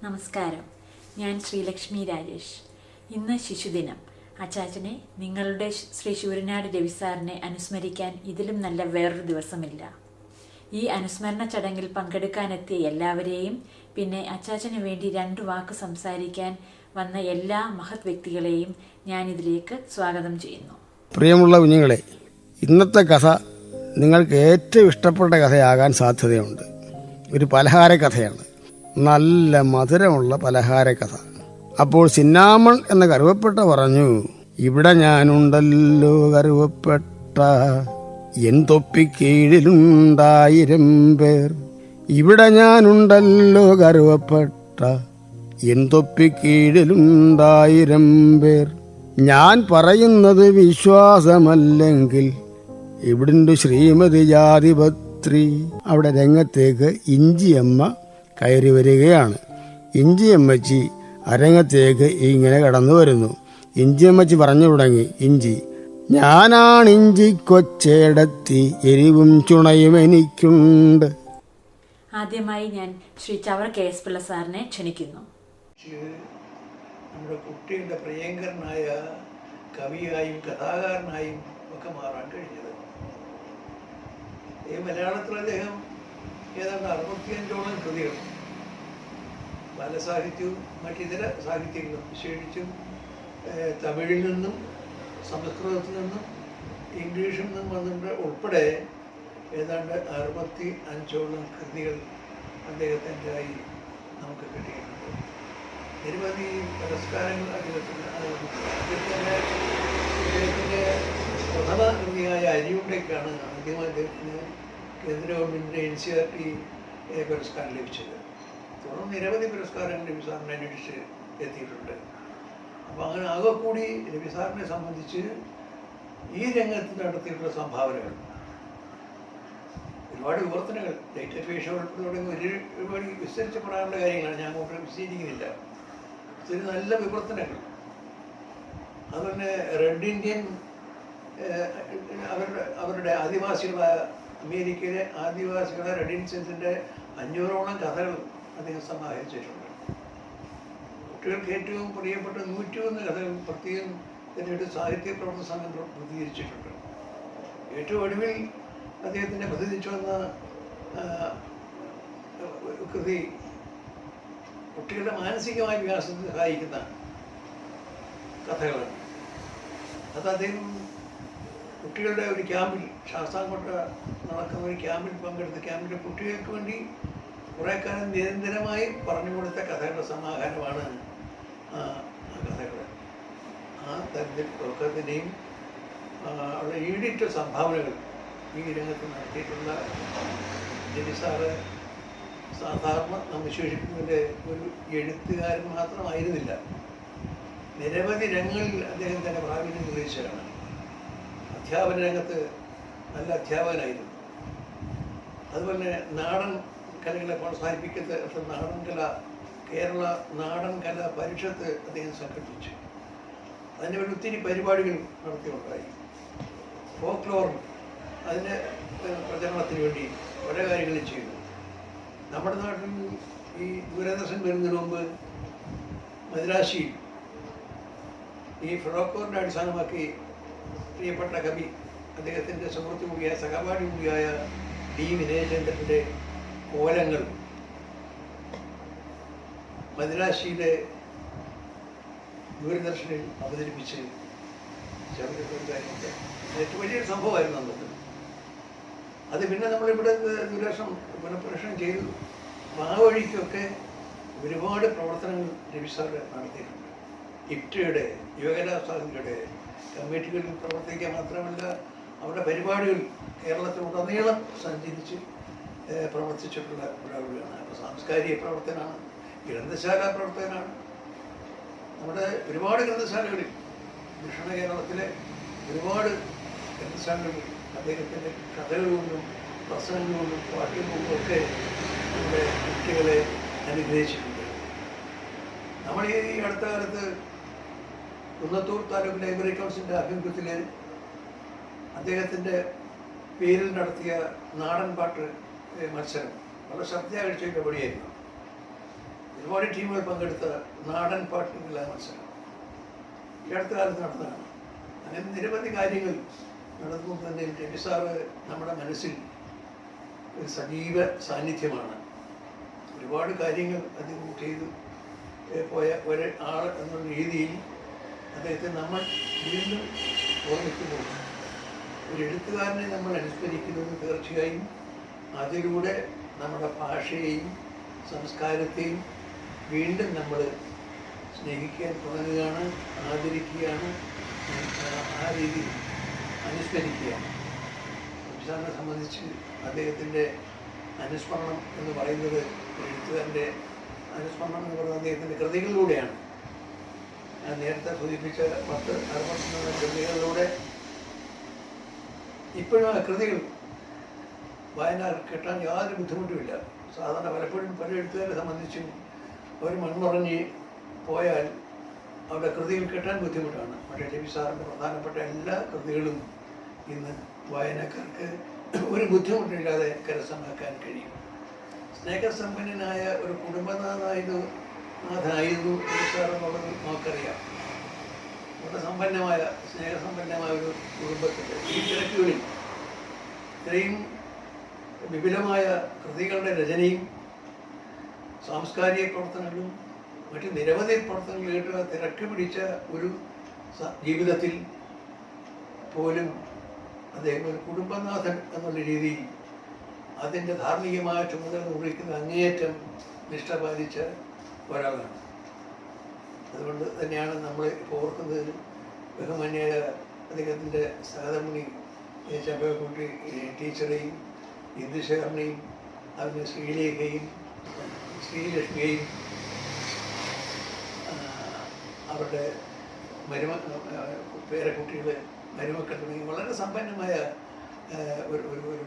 നമസ്കാരം. ഞാൻ ശ്രീലക്ഷ്മി രാജേഷ്. ഇന്ന് ശിശുദിനം. അച്ചാച്ചനെ, നിങ്ങളുടെ ശ്രീ ശൂരനാട് രവിസാറിനെ അനുസ്മരിക്കാൻ ഇതിലും നല്ല വേറൊരു ദിവസമില്ല. ഈ അനുസ്മരണ ചടങ്ങിൽ പങ്കെടുക്കാനെത്തിയ എല്ലാവരെയും, പിന്നെ അച്ചാച്ചന് വേണ്ടി 2 വാക്ക് സംസാരിക്കാൻ വന്ന എല്ലാ മഹത് വ്യക്തികളെയും ഞാൻ ഇതിലേക്ക് സ്വാഗതം ചെയ്യുന്നു. പ്രിയമുള്ള കുഞ്ഞുങ്ങളെ, ഇന്നത്തെ കഥ നിങ്ങൾക്ക് ഏറ്റവും ഇഷ്ടപ്പെട്ട കഥയാകാൻ സാധ്യതയുണ്ട്. ഒരു പലഹാര കഥയാണ്. നല്ല മധുരമുള്ള പലഹാര കഥ. അപ്പോൾ ചിന്നാമൺ എന്ന കറുവപ്പെട്ട പറഞ്ഞു, ഇവിടെ ഞാനുണ്ടല്ലോ കറുവപ്പെട്ട, എൻ തൊപ്പിക്കീഴിലുണ്ടായിരം പേർ. ഇവിടെ ഞാനുണ്ടല്ലോ കറുവപ്പെട്ട, എൻ തൊപ്പിക്കീഴിലുണ്ടായിരം പേർ. ഞാൻ പറയുന്നത് വിശ്വാസമല്ലെങ്കിൽ ഇവിടുണ്ട് ശ്രീമതി ജാതിപത്രി. അവിടെ രംഗത്തേക്ക് ഇഞ്ചിയമ്മ കയറി വരികയാണ്. ഇഞ്ചിയമ്മച്ചി അരങ്ങത്തേക്ക് ഇങ്ങനെ കടന്നു വരുന്നു. ഇഞ്ചിയമ്മച്ചി പറഞ്ഞു തുടങ്ങി, ഇഞ്ചി, ഞാനാണ് ഇഞ്ചി കൊച്ചേടത്തി, എരിവും ചുണയും എനിക്കുണ്ട്. ആദ്യമായി ഞാൻ ശ്രീ ചവറ KS പിള്ള സാറിനെ ക്ഷണിക്കുന്നു. നമ്മുടെ കുട്ടിയുടെ പ്രിയങ്കരനായ കവിയായും കഥാകാരനായും ഒക്കെ മാറാൻ കഴിഞ്ഞത്. ഈ മലയാളത്തിൽ അദ്ദേഹം ഏതാണ്ട് 65ഓളം കൃതികൾ, ബാലസാഹിത്യവും മറ്റിതര സാഹിത്യങ്ങളും, വിശേഷിച്ചും തമിഴിൽ നിന്നും സംസ്കൃതത്തിൽ നിന്നും ഇംഗ്ലീഷിൽ നിന്നും വന്നിട്ട് ഉൾപ്പെടെ ഏതാണ്ട് 65ഓളം കൃതികൾ അദ്ദേഹത്തിൻ്റെതായി നമുക്ക് കിട്ടിയിട്ടുണ്ട്. നിരവധി പുരസ്കാരങ്ങൾ അദ്ദേഹത്തിൻ്റെ പ്രഥമ കൃതിയായ അരിയുണ്ടയ്ക്കാണ് ആദ്യമായി അദ്ദേഹത്തിന് കേന്ദ്ര ഗവൺമെൻറ്റിൻ്റെ NCERT പുരസ്കാരം ലഭിച്ചത്. തുടർന്ന് നിരവധി പുരസ്കാരങ്ങൾ രവിസാറിനെ അന്വേഷിച്ച് എത്തിയിട്ടുണ്ട്. അപ്പോൾ അങ്ങനെ ആകെ കൂടി രവിസാറിനെ സംബന്ധിച്ച് ഈ രംഗത്ത് നടത്തിയിട്ടുള്ള സംഭാവനകൾ, ഒരുപാട് വിവർത്തനങ്ങൾ, ഡേറ്റ് ഫേഷ ഉൾപ്പെടെ തുടങ്ങി ഒരുപാട് വിസ്തരിച്ച് പറയാനുള്ള കാര്യങ്ങളാണ്, ഞാൻ അങ്ങോട്ട് വിശദീകരിക്കുന്നില്ല. ഇതൊരു നല്ല വിവർത്തനങ്ങൾ. അതുപോലെ റെഡ് ഇന്ത്യൻ അവരുടെ ആദിവാസികളായ അമേരിക്കയിലെ ആദിവാസികളെ റെഡ് ഇന്ത്യൻസിൻ്റെ 500ഓളം കഥകൾ അദ്ദേഹം സമാഹരിച്ചിട്ടുണ്ട്. കുട്ടികൾക്ക് ഏറ്റവും പ്രിയപ്പെട്ട 101 കഥകൾ പ്രത്യേകം ഇതിൻ്റെ സാഹിത്യ പ്രവർത്തന സംഘം പ്രസിദ്ധീകരിച്ചിട്ടുണ്ട്. ഏറ്റവും ഒടുവിൽ അദ്ദേഹത്തിൻ്റെ പ്രസിദ്ധിച്ചു വന്ന കൃതി കുട്ടികളുടെ മാനസികമായ വികാസത്തിന് സഹായിക്കുന്ന കഥകളാണ്. അത് അദ്ദേഹം കുട്ടികളുടെ ഒരു ക്യാമ്പിൽ, ശാസ്താംകോട്ട നടക്കുന്ന ഒരു ക്യാമ്പിൽ പങ്കെടുത്ത് ക്യാമ്പിലെ കുട്ടികൾക്ക് വേണ്ടി കുറേ കാലം നിരന്തരമായി പറഞ്ഞു കൊടുത്ത കഥകളുടെ സമാഹാരമാണ് ആ കഥകൾ. ആ തരത്തിൽ പ്രൊക്കത്തിൻ്റെയും അവിടെ ഈടിറ്റ സംഭാവനകൾ ഈ രംഗത്ത് നടത്തിയിട്ടുള്ള രവിസാറ് സാധാരണ നാം വിശേഷിക്കുന്നതിൻ്റെ ഒരു എഴുത്തുകാരൻ മാത്രമായിരുന്നില്ല. നിരവധി രംഗങ്ങളിൽ അദ്ദേഹം തന്നെ പ്രാവീണ്യം തെളിയിച്ചതാണ്. അധ്യാപന രംഗത്ത് നല്ല അധ്യാപകനായിരുന്നു. അതുപോലെ നാടൻ കലകളെ പ്രോത്സാഹിപ്പിക്കുന്ന നാടൻ കല, കേരള നാടൻ കല പരിഷത്ത് അദ്ദേഹം സംഘടിപ്പിച്ചു. അതിന് വേണ്ടി ഒത്തിരി പരിപാടികൾ നടത്തിയുണ്ടായി. ഫോക്ലോർ, അതിൻ്റെ പ്രചരണത്തിന് വേണ്ടി പല കാര്യങ്ങളും ചെയ്തു. നമ്മുടെ നാട്ടിൽ ഈ ദൂരദർശൻ വരുന്നതിന് മുമ്പ് മദ്രാശിയിൽ ഈ ഫ്ലോക്ലോറിനെ അടിസ്ഥാനമാക്കി പ്രിയപ്പെട്ട കവി, അദ്ദേഹത്തിൻ്റെ സുഹൃത്തു കൂടിയായ സഹപാഠി കൂടിയായ D. വിനയചന്ദ്രൻ്റെ കോലങ്ങൾ മദ്രാശിയിലെ ദൂരദർശനിൽ അവതരിപ്പിച്ച് കാര്യമുണ്ട്. ഏറ്റവും വലിയൊരു സംഭവമായിരുന്നു അന്നത്. അത് പിന്നെ നമ്മളിവിടെ ദൂരദർശൻ പുനഃപ്രേഷണം ചെയ്തു. ആ വഴിക്കൊക്കെ ഒരുപാട് പ്രവർത്തനങ്ങൾ രവിസാർ നടത്തിയിട്ടുണ്ട്. ഇപ്റ്റയുടെ, യുവകലാസാഹിതിയുടെ കമ്മിറ്റികളിൽ പ്രവർത്തിക്കുക മാത്രമല്ല, അവരുടെ പരിപാടികൾ കേരളത്തിലുടനീളം സഞ്ചരിച്ച് പ്രവർത്തിച്ചിട്ടുള്ള ഒരാളാണ്. അപ്പോൾ സാംസ്കാരിക പ്രവർത്തനമാണ്, ഗ്രന്ഥശാല പ്രവർത്തനമാണ്. നമ്മുടെ ഒരുപാട് ഗ്രന്ഥശാലകളിൽ, ദക്ഷിണ കേരളത്തിലെ ഒരുപാട് ഗ്രന്ഥശാലകളിൽ അദ്ദേഹത്തിൻ്റെ കഥകളുകൊണ്ടും പ്രസംഗങ്ങളുകൊണ്ടും പാട്ടുകൊണ്ടും ഒക്കെ നമ്മുടെ കുട്ടികളെ അനുഗ്രഹിച്ചിട്ടുണ്ട്. നമ്മൾ ഈ അടുത്ത കാലത്ത് കുന്നത്തൂർ താലൂക്ക് ലൈബ്രറി കൗൺസിലിൻ്റെ ആഭിമുഖ്യത്തിൽ അദ്ദേഹത്തിൻ്റെ പേരിൽ നടത്തിയ നാടൻ പാട്ട് മത്സരം വളരെ ശ്രദ്ധയാഴ്ച പരിപാടിയായിരുന്നു. ഒരുപാട് ടീമുകൾ പങ്കെടുത്ത നാടൻ പാട്ടുകളുടെ മത്സരം ഈ അടുത്ത കാലത്ത് നടന്നതാണ്. അങ്ങനെ നിരവധി കാര്യങ്ങൾ നടന്നു തന്നെ രവി സാറ് നമ്മുടെ മനസ്സിൽ ഒരു സജീവ സാന്നിധ്യമാണ്. ഒരുപാട് കാര്യങ്ങൾ അദ്ദേഹം ചെയ്തു പോയ ഒരാൾ എന്നുള്ള രീതിയിൽ അദ്ദേഹത്തെ നമ്മൾ വീണ്ടും ഓർമ്മിക്കുമ്പോൾ ഒരു എഴുത്തുകാരനെ നമ്മൾ അനുസ്മരിക്കുന്നത് തീർച്ചയായും അതിലൂടെ നമ്മുടെ ഭാഷയെയും സംസ്കാരത്തെയും വീണ്ടും നമ്മൾ സ്നേഹിക്കാൻ തുടങ്ങുകയാണ്, ആദരിക്കുകയാണ്, ആ രീതിയിൽ അനുസ്മരിക്കുകയാണ്. സംസ്ഥാനത്തെ സംബന്ധിച്ച് അദ്ദേഹത്തിൻ്റെ അനുസ്മരണം എന്ന് പറയുന്നത് എഴുത്തുകാരൻ്റെ അനുസ്മരണം എന്ന് പറയുന്നത് അദ്ദേഹത്തിൻ്റെ കൃതികളിലൂടെയാണ്. ഞാൻ നേരത്തെ സൂചിപ്പിച്ച 10-63 കൃതികളിലൂടെ ഇപ്പോഴും ആ കൃതികൾ വായന കിട്ടാൻ യാതൊരു ബുദ്ധിമുട്ടുമില്ല. സാധാരണ പലപ്പോഴും പല എഴുത്തുകാരെ സംബന്ധിച്ചും അവർ മൺമറഞ്ഞ് പോയാൽ അവരുടെ കൃതികൾ കിട്ടാൻ ബുദ്ധിമുട്ടാണ്. പക്ഷേ രവി സാറിൻ്റെ പ്രധാനപ്പെട്ട എല്ലാ കൃതികളും ഇന്ന് വായനക്കാർക്ക് ഒരു ബുദ്ധിമുട്ടില്ലാതെ കരസ്ഥമാക്കാൻ കഴിയും. സ്നേഹസമ്പന്നനായ ഒരു കുടുംബനാഥായിരുന്നു രവി സാർ എന്നുള്ളത് നമുക്കറിയാം. വളരെ സമ്പന്നമായ സ്നേഹസമ്പന്നമായ ഒരു കുടുംബത്തിൻ്റെ ഈ തിരക്കുകളിൽ ഇത്രയും വിപുലമായ കൃതികളുടെ രചനയും സാംസ്കാരിക പ്രവർത്തനങ്ങളും മറ്റ് നിരവധി പ്രവർത്തനങ്ങൾ തിരക്ക് പിടിച്ച ഒരു ജീവിതത്തിൽ പോലും അദ്ദേഹം ഒരു കുടുംബനാഥൻ എന്നുള്ള രീതിയിൽ അതിൻ്റെ ധാർമ്മികമായ ചുമതല നിർവഹിക്കുന്ന അങ്ങേയറ്റം നിഷ്ഠ പാലിച്ച ഒരാളാണ്. അതുകൊണ്ട് തന്നെയാണ് നമ്മൾ ഇപ്പോൾ ഓർക്കുന്നത് ബഹുമാന്യായ അദ്ദേഹത്തിൻ്റെ സഹധർമ്മിണി ചമ്പക്കുട്ടി ടീച്ചറെയും ഇന്ദുശേഖരനെയും അതിന് ശ്രീലേഖയും ശ്രീലക്ഷ്മിയെയും അവരുടെ പേരക്കുട്ടികൾ മരുമക്കൾ തുടങ്ങി വളരെ സമ്പന്നമായ ഒരു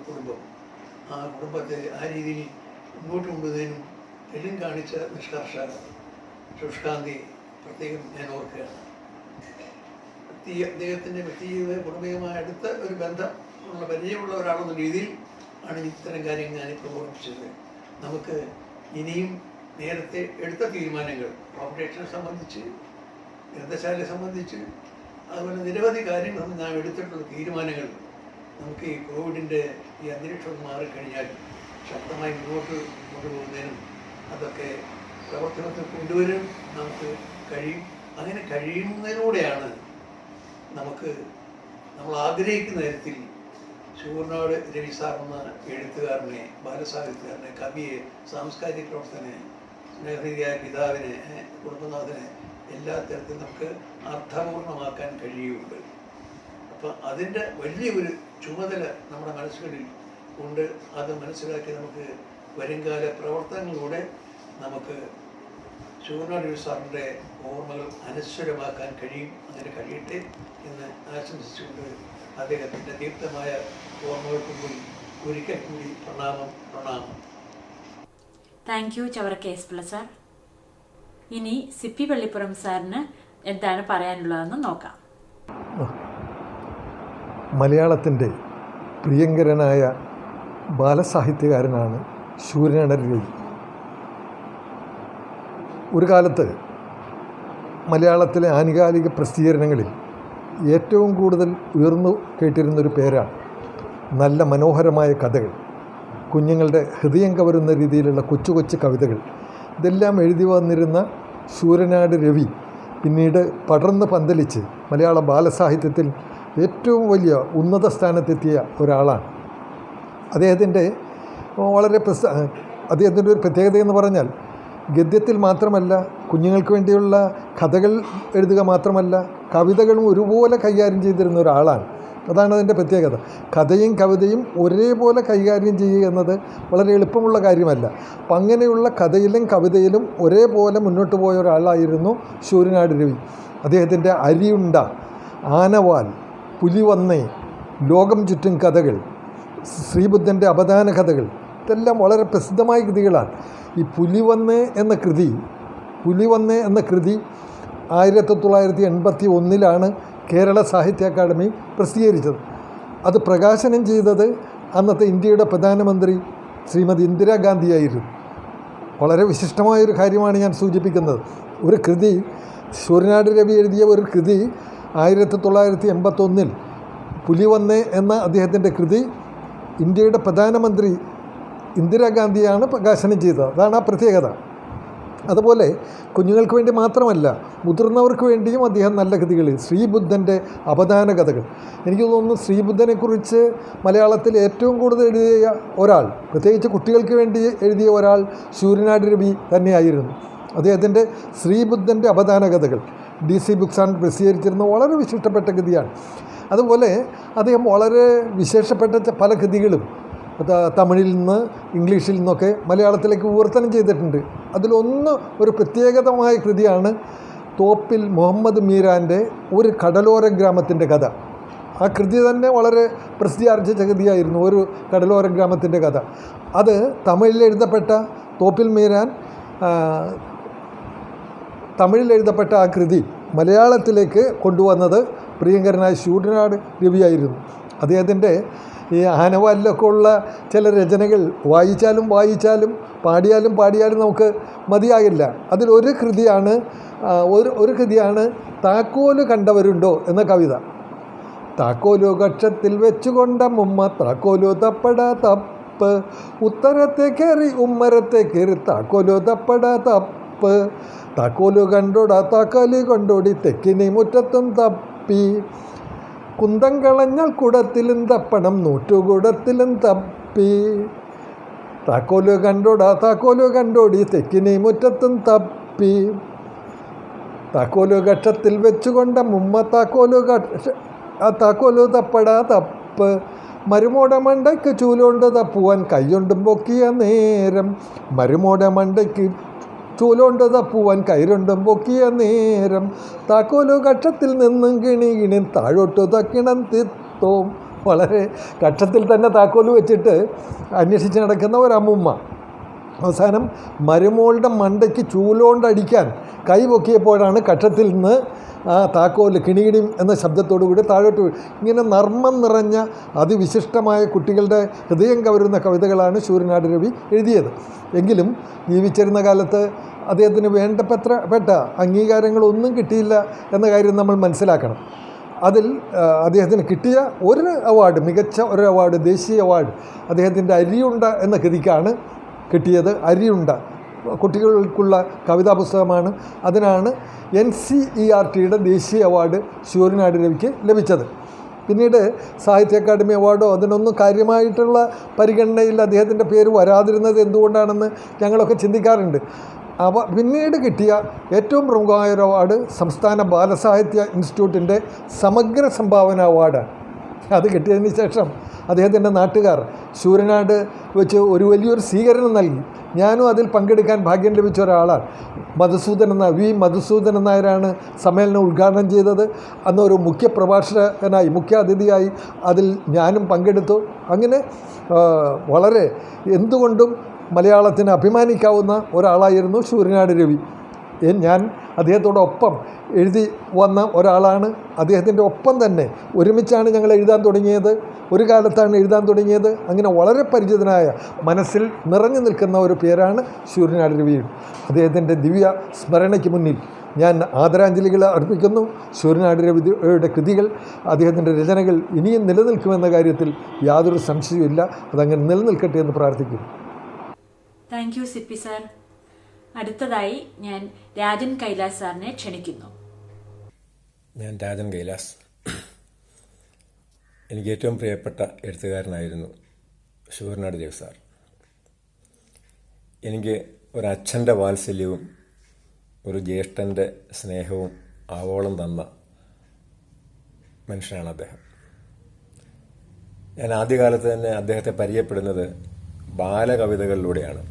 കുടുംബം. ആ കുടുംബത്തെ ആ രീതിയിൽ മുന്നോട്ട് കൊണ്ടുവന്നതിനും എല്ലാം കാണിച്ച നിഷ്കർഷ ശുഷ്കാന്തി പ്രത്യേകം ഞാൻ ഓർക്കുകയാണ്. അദ്ദേഹത്തിൻ്റെ വ്യക്തിജീവിത കുടുംബവുമായി അടുത്ത ഒരു ബന്ധം ഉള്ള പരിചയമുള്ള ഒരാളെന്ന രീതിയിൽ ആണ് ഇത്തരം കാര്യങ്ങൾ ഞാനിപ്പോൾ ഓർമ്മിച്ചത്. നമുക്ക് ഇനിയും നേരത്തെ എടുത്ത തീരുമാനങ്ങൾ കോമ്പറ്റീഷനെ സംബന്ധിച്ച്, ഗ്രന്ഥശാലയെ സംബന്ധിച്ച്, അതുപോലെ നിരവധി കാര്യങ്ങൾ നാം എടുത്തിട്ടുള്ള തീരുമാനങ്ങൾ നമുക്ക് ഈ കോവിഡിൻ്റെ ഈ അന്തരീക്ഷം മാറിക്കഴിഞ്ഞാൽ ശക്തമായി മുന്നോട്ട് കൊണ്ടുപോകുന്നതിനും അതൊക്കെ പ്രവർത്തനത്തിൽ കൊണ്ടുവരാൻ നമുക്ക് കഴിയും. അങ്ങനെ കഴിയുന്നതിലൂടെയാണ് നമുക്ക് നമ്മൾ ആഗ്രഹിക്കുന്ന തരത്തിൽ ശൂർനാട് രവി സാർ എന്ന എഴുത്തുകാരനെ, ബാലസാഹിത്യകാരനെ, കവിയെ, സാംസ്കാരിക പ്രവർത്തനെ, സ്നേഹനിധിയായ പിതാവിനെ, കുടുംബനാഥനെ എല്ലാ തരത്തിലും നമുക്ക് അർത്ഥപൂർണമാക്കാൻ കഴിയുന്നുണ്ട്. അപ്പം അതിൻ്റെ വലിയൊരു ചുമതല നമ്മുടെ മനസ്സുകളിൽ ഉണ്ട്. അത് മനസ്സിലാക്കി നമുക്ക് വരുംകാല പ്രവർത്തനങ്ങളിലൂടെ നമുക്ക് ശൂർനാട് രവി സാറിൻ്റെ ഓർമ്മകൾ അനശ്വരമാക്കാൻ കഴിയും. അങ്ങനെ കഴിയട്ടെ എന്ന് ആശംസിച്ചുകൊണ്ട് അദ്ദേഹത്തിൻ്റെ ദീപ്തമായ ഓർമ്മകൾക്ക് കൂടി ഒരിക്കൽ കൂടി പ്രണാമം. Thank U Chavara S Pillai sir. ഇനി സിപ്പി പള്ളിപ്പുറം സാറിന് എന്താണ് പറയാനുള്ളതെന്ന് നോക്കാം. മലയാളത്തിൻ്റെ പ്രിയങ്കരനായ ബാലസാഹിത്യകാരനാണ് ശൂരനാട് രവി. ഒരു കാലത്ത് മലയാളത്തിലെ ആനുകാലിക പ്രസിദ്ധീകരണങ്ങളിൽ ഏറ്റവും കൂടുതൽ ഉയർന്നു കേട്ടിരുന്നൊരു പേരാണ്. നല്ല മനോഹരമായ കഥകൾ, കുഞ്ഞുങ്ങളുടെ ഹൃദയം കവരുന്ന രീതിയിലുള്ള കൊച്ചു കൊച്ചു കവിതകൾ, ഇതെല്ലാം എഴുതി വന്നിരുന്ന ശൂരനാട് രവി പിന്നീട് പടർന്ന് പന്തലിച്ച് മലയാള ബാലസാഹിത്യത്തിൽ ഏറ്റവും വലിയ ഉന്നത സ്ഥാനത്തെത്തിയ ഒരാളാണ്. അദ്ദേഹത്തിൻ്റെ ഒരു പ്രത്യേകതയെന്ന് പറഞ്ഞാൽ ഗദ്യത്തിൽ മാത്രമല്ല, കുഞ്ഞുങ്ങൾക്ക് വേണ്ടിയുള്ള കഥകൾ എഴുതുക മാത്രമല്ല, കവിതകളും ഒരുപോലെ കൈകാര്യം ചെയ്തിരുന്ന ഒരാളാണ്. അതാണ് അതിൻ്റെ പ്രത്യേകത. കഥയും കവിതയും ഒരേപോലെ കൈകാര്യം ചെയ്യുക എന്നത് വളരെ എളുപ്പമുള്ള കാര്യമല്ല. അപ്പം അങ്ങനെയുള്ള കഥയിലും കവിതയിലും ഒരേപോലെ മുന്നോട്ട് പോയ ഒരാളായിരുന്നു ശൂരനാട് രവി. അദ്ദേഹത്തിൻ്റെ അരിയുണ്ട, ആനവാൽ, പുലിവന്നേ, ലോകം ചുറ്റും കഥകൾ, ശ്രീബുദ്ധൻ്റെ അപദാന കഥകൾ, ഇതെല്ലാം വളരെ പ്രസിദ്ധമായ കൃതികളാണ്. ഈ പുലിവന്നേ എന്ന കൃതി 1981 കേരള സാഹിത്യ അക്കാദമി പ്രസിദ്ധീകരിച്ചത്. അത് പ്രകാശനം ചെയ്തത് അന്നത്തെ ഇന്ത്യയുടെ പ്രധാനമന്ത്രി ശ്രീമതി ഇന്ദിരാഗാന്ധിയായിരുന്നു. വളരെ വിശിഷ്ടമായൊരു കാര്യമാണ് ഞാൻ സൂചിപ്പിക്കുന്നത്. ഒരു കൃതി, ശൂരനാട് രവി എഴുതിയ ഒരു കൃതി 1981 പുലിവന്നേ എന്ന അദ്ദേഹത്തിൻ്റെ കൃതി ഇന്ത്യയുടെ പ്രധാനമന്ത്രി ഇന്ദിരാഗാന്ധിയാണ് പ്രകാശനം ചെയ്തത്. അതാണ് ആ പ്രത്യേകത. അതുപോലെ കുഞ്ഞുങ്ങൾക്ക് വേണ്ടി മാത്രമല്ല, മുതിർന്നവർക്ക് വേണ്ടിയും അദ്ദേഹം നല്ല കൃതികൾ, ശ്രീബുദ്ധൻ്റെ അവദാന കഥകൾ. എനിക്ക് തോന്നുന്നു ശ്രീബുദ്ധനെക്കുറിച്ച് മലയാളത്തിൽ ഏറ്റവും കൂടുതൽ എഴുതിയ ഒരാൾ, പ്രത്യേകിച്ച് കുട്ടികൾക്ക് വേണ്ടി എഴുതിയ ഒരാൾ ശൂരനാട് രവി തന്നെയായിരുന്നു. അദ്ദേഹത്തിൻ്റെ ശ്രീബുദ്ധൻ്റെ അവദാന കഥകൾ DC ബുക്സ് ആൻഡ് പ്രസിദ്ധീകരിച്ചിരുന്ന വളരെ വിശിഷ്ടപ്പെട്ട കൃതിയാണ്. അതുപോലെ അദ്ദേഹം വളരെ വിശേഷപ്പെട്ട പല കൃതികളും തമിഴിൽ നിന്ന് ഇംഗ്ലീഷിൽ നിന്നൊക്കെ മലയാളത്തിലേക്ക് വിവർത്തനം ചെയ്തിട്ടുണ്ട്. അതിലൊന്ന് ഒരു പ്രത്യേകതമായ കൃതിയാണ് തോപ്പിൽ മുഹമ്മദ് മീരാൻ്റെ ഒരു കടലോര ഗ്രാമത്തിൻ്റെ കഥ. ആ കൃതി തന്നെ വളരെ പ്രസിദ്ധിയാർജിച്ച കൃതിയായിരുന്നു, ഒരു കടലോര ഗ്രാമത്തിൻ്റെ കഥ. അത് തമിഴിൽ എഴുതപ്പെട്ട തോപ്പിൽ മീരാൻ തമിഴിൽ എഴുതപ്പെട്ട ആ കൃതി മലയാളത്തിലേക്ക് കൊണ്ടുവന്നത് പ്രിയങ്കരനായ ശൂരനാട് രവിയായിരുന്നു. അദ്ദേഹത്തിൻ്റെ ഈ ആനവാലിലൊക്കെ ഉള്ള ചില രചനകൾ വായിച്ചാലും പാടിയാലും നമുക്ക് മതിയാകില്ല. അതിലൊരു കൃതിയാണ് താക്കോല് കണ്ടവരുണ്ടോ എന്ന കവിത. താക്കോലു കക്ഷത്തിൽ വെച്ചുകൊണ്ട മുമ്മ താക്കോലു തപ്പട തപ്പ്, ഉത്തരത്തെ കയറി ഉമ്മരത്തെ കയറി താക്കോലു തപ്പട തപ്പ്, താക്കോലു കണ്ടോടാ താക്കോലി കൊണ്ടോടി തെക്കിനി മുറ്റത്തും തപ്പി, കുന്തം കളഞ്ഞാൽ കുടത്തിലും തപ്പണം നൂറ്റുകൂടത്തിലും തപ്പി, താക്കോലു കണ്ടോടാ താക്കോലു കണ്ടോടി തെക്കിനി മുറ്റത്തും തപ്പി, താക്കോലു കക്ഷത്തിൽ വെച്ചുകൊണ്ട മുമ്മ താക്കോലു തപ്പട തപ്പ്, മരുമോട മണ്ടയ്ക്ക് ചൂലോണ്ട് തപ്പുവാൻ കൈയൊണ്ടും പൊക്കിയ നേരം, മരുമോട മണ്ടയ്ക്ക് ചൂലോണ്ട് തപ്പുവാൻ കൈരണ്ടും പൊക്കിയ നേരം, താക്കോലു കക്ഷത്തിൽ നിന്നും കിണി താഴോട്ടു തക്കിണം തിത്തോം. വളരെ കക്ഷത്തിൽ തന്നെ താക്കോല് വെച്ചിട്ട് അന്വേഷിച്ച് നടക്കുന്ന ഒരമ്മുമ്മ അവസാനം മരുമോളുടെ മണ്ടയ്ക്ക് ചൂലോണ്ടടിക്കാൻ കൈ പൊക്കിയപ്പോഴാണ് കക്ഷത്തിൽ നിന്ന് ആ താക്കോല് കിണികിണിയും എന്ന ശബ്ദത്തോടു കൂടി താഴോട്ട് വീഴും. ഇങ്ങനെ നർമ്മം നിറഞ്ഞ അതിവിശിഷ്ടമായ കുട്ടികളുടെ ഹൃദയം കവരുന്ന കവിതകളാണ് ശൂരനാട് രവി എഴുതിയത്. എങ്കിലും ജീവിച്ചിരുന്ന കാലത്ത് അദ്ദേഹത്തിന് വേണ്ടപ്പെട്ട അംഗീകാരങ്ങളൊന്നും കിട്ടിയില്ല എന്ന കാര്യം നമ്മൾ മനസ്സിലാക്കണം. അതിൽ അദ്ദേഹത്തിന് കിട്ടിയ ഒരു അവാർഡ്, മികച്ച ഒരു അവാർഡ്, ദേശീയ അവാർഡ് അദ്ദേഹത്തിൻ്റെ അരിയുണ്ട എന്ന കൃതിക്കാണ് കിട്ടിയത്. അരിയുണ്ട കുട്ടികൾക്കുള്ള കവിതാ പുസ്തകമാണ്. അതിനാണ് NCERTയുടെ ദേശീയ അവാർഡ് ശൂരനാട് രവിക്ക് ലഭിച്ചത്. പിന്നീട് സാഹിത്യ അക്കാദമി അവാർഡോ അതിനൊന്നും കാര്യമായിട്ടുള്ള പരിഗണനയിൽ അദ്ദേഹത്തിൻ്റെ പേര് വരാതിരുന്നത് എന്തുകൊണ്ടാണെന്ന് ഞങ്ങളൊക്കെ ചിന്തിക്കാറുണ്ട്. പിന്നീട് കിട്ടിയ ഏറ്റവും പ്രമുഖമായ ഒരു അവാർഡ് സംസ്ഥാന ബാലസാഹിത്യ ഇൻസ്റ്റിറ്റ്യൂട്ടിൻ്റെ സമഗ്ര സംഭാവന അവാർഡാണ്. അത് കിട്ടിയതിന് ശേഷം അദ്ദേഹത്തിൻ്റെ നാട്ടുകാർ ശൂരനാട് വെച്ച് ഒരു വലിയൊരു സ്വീകരണം നൽകി. ഞാനും അതിൽ പങ്കെടുക്കാൻ ഭാഗ്യം ലഭിച്ച ഒരാളാണ്. മധുസൂദനൻ നായരാണ് സമ്മേളനം ഉദ്ഘാടനം ചെയ്തത്. അന്ന് ഒരു മുഖ്യ പ്രഭാഷകനായി, മുഖ്യ അതിഥിയായി അതിൽ ഞാനും പങ്കെടുത്തു. അങ്ങനെ വളരെ എന്തുകൊണ്ടും മലയാളത്തിന് അഭിമാനിക്കാവുന്ന ഒരാളായിരുന്നു ശൂരനാട് രവി. ഞാൻ അദ്ദേഹത്തോടൊപ്പം എഴുതി വന്ന ഒരാളാണ്. അദ്ദേഹത്തിൻ്റെ ഒപ്പം തന്നെ ഒരുമിച്ചാണ് ഞങ്ങൾ എഴുതാൻ തുടങ്ങിയത്. ഒരു കാലത്താണ് എഴുതാൻ തുടങ്ങിയത്. അങ്ങനെ വളരെ പരിചിതനായ, മനസ്സിൽ നിറഞ്ഞു നിൽക്കുന്ന ഒരു പേരാണ് ശൂരനാട് രവി. അദ്ദേഹത്തിൻ്റെ ദിവ്യ സ്മരണയ്ക്ക് മുന്നിൽ ഞാൻ ആദരാഞ്ജലികൾ അർപ്പിക്കുന്നു. ശൂരനാട് രവിയുടെ കൃതികൾ, അദ്ദേഹത്തിൻ്റെ രചനകൾ ഇനിയും നിലനിൽക്കുമെന്ന കാര്യത്തിൽ യാതൊരു സംശയവുമില്ല. അതങ്ങനെ നിലനിൽക്കട്ടെ എന്ന് പ്രാർത്ഥിക്കുന്നു. Thank you Sippy sir. അടുത്തതായി ഞാൻ രാജൻ കൈലാസ് സാറിനെ ക്ഷണിക്കുന്നു. ഞാൻ രാജൻ കൈലാസ്. എനിക്ക് ഏറ്റവും പ്രിയപ്പെട്ട എഴുത്തുകാരനായിരുന്നു ശൂരനാട് രവി സാർ. എനിക്ക് ഒരച്ഛൻ്റെ വാത്സല്യവും ഒരു ജ്യേഷ്ഠൻ്റെ സ്നേഹവും ആവോളം തന്ന മനുഷ്യനാണ് അദ്ദേഹം. ഞാൻ ആദ്യകാലത്ത് തന്നെ അദ്ദേഹത്തെ പരിചയപ്പെടുന്നത് ബാലകവിതകളിലൂടെയാണ്.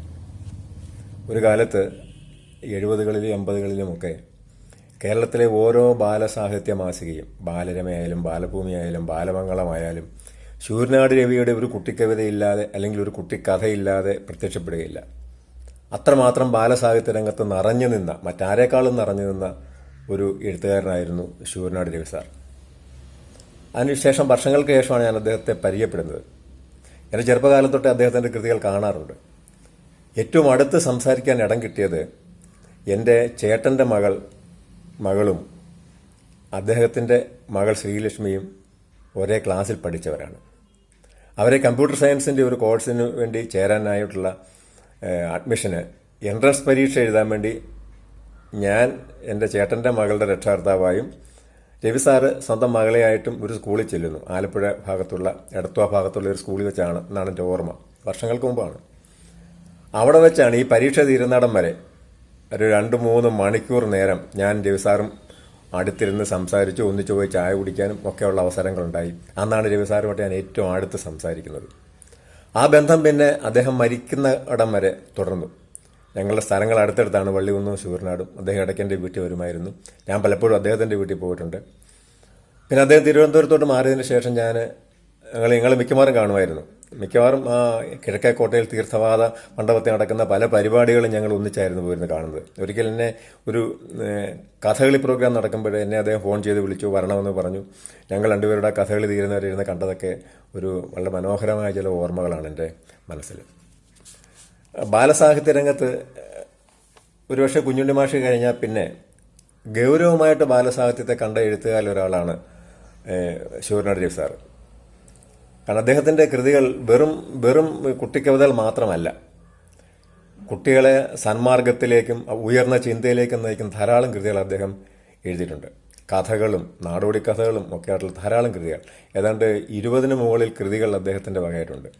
ഒരു കാലത്ത് 70കളിലും 80കളിലുമൊക്കെ കേരളത്തിലെ ഓരോ ബാലസാഹിത്യ മാസികയും, ബാലരമയായാലും ബാലഭൂമിയായാലും ബാലമംഗളമായാലും, ശൂരനാട് രവിയുടെ ഒരു കുട്ടിക്കവിതയില്ലാതെ അല്ലെങ്കിൽ ഒരു കുട്ടിക്കഥയില്ലാതെ പ്രത്യക്ഷപ്പെടുകയില്ല. അത്രമാത്രം ബാലസാഹിത്യ രംഗത്ത് നിറഞ്ഞു നിന്ന, മറ്റാരേക്കാളും നിറഞ്ഞു നിന്ന ഒരു എഴുത്തുകാരനായിരുന്നു ശൂരനാട് രവി സാർ. അതിനുശേഷം വർഷങ്ങൾക്ക് ശേഷമാണ് ഞാൻ അദ്ദേഹത്തെ പരിചയപ്പെടുന്നത്. എൻ്റെ ചെറുപ്പകാലത്തൊട്ട് അദ്ദേഹത്തിൻ്റെ കൃതികൾ കാണാറുണ്ട്. ഏറ്റവും അടുത്ത് സംസാരിക്കാൻ ഇടം കിട്ടിയത് എൻ്റെ ചേട്ടൻ്റെ മകളും അദ്ദേഹത്തിൻ്റെ മകൾ ശ്രീലക്ഷ്മിയും ഒരേ ക്ലാസ്സിൽ പഠിച്ചവരാണ്. അവരെ കമ്പ്യൂട്ടർ സയൻസിൻ്റെ ഒരു കോഴ്സിന് വേണ്ടി ചേരാനായിട്ടുള്ള അഡ്മിഷന് എൻട്രൻസ് പരീക്ഷ എഴുതാൻ വേണ്ടി ഞാൻ എൻ്റെ ചേട്ടൻ്റെ മകളുടെ രക്ഷാകർത്താവായും രവി സാറ് സ്വന്തം മകളെയായിട്ടും ഒരു സ്കൂളിൽ ചെല്ലുന്നു. ആലപ്പുഴ ഭാഗത്തുള്ള എടത്വ ഭാഗത്തുള്ള ഒരു സ്കൂളിൽ വെച്ചാണ് എന്നാണ് എൻ്റെ ഓർമ്മ. വർഷങ്ങൾക്ക് മുമ്പാണ്. അവിടെ വെച്ചാണ് ഈ പരീക്ഷ തീരുന്നിടം വരെ ഒരു 2-3 മണിക്കൂർ നേരം ഞാൻ രവി സാറും അടുത്തിരുന്ന് സംസാരിച്ചു, ഒന്നിച്ചു പോയി ചായ കുടിക്കാനും ഒക്കെയുള്ള അവസരങ്ങളുണ്ടായി. അന്നാണ് രവി സാറുമായിട്ട് ഞാൻ ഏറ്റവും അടുത്ത് സംസാരിക്കുന്നത്. ആ ബന്ധം പിന്നെ അദ്ദേഹം മരിക്കുന്ന ഇടം വരെ തുടർന്നു. ഞങ്ങളുടെ സ്ഥലങ്ങൾ അടുത്തടുത്താണ്, വള്ളികുന്നവും ശൂരനാടും. അദ്ദേഹം ഇടയ്ക്ക് എൻ്റെ വീട്ടിൽ വരുമായിരുന്നു. ഞാൻ പലപ്പോഴും അദ്ദേഹത്തിൻ്റെ വീട്ടിൽ പോയിട്ടുണ്ട്. പിന്നെ അദ്ദേഹം തിരുവനന്തപുരത്തോട്ട് മാറിയതിന് ശേഷം ഞങ്ങൾ മിക്കവാറും കാണുമായിരുന്നു. മിക്കവാറും ആ കിഴക്കേക്കോട്ടയിൽ തീർത്ഥവാദ മണ്ഡപത്തിൽ നടക്കുന്ന പല പരിപാടികളും ഞങ്ങൾ ഒന്നിച്ചായിരുന്നു പോയിരുന്നു കാണുന്നത്. ഒരിക്കൽ എന്നെ ഒരു കഥകളി പ്രോഗ്രാം നടക്കുമ്പോൾ എന്നെ അദ്ദേഹം ഫോൺ ചെയ്ത് വിളിച്ചു, വരണമെന്ന് പറഞ്ഞു. ഞങ്ങൾ രണ്ടുപേരുടെ കഥകളി തീരുന്നവരിരുന്ന് കണ്ടതൊക്കെ ഒരു വളരെ മനോഹരമായ ചില ഓർമ്മകളാണ് എൻ്റെ മനസ്സിൽ. ബാലസാഹിത്യ രംഗത്ത് ഒരുപക്ഷെ കുഞ്ഞുണ്ണി മാഷ് കഴിഞ്ഞാൽ പിന്നെ ഗൗരവമായിട്ട് ബാലസാഹിത്യത്തെ കണ്ട എഴുത്തുകാരിലൊരാളാണ് ശൂരനാട് രവി സാറ്. കാരണം അദ്ദേഹത്തിൻ്റെ കൃതികൾ വെറും കുട്ടിക്കവിതകൾ മാത്രമല്ല, കുട്ടികളെ സന്മാർഗത്തിലേക്കും ഉയർന്ന ചിന്തയിലേക്കും നയിക്കുന്ന ധാരാളം കൃതികൾ അദ്ദേഹം എഴുതിയിട്ടുണ്ട്. കഥകളും നാടോടി കഥകളും ഒക്കെ ആയിട്ടുള്ള ധാരാളം കൃതികൾ, ഏതാണ്ട് 20-ന് മുകളിൽ കൃതികൾ അദ്ദേഹത്തിൻ്റെ വകയായിട്ടുണ്ട്.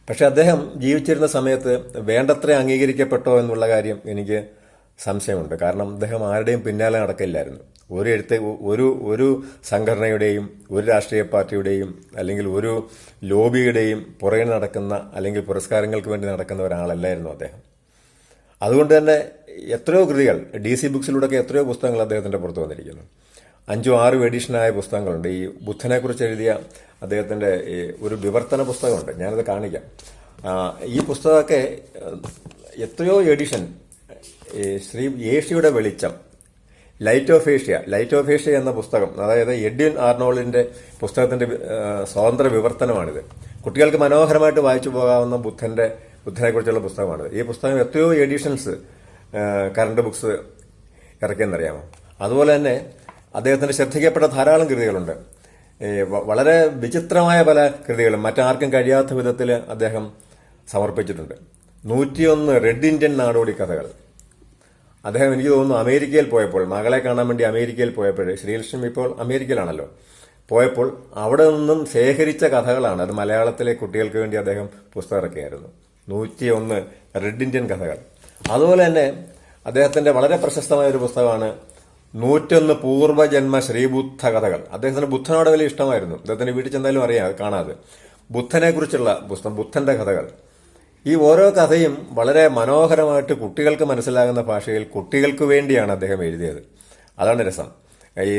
പക്ഷെ അദ്ദേഹം ജീവിച്ചിരുന്ന സമയത്ത് വേണ്ടത്ര അംഗീകരിക്കപ്പെട്ടോ എന്നുള്ള കാര്യം എനിക്ക് സംശയമുണ്ട്. കാരണം അദ്ദേഹം ആരുടെയും പിന്നാലെ നടക്കില്ലായിരുന്നു. ഒരു സംഘടനയുടെയും ഒരു രാഷ്ട്രീയ പാർട്ടിയുടെയും അല്ലെങ്കിൽ ഒരു ലോബിയുടെയും പുറകെ നടക്കുന്ന അല്ലെങ്കിൽ പുരസ്കാരങ്ങൾക്ക് വേണ്ടി നടക്കുന്ന ഒരാളല്ലായിരുന്നു അദ്ദേഹം. അതുകൊണ്ട് തന്നെ എത്രയോ കൃതികൾ DC ബുക്സിലൂടെയൊക്കെ എത്രയോ പുസ്തകങ്ങൾ അദ്ദേഹത്തിൻ്റെ പുറത്ത് വന്നിരിക്കുന്നു. 5-6 എഡിഷനായ പുസ്തകങ്ങളുണ്ട്. ഈ ബുദ്ധനെക്കുറിച്ച് എഴുതിയ അദ്ദേഹത്തിൻ്റെ ഒരു വിവർത്തന പുസ്തകമുണ്ട്, ഞാനത് കാണിക്കാം. ഈ പുസ്തകമൊക്കെ എത്രയോ എഡിഷൻ. ശ്രീ ഏഷ്യയുടെ വെളിച്ചം, ലൈറ്റ് ഓഫ് ഏഷ്യ എന്ന പുസ്തകം, അതായത് എഡ്വിൻ ആർണോൾഡിന്റെ പുസ്തകത്തിന്റെ സ്വതന്ത്ര വിവർത്തനമാണിത്. കുട്ടികൾക്ക് മനോഹരമായിട്ട് വായിച്ചു പോകാവുന്ന ബുദ്ധനെക്കുറിച്ചുള്ള പുസ്തകമാണിത്. ഈ പുസ്തകം എത്രയോ എഡിഷൻസ് കറണ്ട് ബുക്സ് ഇറക്കിയെന്നറിയാമോ. അതുപോലെ തന്നെ അദ്ദേഹത്തിന്റെ ശ്രദ്ധിക്കപ്പെട്ട ധാരാളം കൃതികളുണ്ട്. വളരെ വിചിത്രമായ പല കൃതികളും മറ്റാർക്കും കഴിയാത്ത വിധത്തിൽ അദ്ദേഹം സമർപ്പിച്ചിട്ടുണ്ട്. 101 റെഡ് ഇന്ത്യൻ നാടോടി കഥകൾ. അദ്ദേഹം എനിക്ക് തോന്നുന്നു അമേരിക്കയിൽ പോയപ്പോൾ, മകളെ കാണാൻ വേണ്ടി അമേരിക്കയിൽ പോയപ്പോൾ, ശ്രീലക്ഷ്മി ഇപ്പോൾ അമേരിക്കയിലാണല്ലോ, പോയപ്പോൾ അവിടെ നിന്നും ശേഖരിച്ച കഥകളാണ്. അത് മലയാളത്തിലെ കുട്ടികൾക്ക് വേണ്ടി അദ്ദേഹം പുസ്തകം ഇറക്കിയായിരുന്നു. 101 റെഡ് ഇന്ത്യൻ കഥകൾ. അതുപോലെ തന്നെ അദ്ദേഹത്തിന്റെ വളരെ പ്രശസ്തമായ ഒരു പുസ്തകമാണ് 101 പൂർവ്വജന്മ ശ്രീബുദ്ധ കഥകൾ. അദ്ദേഹത്തിന് ബുദ്ധനോട് വലിയ ഇഷ്ടമായിരുന്നു. അദ്ദേഹത്തിന്റെ വീട്ടിൽ ചെന്നാലും അറിയാം കാണാതെ. ബുദ്ധനെ കുറിച്ചുള്ള പുസ്തകം, ബുദ്ധന്റെ കഥകൾ. ഈ ഓരോ കഥയും വളരെ മനോഹരമായിട്ട് കുട്ടികൾക്ക് മനസ്സിലാകുന്ന ഭാഷയിൽ കുട്ടികൾക്ക് വേണ്ടിയാണ് അദ്ദേഹം എഴുതിയത്. അതാണ് രസം. ഈ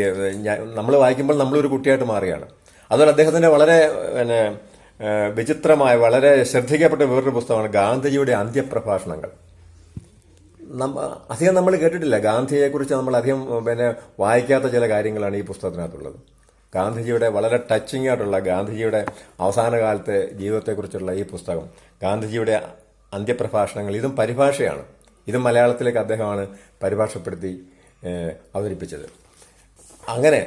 നമ്മൾ വായിക്കുമ്പോൾ നമ്മളൊരു കുട്ടിയായിട്ട് മാറുകയാണ്. അതുപോലെ അദ്ദേഹത്തിന്റെ വളരെ വിചിത്രമായ വളരെ ശ്രദ്ധിക്കപ്പെട്ട വേറൊരു പുസ്തകമാണ് ഗാന്ധിജിയുടെ അന്ത്യപ്രഭാഷണങ്ങൾ. അധികം നമ്മൾ കേട്ടിട്ടില്ല ഗാന്ധിയെക്കുറിച്ച്. നമ്മൾ അധികം വായിക്കാത്ത ചില കാര്യങ്ങളാണ് ഈ പുസ്തകത്തിനകത്തുള്ളത്. ഗാന്ധിജിയുടെ വളരെ ടച്ചിങ് ആയിട്ടുള്ള ഗാന്ധിജിയുടെ അവസാന കാലത്തെ ജീവിതത്തെക്കുറിച്ചുള്ള ഈ പുസ്തകം, ഗാന്ധിജിയുടെ അന്ത്യപ്രഭാഷണങ്ങൾ, ഇതും പരിഭാഷയാണ്. ഇതും മലയാളത്തിലേക്ക് അദ്ദേഹമാണ് പരിഭാഷപ്പെടുത്തി അവതരിപ്പിച്ചത്. അങ്ങനെ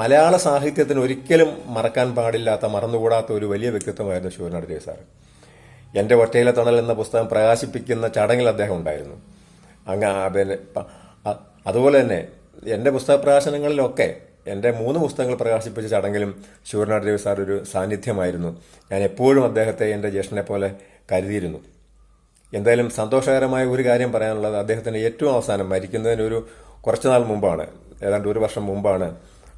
മലയാള സാഹിത്യത്തിന് ഒരിക്കലും മറക്കാൻ പാടില്ലാത്ത, മറന്നുകൂടാത്ത ഒരു വലിയ വ്യക്തിത്വമായിരുന്നു ശൂരനാട് രവി സാർ. എൻ്റെ ഒറ്റയിലെ തണൽ എന്ന പുസ്തകം പ്രകാശിപ്പിക്കുന്ന ചടങ്ങിൽ അദ്ദേഹം ഉണ്ടായിരുന്നു. അതുപോലെ തന്നെ എൻ്റെ പുസ്തക പ്രകാശനങ്ങളിലൊക്കെ, എൻ്റെ 3 പുസ്തകങ്ങൾ പ്രകാശിപ്പിച്ച ചടങ്ങിലും ശൂരനാട് രവി സാർ ഒരു സാന്നിധ്യമായിരുന്നു. ഞാൻ എപ്പോഴും അദ്ദേഹത്തെ എൻ്റെ ജ്യേഷ്ഠനെ പോലെ കരുതിയിരുന്നു. എന്തായാലും സന്തോഷകരമായ ഒരു കാര്യം പറയാനുള്ളത്, അദ്ദേഹത്തിന് ഏറ്റവും അവസാനം മരിക്കുന്നതിന് കുറച്ച് നാൾ മുമ്പാണ്, ഏതാണ്ട് 1 വർഷം മുമ്പാണ്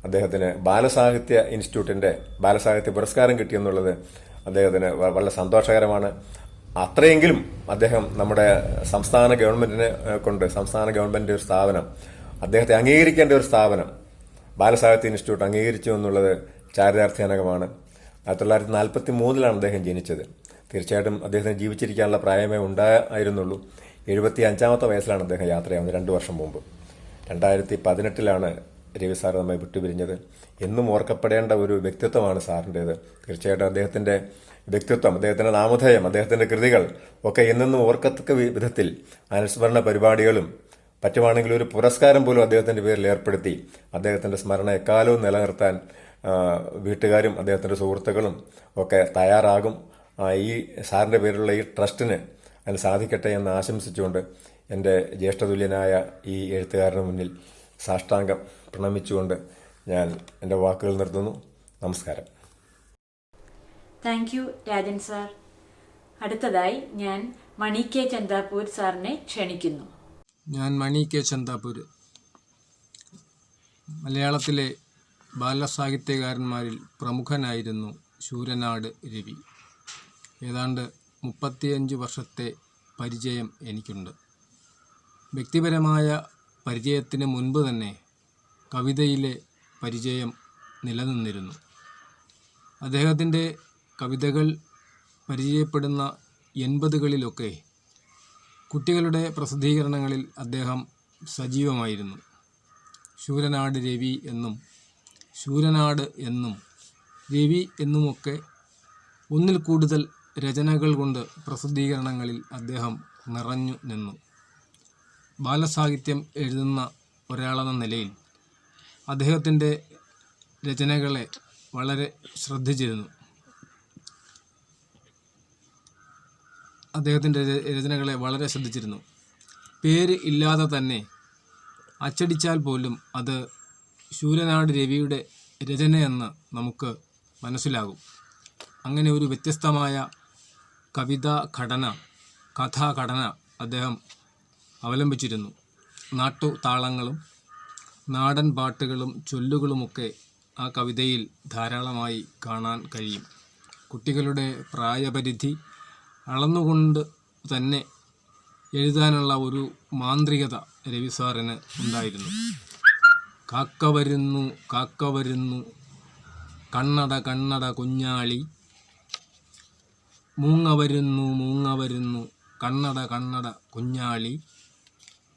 അദ്ദേഹത്തിന് ബാലസാഹിത്യ ഇൻസ്റ്റിറ്റ്യൂട്ടിൻ്റെ ബാലസാഹിത്യ പുരസ്കാരം കിട്ടിയെന്നുള്ളത് അദ്ദേഹത്തിന് വളരെ സന്തോഷകരമാണ്. അത്രയെങ്കിലും അദ്ദേഹം നമ്മുടെ സംസ്ഥാന ഗവൺമെന്റിന്റെ ഒരു സ്ഥാപനം, അദ്ദേഹത്തെ അംഗീകരിക്കേണ്ട ഒരു സ്ഥാപനം ബാലസാഹിത്യ ഇൻസ്റ്റിറ്റ്യൂട്ട് അംഗീകരിച്ചു എന്നുള്ളത് ചാരിതാർത്ഥ്യാനകമാണ്. 1943 അദ്ദേഹം ജനിച്ചത്. തീർച്ചയായിട്ടും അദ്ദേഹത്തിന് ജീവിച്ചിരിക്കാനുള്ള പ്രായമേ ഉണ്ടായിരുന്നുള്ളൂ. 75-ാമത്തെ വയസ്സിലാണ് അദ്ദേഹം യാത്രയാവുന്നത്, 2 വർഷം മുമ്പ്. 2018 രവി സാർ നമ്മെ വിട്ടുപിരിഞ്ഞത്. എന്നും ഓർക്കപ്പെടേണ്ട ഒരു വ്യക്തിത്വമാണ് സാറിൻ്റേത്. തീർച്ചയായിട്ടും അദ്ദേഹത്തിൻ്റെ വ്യക്തിത്വം, അദ്ദേഹത്തിൻ്റെ നാമധേയം, അദ്ദേഹത്തിൻ്റെ കൃതികൾ ഒക്കെ എന്നെന്നും ഓർക്കത്തക്ക വിധത്തിൽ അനുസ്മരണ പരിപാടികളും പറ്റുവാണെങ്കിൽ ഒരു പുരസ്കാരം പോലും അദ്ദേഹത്തിൻ്റെ പേരിൽ ഏർപ്പെടുത്തി അദ്ദേഹത്തിൻ്റെ സ്മരണ എക്കാലവും നിലനിർത്താൻ വീട്ടുകാരും അദ്ദേഹത്തിൻ്റെ സുഹൃത്തുക്കളും ഒക്കെ തയ്യാറാകും. ഈ സാറിൻ്റെ പേരിലുള്ള ഈ ട്രസ്റ്റിന് അതിന് സാധിക്കട്ടെ എന്ന് ആശംസിച്ചുകൊണ്ട് എൻ്റെ ജ്യേഷ്ഠതുല്യനായ ഈ എഴുത്തുകാരന് മുന്നിൽ സാഷ്ടാംഗം പ്രണമിച്ചുകൊണ്ട് ഞാൻ എൻ്റെ വാക്കുകൾ നിർത്തുന്നു. നമസ്കാരം. Thank U Rajan sir. അടുത്തതായി ഞാൻ മണി കെ ചന്ദാപൂർ സാറിനെ ക്ഷണിക്കുന്നു. ഞാൻ മണി കെ ചന്ദാപൂർ. മലയാളത്തിലെ ബാലസാഹിത്യകാരന്മാരിൽ പ്രമുഖനായിരുന്നു ശൂരനാട് രവി. ഏതാണ്ട് 35 വർഷത്തെ പരിചയം എനിക്കുണ്ട്. വ്യക്തിപരമായ പരിചയത്തിന് മുൻപ് തന്നെ കവിതയിലെ പരിചയം നിലനിന്നിരുന്നു. അദ്ദേഹത്തിൻ്റെ കവിതകൾ പരിചയപ്പെടുന്ന 80കളിലൊക്കെ കുട്ടികളുടെ പ്രസിദ്ധീകരണങ്ങളിൽ അദ്ദേഹം സജീവമായിരുന്നു. ശൂരനാട് രവി എന്നും ശൂരനാട് എന്നും രവി എന്നുമൊക്കെ ഒന്നിൽ കൂടുതൽ രചനകൾ കൊണ്ട് പ്രസിദ്ധീകരണങ്ങളിൽ അദ്ദേഹം നിറഞ്ഞു നിന്നു. ബാലസാഹിത്യം എഴുതുന്ന ഒരാളെന്ന നിലയിൽ അദ്ദേഹത്തിൻ്റെ രചനകളെ വളരെ ശ്രദ്ധിച്ചിരുന്നു. പേര് ഇല്ലാതെ തന്നെ അച്ചടിച്ചാൽ പോലും അത് ശൂരനാട് രവിയുടെ രചനയെന്ന് നമുക്ക് മനസ്സിലാകും. അങ്ങനെ ഒരു വ്യത്യസ്തമായ കഥാഘടന അദ്ദേഹം അവലംബിച്ചിരുന്നു. നാട്ടുതാളങ്ങളും നാടൻ പാട്ടുകളും ചൊല്ലുകളുമൊക്കെ ആ കവിതയിൽ ധാരാളമായി കാണാൻ കഴിയും. കുട്ടികളുടെ പ്രായപരിധി അളന്നുകൊണ്ട് തന്നെ എഴുതാനുള്ള ഒരു മാന്ത്രികത രവി സാറിന് ഉണ്ടായിരുന്നു. കാക്ക വരുന്നു കണ്ണട കുഞ്ഞാളി, മൂങ്ങ വരുന്നു കണ്ണട കുഞ്ഞാളി,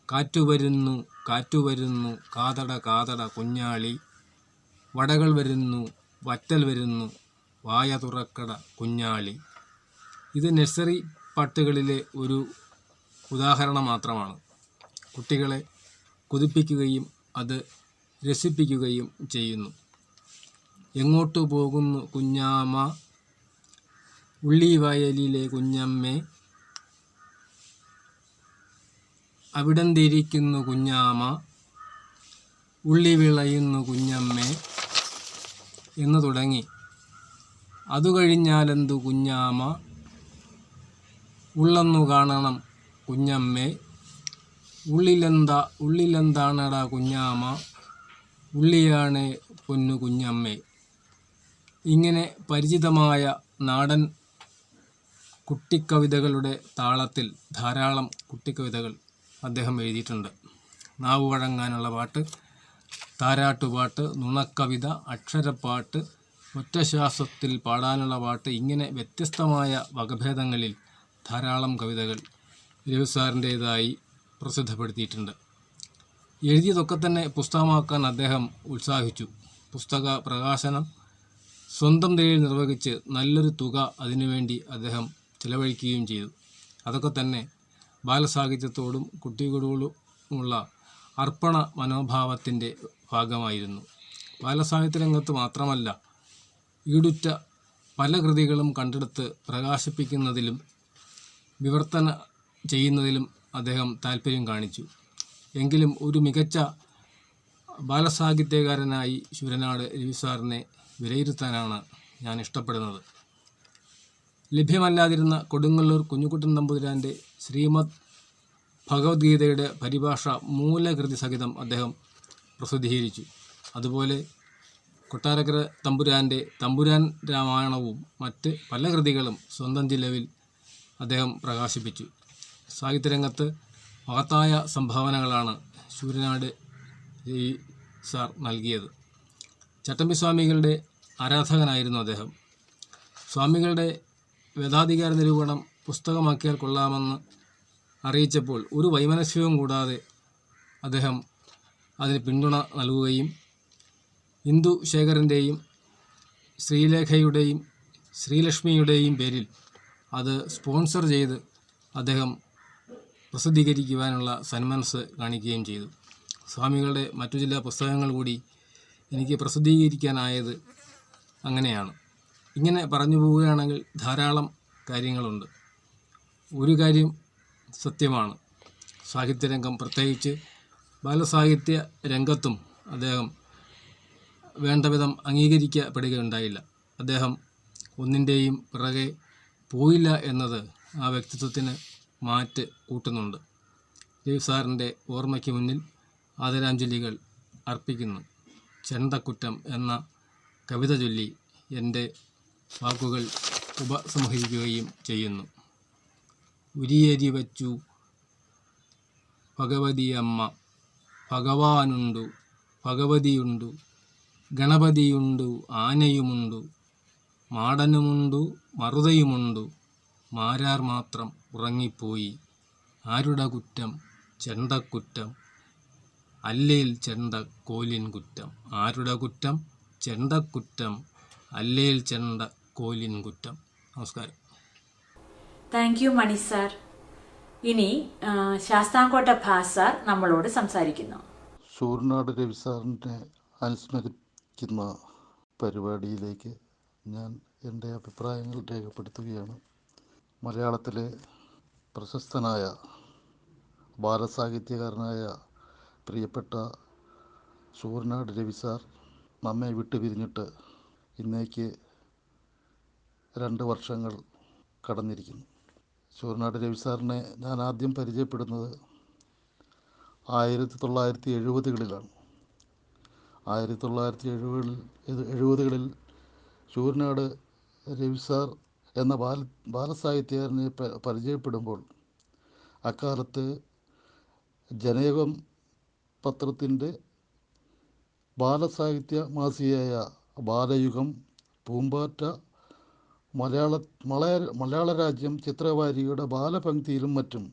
കാറ്റുവരുന്നു കാതട കുഞ്ഞാളി, വടകൾ വരുന്നു വറ്റൽ വരുന്നു വായ തുറക്കട കുഞ്ഞാളി. ഇത് നഴ്സറി പാട്ടുകളിലെ ഒരു ഉദാഹരണം മാത്രമാണ്. കുട്ടികളെ കൊതിപ്പിക്കുകയും അത് രസിപ്പിക്കുകയും ചെയ്യുന്നു. എങ്ങോട്ടു പോകുന്നു കുഞ്ഞാമ്മ, ഉള്ളിവയലിലെ കുഞ്ഞമ്മേ, അവിടന്തിരിക്കുന്നു കുഞ്ഞാമ്മ, ഉള്ളി വിളയുന്നു കുഞ്ഞമ്മേ എന്ന് തുടങ്ങി അതു കഴിഞ്ഞാലെന്തു കുഞ്ഞാമ്മ, ഉള്ളൊന്നു കാണണം കുഞ്ഞമ്മേ, ഉള്ളിലെന്താണടാ കുഞ്ഞാമ്മ, ഉള്ളിയാണ് പൊന്നു കുഞ്ഞമ്മേ. ഇങ്ങനെ പരിചിതമായ നാടൻ കുട്ടിക്കവിതകളുടെ താളത്തിൽ ധാരാളം കുട്ടിക്കവിതകൾ അദ്ദേഹം എഴുതിയിട്ടുണ്ട്. നാവ് വഴങ്ങാനുള്ള പാട്ട്, താരാട്ടുപാട്ട്, നുണക്കവിത, അക്ഷരപ്പാട്ട്, ഒറ്റശ്വാസത്തിൽ പാടാനുള്ള പാട്ട്, ഇങ്ങനെ വ്യത്യസ്തമായ വകഭേദങ്ങളിൽ ധാരാളം കവിതകൾ രവി സാറിൻ്റേതായി പ്രസിദ്ധപ്പെടുത്തിയിട്ടുണ്ട്. എഴുതിയതൊക്കെ തന്നെ പുസ്തകമാക്കാൻ അദ്ദേഹം ഉത്സാഹിച്ചു. പുസ്തക പ്രകാശനം സ്വന്തം നിലയിൽ നിർവഹിച്ച് നല്ലൊരു തുക അതിനുവേണ്ടി അദ്ദേഹം ചിലവഴിക്കുകയും ചെയ്തു. അതൊക്കെ തന്നെ ബാലസാഹിത്യത്തോടും കുട്ടികളോടുമുള്ള അർപ്പണ മനോഭാവത്തിൻ്റെ ഭാഗമായിരുന്നു. ബാലസാഹിത്യ രംഗത്ത് മാത്രമല്ല, ഈടുറ്റ പല കൃതികളും കണ്ടെടുത്ത് പ്രകാശിപ്പിക്കുന്നതിലും വിവർത്തന ചെയ്യുന്നതിലും അദ്ദേഹം താല്പര്യം കാണിച്ചു. എങ്കിലും ഒരു മികച്ച ബാലസാഹിത്യകാരനായി ശൂരനാട് രവി സാറിനെ വിലയിരുത്താനാണ് ഞാൻ ഇഷ്ടപ്പെടുന്നത്. ലഭ്യമല്ലാതിരുന്ന കൊടുങ്ങല്ലൂർ കുഞ്ഞുകുട്ടൻ നമ്പൂതിരാൻ്റെ ശ്രീമദ് ഭഗവത്ഗീതയുടെ പരിഭാഷ മൂലകൃതി സഹിതം അദ്ദേഹം പ്രസിദ്ധീകരിച്ചു. അതുപോലെ കൊട്ടാരക്കര തമ്പുരാൻ്റെ തമ്പുരാൻ രാമായണവും മറ്റ് പല കൃതികളും സ്വന്തം ചിലവിൽ അദ്ദേഹം പ്രകാശിപ്പിച്ചു. സാഹിത്യരംഗത്ത് മഹത്തായ സംഭാവനകളാണ് ശൂരനാട് രവി സാർ നൽകിയത്. ചട്ടമ്പി സ്വാമികളുടെ ആരാധകനായിരുന്നു അദ്ദേഹം. സ്വാമികളുടെ വേദാധികാര നിരൂപണം പുസ്തകമാക്കിയാൽ കൊള്ളാമെന്ന് അറിയിച്ചപ്പോൾ ഒരു വൈമനസ്യവും കൂടാതെ അദ്ദേഹം അതിന് പിന്തുണ നൽകുകയും ഇന്ദു ശേഖരൻ്റെയും ശ്രീലേഖയുടെയും ശ്രീലക്ഷ്മിയുടെയും പേരിൽ അത് സ്പോൺസർ ചെയ്ത് അദ്ദേഹം പ്രസിദ്ധീകരിക്കുവാനുള്ള സന്മനസ് കാണിക്കുകയും ചെയ്തു. സ്വാമികളുടെ മറ്റു ചില പുസ്തകങ്ങൾ കൂടി എനിക്ക് പ്രസിദ്ധീകരിക്കാനായത് അങ്ങനെയാണ്. ഇങ്ങനെ പറഞ്ഞു പോവുകയാണെങ്കിൽ ധാരാളം കാര്യങ്ങളുണ്ട്. ഒരു കാര്യം സത്യമാണ്, സാഹിത്യരംഗം പ്രത്യേകിച്ച് ബാലസാഹിത്യ രംഗത്തും അദ്ദേഹം വേണ്ടവിധം അംഗീകരിക്കപ്പെടുകയുണ്ടായില്ല. അദ്ദേഹം ഒന്നിൻ്റെയും പിറകെ പോയില്ല എന്നത് ആ വ്യക്തിത്വത്തിന് മാറ്റ് കൂട്ടുന്നുണ്ട്. രവി സാറിൻ്റെ ഓർമ്മയ്ക്ക് മുന്നിൽ ആദരാഞ്ജലികൾ അർപ്പിക്കുന്നു. ചെണ്ടക്കുറ്റം എന്ന കവിത ചൊല്ലി എൻ്റെ വാക്കുകൾ ഉപസംഹരിക്കുകയും ചെയ്യുന്നു. ഉരിയരി വച്ചു ഭഗവതിയമ്മ, ഭഗവാനുണ്ടു ഭഗവതിയുണ്ടു, ഗണപതിയുണ്ടു ആനയുമുണ്ടു, മാടനുമുണ്ടു മറുതയുമുണ്ടു, മാരാർ മാത്രം ഉറങ്ങിപ്പോയി, ആരുടെ കുറ്റം ചെണ്ടക്കുറ്റം, അല്ലേൽ ചെണ്ട കോലിൻ കുറ്റം. ആരുടെ കുറ്റം ചെണ്ടക്കുറ്റം, അല്ലേൽ ചെണ്ട കോലിൻ കുറ്റം. നമസ്കാരം. Thank you Mani sir. ഇനി ശാസ്താംകോട്ട ഭാസ് സാർ നമ്മളോട് സംസാരിക്കുന്നു. ശൂരനാട് രവി സാറിനെ അനുസ്മരിക്കുന്ന പരിപാടിയിലേക്ക് ഞാൻ എൻ്റെ അഭിപ്രായങ്ങൾ രേഖപ്പെടുത്തുകയാണ്. മലയാളത്തിലെ പ്രശസ്തനായ ബാലസാഹിത്യകാരനായ പ്രിയപ്പെട്ട ശൂരനാട് രവി സാർ നമ്മെ വിട്ടുപിരിഞ്ഞിട്ട് ഇന്നേക്ക് 2 വർഷങ്ങൾ കടന്നിരിക്കുന്നു. ശൂരനാട് രവി സാറിനെ ഞാൻ ആദ്യം പരിചയപ്പെടുന്നത് 1970-കളിലാണ്. 1970-കളിൽ ശൂരനാട് രവി സാർ എന്ന ബാലസാഹിത്യകാരനെ പരിചയപ്പെടുമ്പോൾ അക്കാലത്ത് ജനയുഗം പത്രത്തിൻ്റെ ബാലസാഹിത്യ മാസികയായ ബാലയുഗം, പൂമ്പാറ്റ, മലയാള രാജ്യം, ചിത്രവാരിയുടെ ബാലപംക്തിയിലും മറ്റും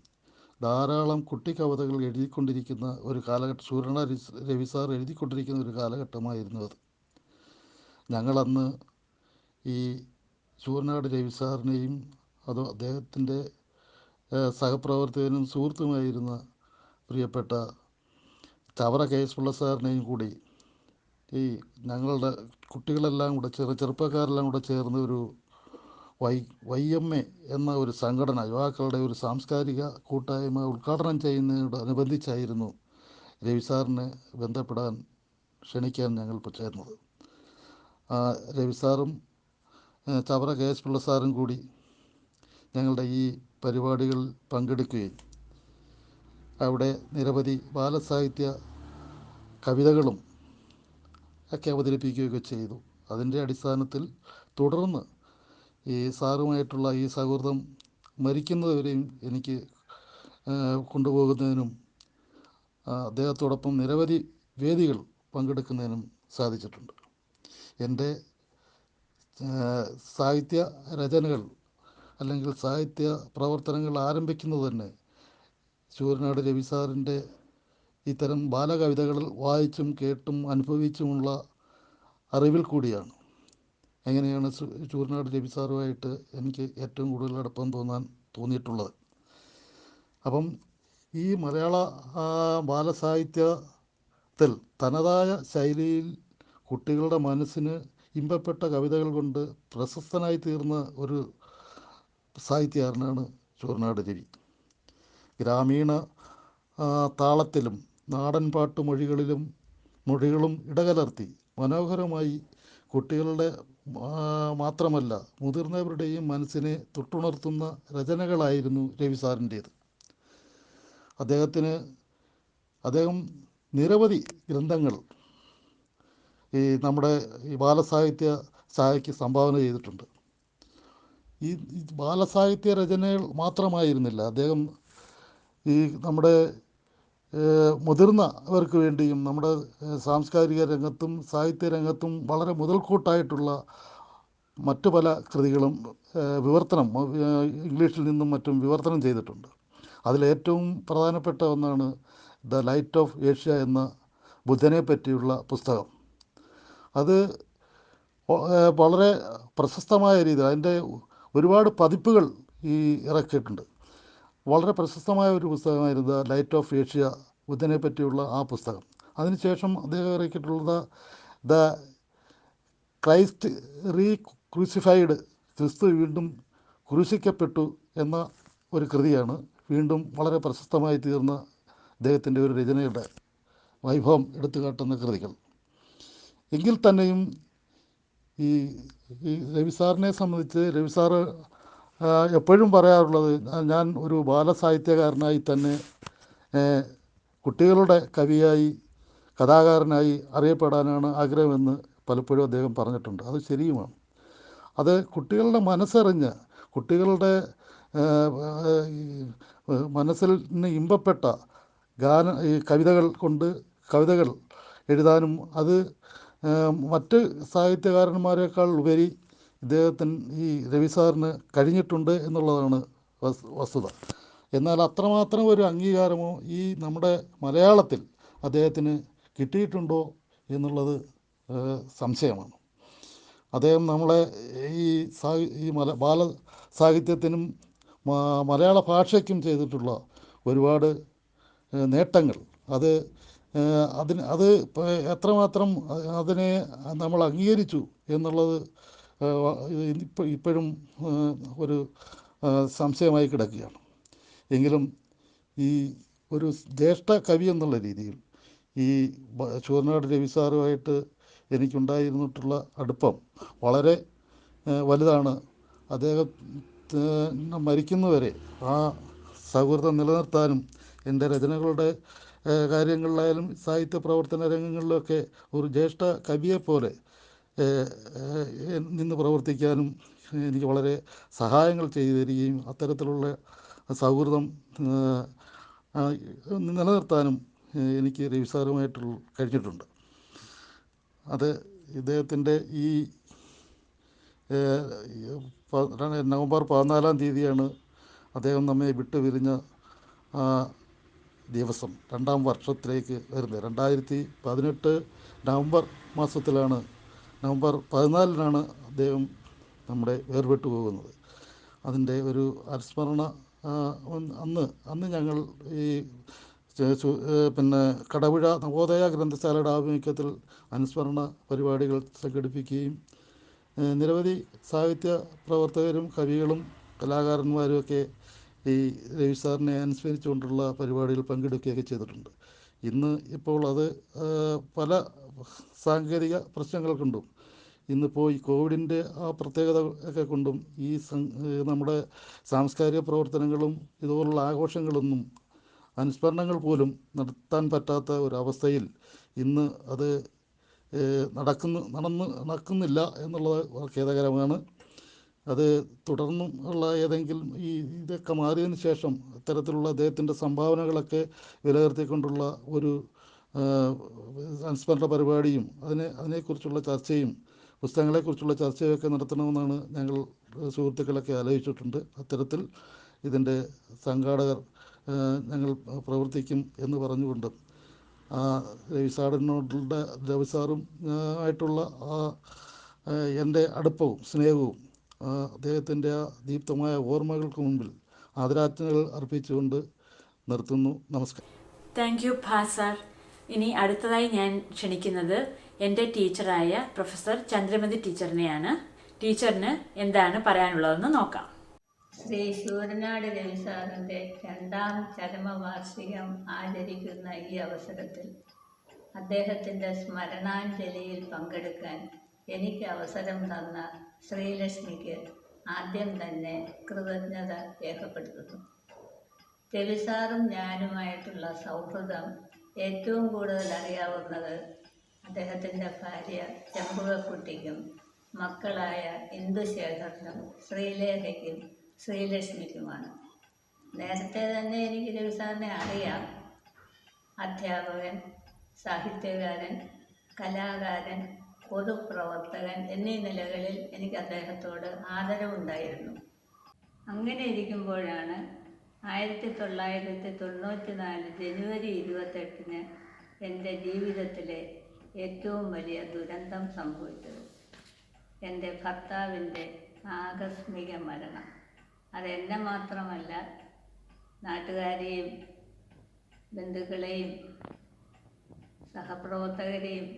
ധാരാളം കുട്ടിക്കവിതകൾ എഴുതിക്കൊണ്ടിരിക്കുന്ന ഒരു കാലഘട്ടം, ശൂരനാട് രവി സാർ എഴുതിക്കൊണ്ടിരിക്കുന്ന ഒരു കാലഘട്ടമായിരുന്നു അത്. ഞങ്ങളന്ന് ഈ ശൂരനാട് രവി സാറിനെയും അദ്ദേഹത്തിൻ്റെ സഹപ്രവർത്തകനും സുഹൃത്തുമായിരുന്ന പ്രിയപ്പെട്ട ചവറ KS പിള്ള സാറിനെയും കൂടി ഈ ഞങ്ങളുടെ കുട്ടികളെല്ലാം കൂടെ ചെറുപ്പക്കാരെല്ലാം കൂടെ ചേർന്ന് ഒരു YMA എന്ന ഒരു സംഘടന, യുവാക്കളുടെ ഒരു സാംസ്കാരിക കൂട്ടായ്മ ഉദ്ഘാടനം ചെയ്യുന്നതിനോടനുബന്ധിച്ചായിരുന്നു രവി സാറിനെ ക്ഷണിക്കാൻ ഞങ്ങൾ ചേർന്നത്. രവി സാറും ചവറ KS പിള്ള സാറും കൂടി ഞങ്ങളുടെ ഈ പരിപാടികളിൽ പങ്കെടുക്കുകയും അവിടെ നിരവധി ബാലസാഹിത്യ കവിതകളും ഒക്കെ അവതരിപ്പിക്കുകയൊക്കെ ചെയ്തു. അതിൻ്റെ അടിസ്ഥാനത്തിൽ തുടർന്ന് ഈ സാറുമായിട്ടുള്ള ഈ സൗഹൃദം മരിക്കുന്നതുവരെയും എനിക്ക് കൊണ്ടുപോകുന്നതിനും അദ്ദേഹത്തോടൊപ്പം നിരവധി വേദികൾ പങ്കെടുക്കുന്നതിനും സാധിച്ചിട്ടുണ്ട്. എൻ്റെ സാഹിത്യ രചനകൾ അല്ലെങ്കിൽ സാഹിത്യ പ്രവർത്തനങ്ങൾ ആരംഭിക്കുന്നത് തന്നെ ശൂരനാട് രവി സാറിൻ്റെ ഇത്തരം ബാലകവിതകൾ വായിച്ചും കേട്ടും അനുഭവിച്ചുമുള്ള അറിവിൽ കൂടിയാണ്. എങ്ങനെയാണ് ശൂരനാട് രവി സാറുമായിട്ട് എനിക്ക് ഏറ്റവും കൂടുതൽ അടുപ്പം തോന്നിയിട്ടുള്ളത്. അപ്പം ഈ മലയാള ബാലസാഹിത്യത്തിൽ തനതായ ശൈലിയിൽ കുട്ടികളുടെ മനസ്സിന് ഇമ്പപ്പെട്ട കവിതകൾ കൊണ്ട് പ്രശസ്തനായി തീർന്ന ഒരു സാഹിത്യകാരനാണ് ശൂരനാട് രവി. ഗ്രാമീണ താളത്തിലും നാടൻ പാട്ട് മൊഴികളും ഇടകലർത്തി മനോഹരമായി കുട്ടികളുടെ മാത്രമല്ല മുതിർന്നവരുടെയും മനസ്സിനെ തൊട്ടുണർത്തുന്ന രചനകളായിരുന്നു രവി സാറിൻ്റേത്. അദ്ദേഹം നിരവധി ഗ്രന്ഥങ്ങൾ ഈ നമ്മുടെ ഈ ബാലസാഹിത്യ ശാഖയ്ക്ക് സംഭാവന ചെയ്തിട്ടുണ്ട്. ഈ ബാലസാഹിത്യ രചനകൾ മാത്രമായിരുന്നില്ല, അദ്ദേഹം ഈ നമ്മുടെ മുതിർന്നവർക്ക് വേണ്ടിയും നമ്മുടെ സാംസ്കാരിക രംഗത്തും സാഹിത്യ രംഗത്തും വളരെ മുതൽക്കൂട്ടായിട്ടുള്ള മറ്റു പല കൃതികളും ഇംഗ്ലീഷിൽ നിന്നും മറ്റും വിവർത്തനം ചെയ്തിട്ടുണ്ട്. അതിലേറ്റവും പ്രധാനപ്പെട്ട ഒന്നാണ് ദ ലൈറ്റ് ഓഫ് ഏഷ്യ എന്ന ബുദ്ധനെ പറ്റിയുള്ള പുസ്തകം. അത് വളരെ പ്രശസ്തമായ രീതിയിൽ അതിൻ്റെ ഒരുപാട് പതിപ്പുകൾ ഈ ഇറക്കിയിട്ടുണ്ട്. വളരെ പ്രശസ്തമായ ഒരു പുസ്തകമായിരുന്നു ലൈറ്റ് ഓഫ് ഏഷ്യ, ബുദ്ധനെ പറ്റിയുള്ള ആ പുസ്തകം. അതിനുശേഷം അദ്ദേഹം ഇറക്കിയിട്ടുള്ളത് ദ ക്രൈസ്റ്റ് റീ ക്രൂസിഫൈഡ്, ക്രിസ്തു വീണ്ടും ക്രൂശിക്കപ്പെട്ടു എന്ന ഒരു കൃതിയാണ് വീണ്ടും വളരെ പ്രശസ്തമായി തീർന്ന അദ്ദേഹത്തിൻ്റെ ഒരു രചനയുടെ വൈഭവം എടുത്തു കാട്ടുന്ന കൃതികൾ. എങ്കിൽ തന്നെയും ഈ രവി സാറിനെ സംബന്ധിച്ച് രവി സാറ് എപ്പോഴും പറയാറുള്ളത്, ഞാൻ ഒരു ബാലസാഹിത്യകാരനായി തന്നെ കുട്ടികളുടെ കവിയായി, കഥാകാരനായി അറിയപ്പെടാനാണ് ആഗ്രഹമെന്ന് പലപ്പോഴും അദ്ദേഹം പറഞ്ഞിട്ടുണ്ട്. അത് ശരിയുമാണ്. അത് കുട്ടികളുടെ മനസ്സറിഞ്ഞ്, കുട്ടികളുടെ മനസ്സിൽ ഇമ്പപ്പെട്ട ഈ കവിതകൾ കൊണ്ട് കവിതകൾ എഴുതാനും അത് മറ്റ് സാഹിത്യകാരന്മാരെക്കാൾ ഉപരി ഇദ്ദേഹത്തിന് ഈ രവി സാറിന് കഴിഞ്ഞിട്ടുണ്ട് എന്നുള്ളതാണ് വസ്തുത. എന്നാൽ അത്രമാത്രം ഒരു അംഗീകാരമോ ഈ നമ്മുടെ മലയാളത്തിൽ അദ്ദേഹത്തിന് കിട്ടിയിട്ടുണ്ടോ എന്നുള്ളത് സംശയമാണ്. അദ്ദേഹം നമ്മളെ ഈ ബാല സാഹിത്യത്തിനും മലയാള ഭാഷയ്ക്കും ചെയ്തിട്ടുള്ള ഒരുപാട് നേട്ടങ്ങൾ, അത് എത്രമാത്രം അതിനെ നമ്മൾ അംഗീകരിച്ചു എന്നുള്ളത് ഇപ്പോഴും ഒരു സംശയമായി കിടക്കുകയാണ്. എങ്കിലും ഈ ഒരു ജ്യേഷ്ഠ കവി എന്നുള്ള രീതിയിൽ ഈ ശൂരനാട് രവി സാറുമായിട്ട് എനിക്കുണ്ടായിരുന്നിട്ടുള്ള അടുപ്പം വളരെ വലുതാണ്. അദ്ദേഹം മരിക്കുന്നവരെ ആ സൗഹൃദം നിലനിർത്താനും എൻ്റെ രചനകളുടെ കാര്യങ്ങളിലായാലും സാഹിത്യ പ്രവർത്തന രംഗങ്ങളിലൊക്കെ ഒരു ജ്യേഷ്ഠ കവിയെപ്പോലെ നിന്ന് പ്രവർത്തിക്കാനും എനിക്ക് വളരെ സഹായങ്ങൾ ചെയ്തു തരികയും അത്തരത്തിലുള്ള സൗഹൃദം നിലനിർത്താനും എനിക്ക് രവി സാറുമായിട്ട് കഴിഞ്ഞിട്ടുണ്ട്. അത് ഇദ്ദേഹത്തിൻ്റെ ഈ നവംബർ 14-ാം തീയതിയാണ് അദ്ദേഹം നമ്മെ വിട്ടുപിരിഞ്ഞ ദിവസം, 2ാം വർഷത്തിലേക്ക് വരുന്നത്. 2018 നവംബർ മാസത്തിലാണ്, നവംബർ 14-നാണ് അദ്ദേഹം നമ്മുടെ വേർപെട്ടു പോകുന്നത്. അതിൻ്റെ ഒരു അനുസ്മരണ അന്ന് ഞങ്ങൾ ഈ കടപുഴ നവോദയ ഗ്രന്ഥശാലയുടെ ആഭിമുഖ്യത്തിൽ അനുസ്മരണ പരിപാടികൾ സംഘടിപ്പിക്കുകയും നിരവധി സാഹിത്യ പ്രവർത്തകരും കവികളും കലാകാരന്മാരുമൊക്കെ ഈ രവി സാറിനെ അനുസ്മരിച്ചുകൊണ്ടുള്ള പരിപാടിയിൽ പങ്കെടുക്കുകയൊക്കെ ചെയ്തിട്ടുണ്ട്. ഇപ്പോൾ അത് പല സാങ്കേതിക പ്രശ്നങ്ങൾ കൊണ്ടും ഇന്നിപ്പോൾ ഈ കോവിഡിൻ്റെ ആ പ്രത്യേകത ഒക്കെ കൊണ്ടും ഈ നമ്മുടെ സാംസ്കാരിക പ്രവർത്തനങ്ങളും ഇതുപോലുള്ള ആഘോഷങ്ങളൊന്നും അനുസ്മരണങ്ങൾ പോലും നടത്താൻ പറ്റാത്ത ഒരവസ്ഥയിൽ ഇന്ന് അത് നടക്കുന്നില്ല എന്നുള്ളത് ഖേദകരമാണ്. അത് തുടർന്നും ഉള്ള ഏതെങ്കിലും ഇതൊക്കെ മാറിയതിന് ശേഷം ഇത്തരത്തിലുള്ള അദ്ദേഹത്തിൻ്റെ സംഭാവനകളൊക്കെ വിലയിരുത്തിക്കൊണ്ടുള്ള ഒരു അനുസ്മരണ പരിപാടിയും അതിനെക്കുറിച്ചുള്ള ചർച്ചയും പുസ്തകങ്ങളെക്കുറിച്ചുള്ള ചർച്ചയൊക്കെ നടത്തണമെന്നാണ് ഞങ്ങൾ സുഹൃത്തുക്കളൊക്കെ ആലോചിച്ചിട്ടുണ്ട്. അത്തരത്തിൽ ഇതിൻ്റെ സംഘാടകർ ഞങ്ങൾ പ്രവർത്തിക്കും എന്ന് പറഞ്ഞുകൊണ്ട് രവി സാറും ആയിട്ടുള്ള എൻ്റെ അടുപ്പവും സ്നേഹവും അദ്ദേഹത്തിൻ്റെ ആ ദീപ്തമായ ഓർമ്മകൾക്ക് മുമ്പിൽ ആദരാഞ്ജലികൾ അർപ്പിച്ചുകൊണ്ട് നിർത്തുന്നു. നമസ്കാരം. Thank you sir. ഇനി അടുത്തതായി ഞാൻ ക്ഷണിക്കുന്നത് എൻ്റെ ടീച്ചറായ പ്രൊഫസർ ചന്ദ്രമതി ടീച്ചറിനെയാണ്. ടീച്ചറിന് എന്താണ് പറയാനുള്ളതെന്ന് നോക്കാം. ശ്രീ ശൂരനാട് രവി സാറിൻ്റെ 2ാം ചരമവാർഷികം ആചരിക്കുന്ന ഈ അവസരത്തിൽ അദ്ദേഹത്തിൻ്റെ സ്മരണാഞ്ജലിയിൽ പങ്കെടുക്കാൻ എനിക്ക് അവസരം തന്ന ശ്രീലക്ഷ്മിക്ക് ആദ്യം തന്നെ കൃതജ്ഞത രേഖപ്പെടുത്തുന്നു. രവി സാറും ഞാനുമായിട്ടുള്ള സൗഹൃദം ഏറ്റവും കൂടുതൽ അറിയാവുന്നത് അദ്ദേഹത്തിൻ്റെ ഭാര്യ ചെമ്പുകക്കുട്ടിക്കും മക്കളായ ഇന്ദുശേഖറിനും ശ്രീലേഖയ്ക്കും ശ്രീലക്ഷ്മിക്കുമാണ്. നേരത്തെ തന്നെ എനിക്ക് രവി സാറിനെ അറിയാം. അധ്യാപകൻ, സാഹിത്യകാരൻ, കലാകാരൻ, പൊതുപ്രവർത്തകൻ എന്നീ നിലകളിൽ എനിക്ക് അദ്ദേഹത്തോട് ആദരവുണ്ടായിരുന്നു. അങ്ങനെ ഇരിക്കുമ്പോഴാണ് 1994 ജനുവരി 28-ന് എൻ്റെ ജീവിതത്തിലെ ഏറ്റവും വലിയ ദുരന്തം സംഭവിച്ചത്. എൻ്റെ ഭർത്താവിൻ്റെ ആകസ്മിക മരണം. അതെന്നെ മാത്രമല്ല, നാട്ടുകാരെയും ബന്ധുക്കളെയും സഹപ്രവർത്തകരെയും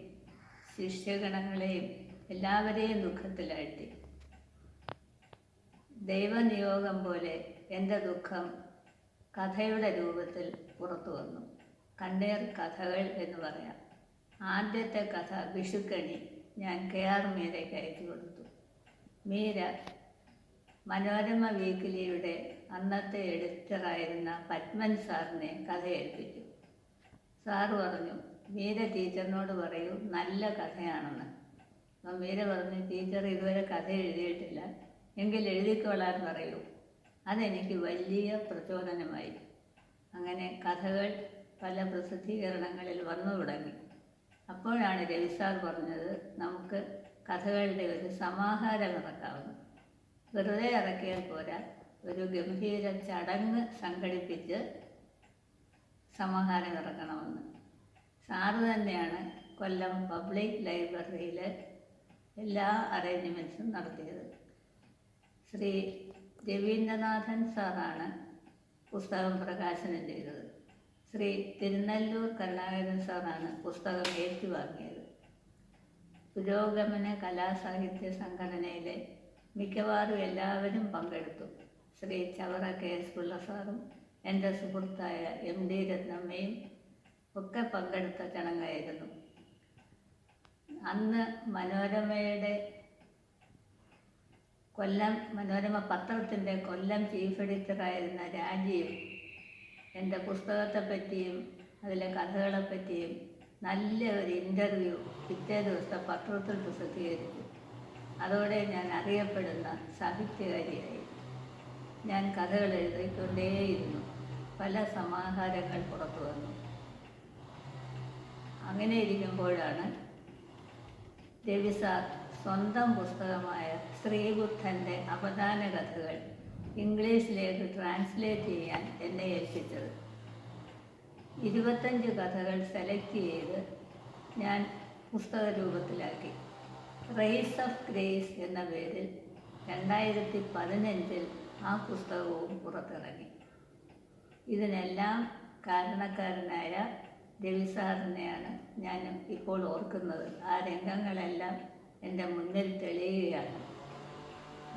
ശിഷ്യഗണങ്ങളെയും എല്ലാവരെയും ദുഃഖത്തിലാഴ്ത്തി. ദൈവനിയോഗം പോലെ എൻ്റെ ദുഃഖം കഥയുടെ രൂപത്തിൽ പുറത്തു വന്നു. കണ്ണീർ കഥകൾ എന്ന് പറയാം. ആദ്യത്തെ കഥ വിഷുക്കണി ഞാൻ KR മീരയ്ക്ക് അയച്ചു കൊടുത്തു. മീര മനോരമ വീക്കിലിയുടെ അന്നത്തെ എഡിറ്ററായിരുന്ന പത്മൻ സാറിനെ കഥ ഏൽപ്പിച്ചു. സാറ് പറഞ്ഞു, മീര ടീച്ചറിനോട് പറയൂ, നല്ല കഥയാണെന്ന്. അപ്പം മീര പറഞ്ഞു, ടീച്ചർ ഇതുവരെ കഥ എഴുതിയിട്ടില്ല, എങ്കിൽ എഴുതിക്കോളാൻ പറയൂ. അതെനിക്ക് വലിയ പ്രചോദനമായി. അങ്ങനെ കഥകൾ പല പ്രസിദ്ധീകരണങ്ങളിൽ വന്നു തുടങ്ങി. അപ്പോഴാണ് രവി സാർ പറഞ്ഞത്, നമുക്ക് കഥകളുടെ ഒരു സമാഹാരം ഇറക്കാവുന്നു. വെറുതെ ഇറക്കിയാൽ പോരാ, ഒരു ഗംഭീര ചടങ്ങ് സംഘടിപ്പിച്ച് സമാഹാരം ഇറക്കണമെന്ന്. സാറ് തന്നെയാണ് കൊല്ലം പബ്ലിക് ലൈബ്രറിയിൽ എല്ലാ അറേഞ്ച്മെൻറ്റ്സും നടത്തിയത്. ശ്രീ രവീന്ദ്രനാഥൻ സാറാണ് പുസ്തകം പ്രകാശനം ചെയ്തത്. ശ്രീ തിരുനെല്ലൂർ കരുണാകരൻ സാറാണ് പുസ്തകം ഏറ്റുവാങ്ങിയത്. പുരോഗമന കലാസാഹിത്യ സംഘടനയിലെ മിക്കവാറും എല്ലാവരും പങ്കെടുത്തു. ശ്രീ ചവറ KS പിള്ള സാറും എൻ്റെ സുഹൃത്തായ MD രത്നമ്മയും ഒക്കെ പങ്കെടുത്ത ചടങ്ങായിരുന്നു. അന്ന് മനോരമ പത്രത്തിൻ്റെ കൊല്ലം ചീഫ് എഡിറ്ററായിരുന്ന രാജീവ് എൻ്റെ പുസ്തകത്തെപ്പറ്റിയും അതിലെ കഥകളെപ്പറ്റിയും നല്ല ഒരു ഇൻ്റർവ്യൂ പിറ്റേ ദിവസത്തെ പത്രത്തിൽ പ്രസിദ്ധീകരിച്ചു. അതോടെ ഞാൻ അറിയപ്പെടുന്ന സാഹിത്യകാരിയായി. ഞാൻ കഥകൾ എഴുതിക്കൊണ്ടേയിരുന്നു. പല സമാഹാരങ്ങൾ പുറത്തു വന്നു. അങ്ങനെ ഇരിക്കുമ്പോഴാണ് രവി സാർ സ്വന്തം പുസ്തകമായ ശ്രീബുദ്ധൻ്റെ അപദാന കഥകൾ ഇംഗ്ലീഷിലേക്ക് ട്രാൻസ്ലേറ്റ് ചെയ്യാൻ എന്നെ ഏൽപ്പിച്ചത്. 25 കഥകൾ സെലക്ട് ചെയ്ത് ഞാൻ പുസ്തക രൂപത്തിലാക്കി. റേസ് ഓഫ് ഗ്രേസ് എന്ന പേരിൽ 2015 ആ പുസ്തകവും പുറത്തിറങ്ങി. ഇതിനെല്ലാം കാരണക്കാരനായ രവി സാറിനെയാണ് ഞാൻ ഇപ്പോൾ ഓർക്കുന്നത്. ആ രംഗങ്ങളെല്ലാം എൻ്റെ മുന്നിൽ തെളിയുകയാണ്.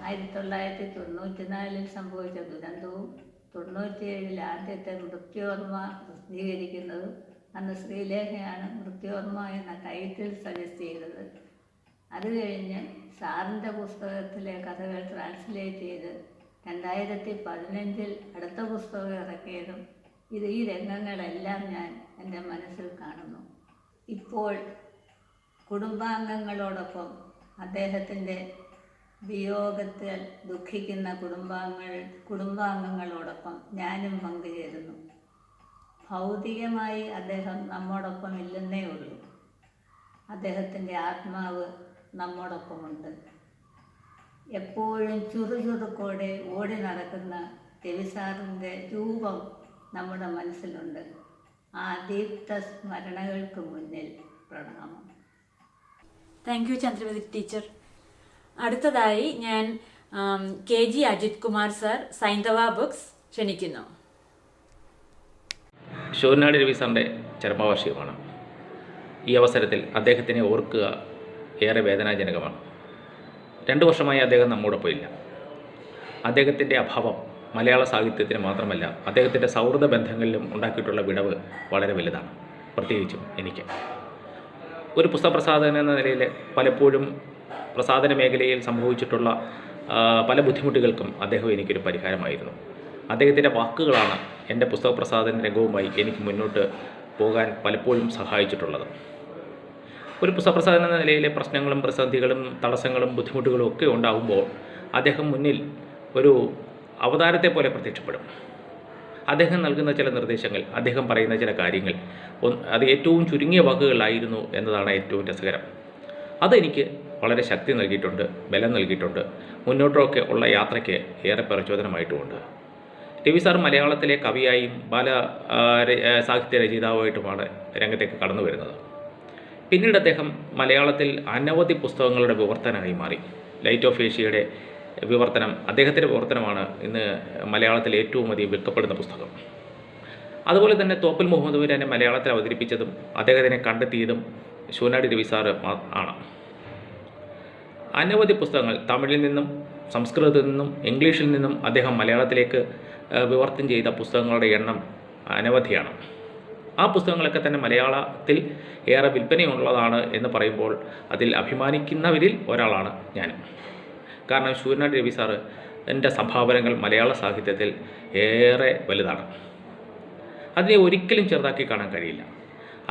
1994 സംഭവിച്ച ദുരന്തവും 97 ആദ്യത്തെ മൃത്യോർമ്മ പ്രസിദ്ധീകരിക്കുന്നതും, അന്ന് ശ്രീലേഖയാണ് മൃത്യോർമ്മ എന്ന ടൈറ്റിൽ സജസ്റ്റ് ചെയ്തത്. അത് കഴിഞ്ഞ് സാറിൻ്റെ പുസ്തകത്തിലെ കഥകൾ ട്രാൻസ്ലേറ്റ് ചെയ്ത് 2015 അടുത്ത പുസ്തകം ഇറക്കിയതും ഈ രംഗങ്ങളെല്ലാം ഞാൻ എൻ്റെ മനസ്സിൽ കാണുന്നു. ഇപ്പോൾ കുടുംബാംഗങ്ങളോടൊപ്പം അദ്ദേഹത്തിൻ്റെ വിയോഗത്തിൽ ദുഃഖിക്കുന്ന കുടുംബാംഗങ്ങളോടൊപ്പം ഞാനും പങ്കുചേരുന്നു. ഭൗതികമായി അദ്ദേഹം നമ്മോടൊപ്പം ഇല്ലെന്നേ ഉള്ളൂ. അദ്ദേഹത്തിൻ്റെ ആത്മാവ് നമ്മോടൊപ്പമുണ്ട്. എപ്പോഴും ചുറുചുറുക്കോടെ ഓടി നടക്കുന്ന രവി സാറിൻ്റെ രൂപം നമ്മുടെ മനസ്സിലുണ്ട്. ആ ദീപ്ത സ്മരണകൾക്ക് മുന്നിൽ പ്രണാമം. Thank you Chandravathi teacher. അടുത്തതായി ഞാൻ KG Ajith Kumar sir, Saindhava books, ക്ഷണിക്കുന്നു. ശൂരനാട് രവി സാറിൻ്റെ ചരമവാർഷികമാണ്. ഈ അവസരത്തിൽ അദ്ദേഹത്തിനെ ഓർക്കുക ഏറെ വേദനാജനകമാണ്. 2 വർഷമായി അദ്ദേഹം നമ്മോടൊപ്പം ഇല്ല. അദ്ദേഹത്തിൻ്റെ അഭാവം മലയാള സാഹിത്യത്തിന് മാത്രമല്ല, അദ്ദേഹത്തിൻ്റെ സൗഹൃദ ബന്ധങ്ങളിലും ഉണ്ടാക്കിയിട്ടുള്ള വിടവ് വളരെ വലുതാണ്. പ്രത്യേകിച്ചും എനിക്ക് ഒരു പുസ്തക പ്രസാധകൻ എന്ന നിലയിൽ പലപ്പോഴും പ്രസാധന മേഖലയിൽ സംഭവിച്ചിട്ടുള്ള പല ബുദ്ധിമുട്ടുകൾക്കും അദ്ദേഹം എനിക്കൊരു പരിഹാരമായിരുന്നു. അദ്ദേഹത്തിൻ്റെ വാക്കുകളാണ് എൻ്റെ പുസ്തക പ്രസാധന രംഗവുമായി എനിക്ക് മുന്നോട്ട് പോകാൻ പലപ്പോഴും സഹായിച്ചിട്ടുള്ളത്. ഒരു പുസ്തക പ്രസാധന എന്ന നിലയിലെ പ്രശ്നങ്ങളും പ്രതിസന്ധികളും തടസ്സങ്ങളും ബുദ്ധിമുട്ടുകളും ഒക്കെ ഉണ്ടാകുമ്പോൾ അദ്ദേഹം മുന്നിൽ ഒരു അവതാരത്തെ പോലെ പ്രത്യക്ഷപ്പെടും. അദ്ദേഹം നൽകുന്ന ചില നിർദ്ദേശങ്ങൾ, അദ്ദേഹം പറയുന്ന ചില കാര്യങ്ങൾ അത് ഏറ്റവും ചുരുങ്ങിയ വാക്കുകളായിരുന്നു എന്നതാണ് ഏറ്റവും രസകരം. അതെനിക്ക് വളരെ ശക്തി നൽകിയിട്ടുണ്ട്, ബലം നൽകിയിട്ടുണ്ട്. മുന്നോട്ടൊക്കെ ഉള്ള യാത്രയ്ക്ക് ഏറെ പ്രചോദനമായിട്ടുമുണ്ട്. രവി സാർ മലയാളത്തിലെ കവിയായും ബാല സാഹിത്യ രചയിതാവുമായിട്ടുമാണ് രംഗത്തേക്ക് കടന്നു വരുന്നത്. പിന്നീട് അദ്ദേഹം മലയാളത്തിൽ അനവധി പുസ്തകങ്ങളുടെ വിവർത്തനമായി മാറി. ലൈറ്റ് ഓഫ് ഏഷ്യയുടെ വിവർത്തനം, അദ്ദേഹത്തിൻ്റെ വിവർത്തനമാണ് ഇന്ന് മലയാളത്തിൽ ഏറ്റവും അധികം വിൽക്കപ്പെടുന്ന പുസ്തകം. അതുപോലെ തന്നെ തോപ്പിൽ മുഹമ്മദ് ബീരാനെ മലയാളത്തിൽ അവതരിപ്പിച്ചതും അദ്ദേഹത്തിനെ കണ്ടെത്തിയതും ശൂനാടി രവി സാറ് ആണ്. അനവധി പുസ്തകങ്ങൾ തമിഴിൽ നിന്നും സംസ്കൃതത്തിൽ നിന്നും ഇംഗ്ലീഷിൽ നിന്നും അദ്ദേഹം മലയാളത്തിലേക്ക് വിവർത്തനം ചെയ്ത പുസ്തകങ്ങളുടെ എണ്ണം അനവധിയാണ്. ആ പുസ്തകങ്ങളൊക്കെ തന്നെ മലയാളത്തിൽ ഏറെ വിൽപ്പനയുള്ളതാണ് എന്ന് പറയുമ്പോൾ അതിൽ അഭിമാനിക്കുന്നവരിൽ ഒരാളാണ് ഞാൻ. കാരണം ശൂനാടി രവി സാറ് എൻ്റെ സംഭാവനകൾ മലയാള സാഹിത്യത്തിൽ ഏറെ വലുതാണ്. അതിനെ ഒരിക്കലും ചെറുതാക്കി കാണാൻ കഴിയില്ല.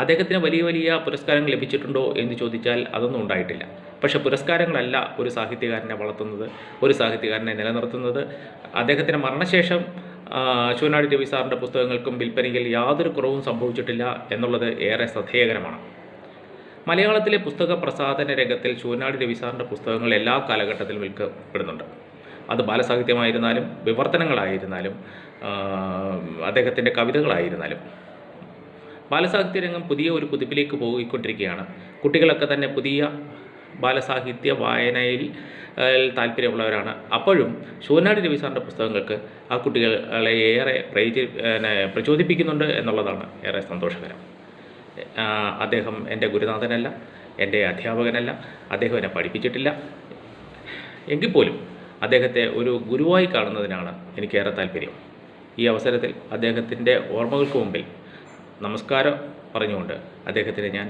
അദ്ദേഹത്തിന് വലിയ വലിയ പുരസ്കാരങ്ങൾ ലഭിച്ചിട്ടുണ്ടോ എന്ന് ചോദിച്ചാൽ അതൊന്നും ഉണ്ടായിട്ടില്ല. പക്ഷേ പുരസ്കാരങ്ങളല്ല ഒരു സാഹിത്യകാരനെ വളർത്തുന്നത്, ഒരു സാഹിത്യകാരനെ നിലനിർത്തുന്നത്. അദ്ദേഹത്തിൻ്റെ മരണശേഷം ശൂനാടി രവി സാറിൻ്റെ പുസ്തകങ്ങൾക്കും വിൽപ്പനയിൽ യാതൊരു കുറവും സംഭവിച്ചിട്ടില്ല എന്നുള്ളത് ഏറെ ശ്രദ്ധേയകരമാണ്. മലയാളത്തിലെ പുസ്തക പ്രസാധന രംഗത്തിൽ ശൂനാടി രവി സാറിൻ്റെ പുസ്തകങ്ങൾ എല്ലാ കാലഘട്ടത്തിലും വിൽക്കപ്പെടുന്നുണ്ട്. അത് ബാലസാഹിത്യമായിരുന്നാലും വിവർത്തനങ്ങളായിരുന്നാലും അദ്ദേഹത്തിൻ്റെ കവിതകളായിരുന്നാലും. ബാലസാഹിത്യ രംഗം പുതിയ ഒരു കുതിപ്പിലേക്ക് പോയിക്കൊണ്ടിരിക്കുകയാണ്. കുട്ടികളൊക്കെ തന്നെ പുതിയ ബാലസാഹിത്യ വായനയിൽ താല്പര്യമുള്ളവരാണ്. അപ്പോഴും ശൂനാടി രവി സാറിൻ്റെ പുസ്തകങ്ങൾക്ക് ആ കുട്ടികളെ ഏറെ പ്രചോദിപ്പിക്കുന്നുണ്ട് എന്നുള്ളതാണ് ഏറെ സന്തോഷകരം. അദ്ദേഹം എൻ്റെ ഗുരുനാഥനല്ല, എൻ്റെ അധ്യാപകനല്ല, അദ്ദേഹം എന്നെ പഠിപ്പിച്ചിട്ടില്ല. എങ്കിൽ പോലും അദ്ദേഹത്തെ ഒരു ഗുരുവായി കാണുന്നതിനാണ് എനിക്കേറെ താല്പര്യം. ഈ അവസരത്തിൽ അദ്ദേഹത്തിൻ്റെ ഓർമ്മകൾക്ക് മുമ്പിൽ നമസ്കാരം പറഞ്ഞുകൊണ്ട് അദ്ദേഹത്തിനെ ഞാൻ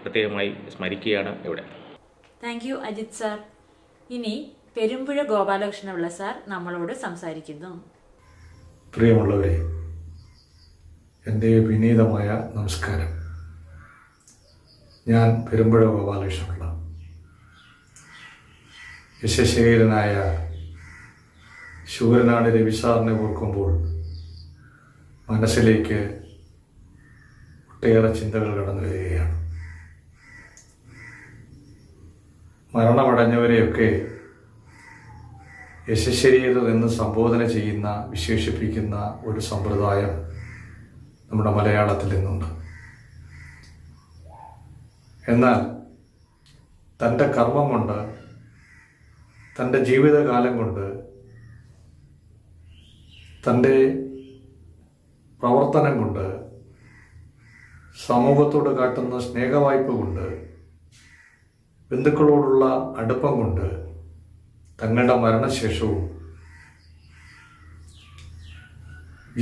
പ്രത്യേകമായി സ്മരിക്കുകയാണ് ഇവിടെ. Thank you Ajith sir. ഇനി പെരുമ്പുഴ ഗോപാലകൃഷ്ണപിള്ള സാർ നമ്മളോട് സംസാരിക്കുന്നു. പ്രിയമുള്ളവരെ, എൻ്റെ വിനീതമായ നമസ്കാരം. ഞാൻ പെരുമ്പുഴ ഗോപാലകൃഷ്ണപിള്ള. യശശേഖരനായ ശൂരനാട് രവി സാറിനെ ഓർക്കുമ്പോൾ മനസ്സിലേക്ക് ഒട്ടേറെ ചിന്തകൾ കടന്നു വരികയാണ്. മരണമടഞ്ഞവരെയൊക്കെ യശശരീരർ എന്ന് സംബോധന ചെയ്യുന്ന, വിശേഷിപ്പിക്കുന്ന ഒരു സമ്പ്രദായം നമ്മുടെ മലയാളത്തിൽ നിന്നുണ്ട്. എന്നാൽ തൻ്റെ കർമ്മം കൊണ്ട്, തൻ്റെ ജീവിതകാലം കൊണ്ട്, തൻ്റെ പ്രവർത്തനം കൊണ്ട്, സമൂഹത്തോട് കാട്ടുന്ന സ്നേഹവായ്പ കൊണ്ട്, ബന്ധുക്കളോടുള്ള അടുപ്പം കൊണ്ട് തങ്ങളുടെ മരണശേഷവും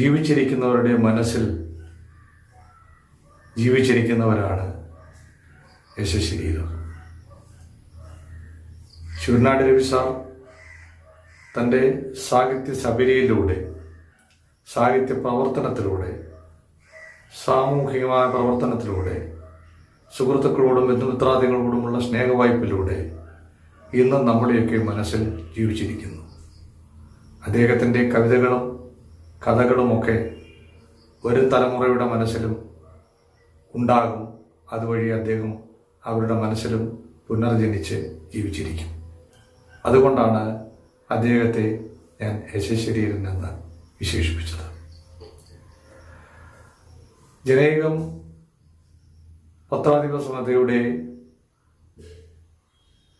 ജീവിച്ചിരിക്കുന്നവരുടെ മനസ്സിൽ ജീവിച്ചിരിക്കുന്നവരാണ് യശശരീരർ. ശൂരനാട് രവി സാർ തൻ്റെ സാഹിത്യ സബരിയിലൂടെ, സാഹിത്യ പ്രവർത്തനത്തിലൂടെ, സാമൂഹികമായ പ്രവർത്തനത്തിലൂടെ, സുഹൃത്തുക്കളോടും ബന്ധുമിത്രാദികളോടുമുള്ള സ്നേഹവായ്പിലൂടെ ഇന്നും നമ്മുടെയൊക്കെ മനസ്സിൽ ജീവിച്ചിരിക്കുന്നു. അദ്ദേഹത്തിൻ്റെ കവിതകളും കഥകളുമൊക്കെ ഒരു തലമുറയുടെ മനസ്സിലും ഉണ്ടാകും. അതുവഴി അദ്ദേഹം അവരുടെ മനസ്സിലും പുനർജനിച്ച് ജീവിച്ചിരിക്കും. അതുകൊണ്ടാണ് അദ്ദേഹത്തെ ഞാൻ യശശരീരൻ എന്ന് വിശേഷിപ്പിച്ചത്. ജനൈകം പത്രാധിപസമിതിയുടെ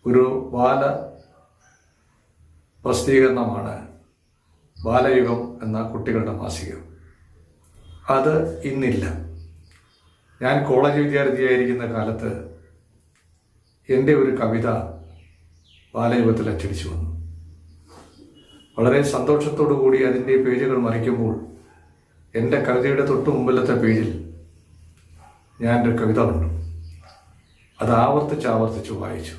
ഒരു ബാല പ്രസിദ്ധീകരണമാണ് ബാലയുഗം എന്ന കുട്ടികളുടെ മാസികം. അത് ഇന്നില്ല. ഞാൻ കോളേജ് വിദ്യാർത്ഥിയായിരിക്കുന്ന കാലത്ത് എൻ്റെ ഒരു കവിത ബാലയുഗത്തിൽ അച്ചടിച്ചു വന്നു. വളരെ സന്തോഷത്തോടു കൂടി അതിൻ്റെ പേജുകൾ മറിക്കുമ്പോൾ എൻ്റെ കവിതയുടെ തൊട്ട് മുമ്പിലത്തെ പേജിൽ ഞാനൊരു കവിത കണ്ടു. അത് ആവർത്തിച്ച് വായിച്ചു.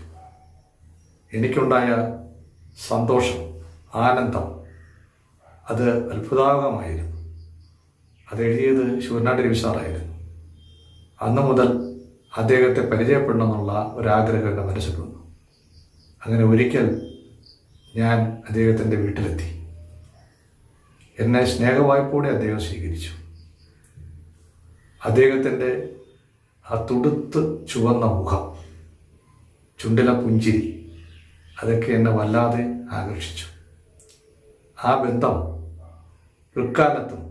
എനിക്കുണ്ടായ സന്തോഷം, ആനന്ദം, അത് അത്ഭുതാകമായിരുന്നു. അതെഴുതിയത് ശൂരനാട് രവി സാറായിരുന്നു. അന്നു മുതൽ അദ്ദേഹത്തെ പരിചയപ്പെടണമെന്നുള്ള ഒരാഗ്രഹം എൻ്റെ മനസ്സിൽ വന്നു. അങ്ങനെ ഒരിക്കൽ ഞാൻ അദ്ദേഹത്തിൻ്റെ വീട്ടിലെത്തി. എന്നെ സ്നേഹവായ്പോടെ അദ്ദേഹം സ്വീകരിച്ചു. അദ്ദേഹത്തിൻ്റെ ആ തുടുത്ത് ചുവന്ന മുഖം, ചുണ്ടിലെ പുഞ്ചിരി, അതൊക്കെ എന്നെ വല്ലാതെ ആകർഷിച്ചു. ആ ബന്ധം പിൽക്കാലത്തും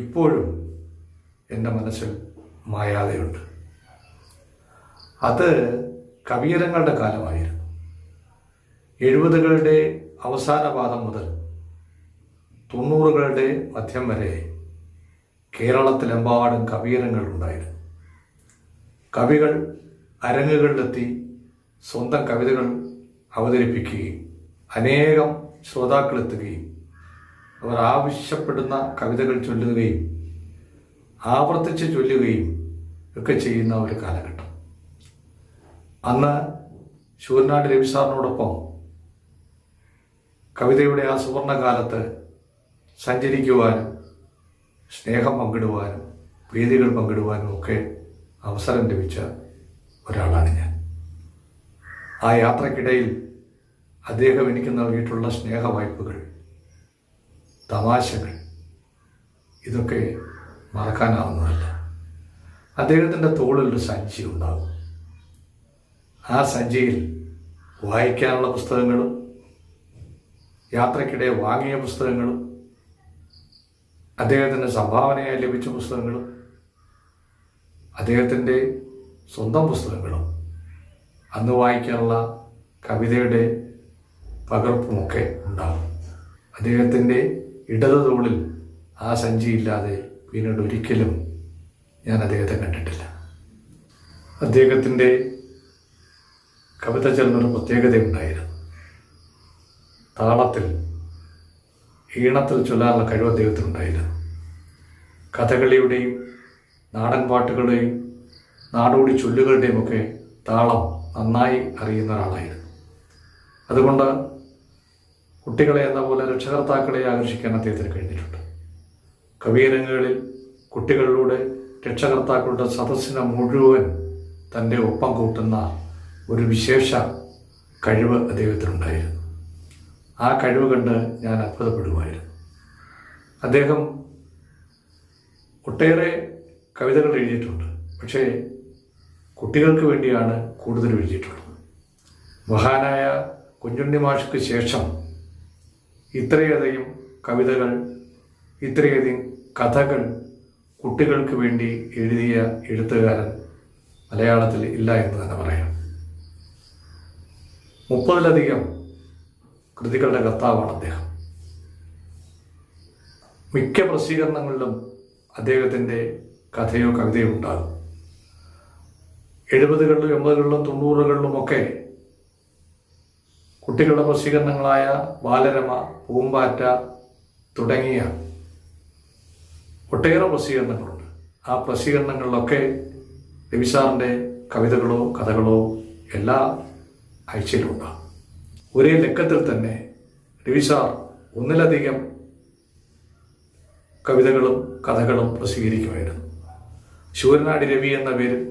ഇപ്പോഴും എൻ്റെ മനസ്സിൽ മായാതെയുണ്ട്. അത് കവിയരങ്ങളുടെ കാലമായിരുന്നു. 70കളുടെ അവസാന പാദം മുതൽ 90കളുടെ മധ്യം വരെ കേരളത്തിലെമ്പാടും കവിയരങ്ങൾ ഉണ്ടായിരുന്നു. കവികൾ അരങ്ങുകളിലെത്തി സ്വന്തം കവിതകൾ അവതരിപ്പിക്കുകയും അനേകം ശ്രോതാക്കളെത്തുകയും അവർ ആവശ്യപ്പെടുന്ന കവിതകൾ ചൊല്ലുകയും ആവർത്തിച്ച് ചൊല്ലുകയും ഒക്കെ ചെയ്യുന്ന ഒരു കാലഘട്ടം. അന്ന് ശൂരനാട് രവി സാറിനോടൊപ്പം കവിതയുടെ ആ സുവർണകാലത്ത് സഞ്ചരിക്കുവാനും സ്നേഹം പങ്കിടുവാനും വേദികൾ പങ്കിടുവാനും ഒക്കെ അവസരം ലഭിച്ച ഒരാളാണ് ഞാൻ. ആ യാത്രക്കിടയിൽ അദ്ദേഹം എനിക്ക് നൽകിയിട്ടുള്ള സ്നേഹവായ്പകൾ, തമാശകൾ, ഇതൊക്കെ മറക്കാനാവുന്നതല്ല. അദ്ദേഹത്തിൻ്റെ തോളിലൊരു സഞ്ചി ഉണ്ടാകും. ആ സഞ്ചിയിൽ വായിക്കാനുള്ള പുസ്തകങ്ങളും യാത്രക്കിടെ വാങ്ങിയ പുസ്തകങ്ങളും അദ്ദേഹത്തിൻ്റെ സംഭാവനയായി ലഭിച്ച പുസ്തകങ്ങളും അദ്ദേഹത്തിൻ്റെ സ്വന്തം പുസ്തകങ്ങളും അന്ന് വായിക്കാനുള്ള കവിതയുടെ പകർപ്പുമൊക്കെ ഉണ്ടാകും. അദ്ദേഹത്തിൻ്റെ ഇടത് തോളിൽ ആ സഞ്ചിയില്ലാതെ പിന്നീട് ഒരിക്കലും ഞാൻ അദ്ദേഹത്തെ കണ്ടിട്ടില്ല. അദ്ദേഹത്തിൻ്റെ കവിത ചൊല്ലുന്നൊരു പ്രത്യേകതയുണ്ടായിരുന്നു. താളത്തിൽ ഈണത്തിൽ ചൊല്ലാനുള്ള കഴിവ് അദ്ദേഹത്തിനുണ്ടായിരുന്നു. കഥകളിയുടെയും നാടൻ പാട്ടുകളുടെയും നാടോടി ചൊല്ലുകളുടെയും ഒക്കെ താളം നന്നായി അറിയുന്ന ഒരാളായിരുന്നു. അതുകൊണ്ട് കുട്ടികളെ എന്ന പോലെ രക്ഷകർത്താക്കളെ ആകർഷിക്കാൻ അദ്ദേഹത്തിന് കഴിഞ്ഞിട്ടുണ്ട്. കവിയരങ്ങുകളിൽ കുട്ടികളിലൂടെ രക്ഷകർത്താക്കളുടെ സദസ്സിനെ മുഴുവൻ തൻ്റെ ഒപ്പം കൂട്ടുന്ന ഒരു വിശേഷ കഴിവ് അദ്ദേഹത്തിനുണ്ടായിരുന്നു. ആ കഴിവ് കണ്ട് ഞാൻ അത്ഭുതപ്പെടുമായിരുന്നു. അദ്ദേഹം ഒട്ടേറെ കവിതകൾ എഴുതിയിട്ടുണ്ട്. പക്ഷേ കുട്ടികൾക്ക് വേണ്ടിയാണ് കൂടുതൽ എഴുതിയിട്ടുള്ളത്. മഹാനായ കുഞ്ഞുണ്ണി മാഷ്ക്ക് ശേഷം ഇത്രയധികം കവിതകൾ, ഇത്രയധികം കഥകൾ കുട്ടികൾക്ക് വേണ്ടി എഴുതിയ എഴുത്തുകാരൻ മലയാളത്തിൽ ഇല്ല എന്ന് തന്നെ പറയാം. 30-ലധികം കൃതികളുടെ കർത്താവാണ് അദ്ദേഹം. മിക്ക പ്രസിദ്ധീകരണങ്ങളിലും അദ്ദേഹത്തിൻ്റെ കഥയോ കവിതയോ ഉണ്ടാകും. 70കളിലും 80കളിലും 90കളിലുമൊക്കെ കുട്ടികളുടെ പ്രസിദ്ധീകരണങ്ങളായ ബാലരമ, പൂമ്പാറ്റ തുടങ്ങിയ ഒട്ടേറെ പ്രസിദ്ധീകരണങ്ങളുണ്ട്. ആ പ്രസിദ്ധീകരണങ്ങളിലൊക്കെ രവി സാറിൻ്റെ കവിതകളോ കഥകളോ എല്ലാ ആഴ്ചയിലും ഉണ്ടാകും. ഒരേ ലക്കത്തിൽ തന്നെ രവി സാർ ഒന്നിലധികം കവിതകളും കഥകളും പ്രസിദ്ധീകരിക്കുമായിരുന്നു. ശൂരനാടി രവി എന്ന പേരിൽ,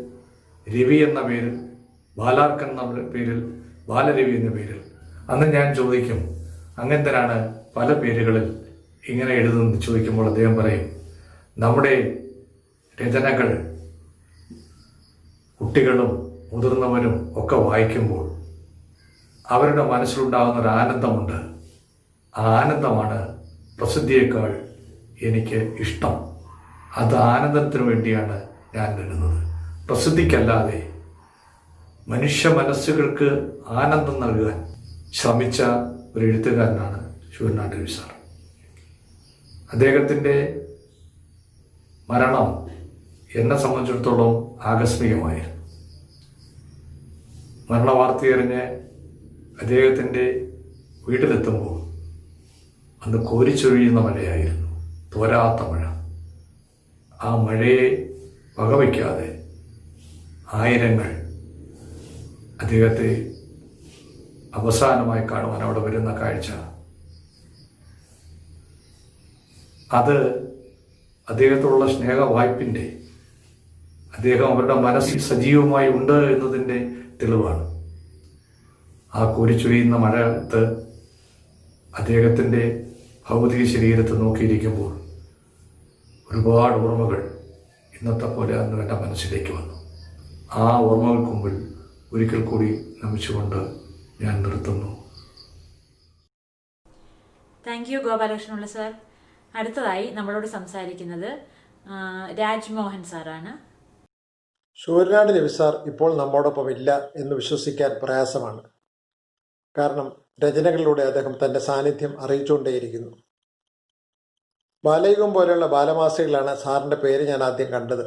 രവി എന്ന പേരിൽ, ബാലാർക്കൻ എന്ന പേരിൽ, ബാലരവി എന്ന പേരിൽ. അന്ന് ഞാൻ ചോദിക്കും, അങ്ങനത്തനാണ് പല പേരുകളിൽ ഇങ്ങനെ എഴുതുന്നത് ചോദിക്കുമ്പോൾ അദ്ദേഹം പറയും, നമ്മുടെ രചനകൾ കുട്ടികളും മുതിർന്നവരും ഒക്കെ വായിക്കുമ്പോൾ അവരുടെ മനസ്സിലുണ്ടാകുന്ന ഒരു ആനന്ദമുണ്ട്. ആ ആനന്ദമാണ് പ്രസിദ്ധിയേക്കാൾ എനിക്ക് ഇഷ്ടം. അത് ആനന്ദത്തിന് വേണ്ടിയാണ് ഞാൻ എഴുതുന്നത്. പ്രസിദ്ധിക്കല്ലാതെ മനുഷ്യ മനസ്സുകൾക്ക് ആനന്ദം നൽകാൻ ശ്രമിച്ച ഒരു എഴുത്തുകാരനാണ് ശൂരനാട് രവി സാർ. അദ്ദേഹത്തിൻ്റെ മരണം എന്നെ സംബന്ധിച്ചിടത്തോളം ആകസ്മികമായിരുന്നു. മരണവാർത്തയറിഞ്ഞ് അദ്ദേഹത്തിൻ്റെ വീട്ടിലെത്തുമ്പോൾ അന്ന് കോരിച്ചൊഴിയുന്ന മഴയായിരുന്നു, തോരാത്ത മഴ. ആ മഴയെ വകവയ്ക്കാതെ ആയിരങ്ങൾ അദ്ദേഹത്തെ അവസാനമായി കാണുവാൻ അവിടെ വരുന്ന കാഴ്ച, അത് അദ്ദേഹത്തോടുള്ള സ്നേഹവായ്പിൻ്റെ, അദ്ദേഹം അവരുടെ മനസ്സിൽ സജീവമായി ഉണ്ട് എന്നതിൻ്റെ തെളിവാണ്. ആ കോരിച്ചൊരിയുന്ന മഴയത്ത് അദ്ദേഹത്തിൻ്റെ ഭൗതിക ശരീരത്തെ നോക്കിയിരിക്കുമ്പോൾ ഒരുപാട് ഓർമ്മകൾ ഇന്നത്തെ പോലെ അന്ന് എൻ്റെ മനസ്സിലേക്ക് വന്നു. ആ ഓർമ്മകൾക്ക് മുമ്പിൽ ഒരിക്കൽ കൂടി നമിച്ചുകൊണ്ട് ഞാൻ നിർത്തുന്നു. Thank you Gopalakrishna Pillai sir. അടുത്തതായി നമ്മളോട് സംസാരിക്കുന്നത് രാജ്മോഹൻ സാറാണ്. ശൂരനാട് രവി സാർ ഇപ്പോൾ നമ്മോടൊപ്പം ഇല്ല എന്ന് വിശ്വസിക്കാൻ പ്രയാസമാണ്. കാരണം രചനകളിലൂടെ അദ്ദേഹം തൻ്റെ സാന്നിധ്യം അറിയിച്ചുകൊണ്ടേയിരിക്കുന്നു. ബാലയുഗം പോലെയുള്ള ബാലമാസികകളാണ് സാറിൻ്റെ പേര് ഞാൻ ആദ്യം കണ്ടത്.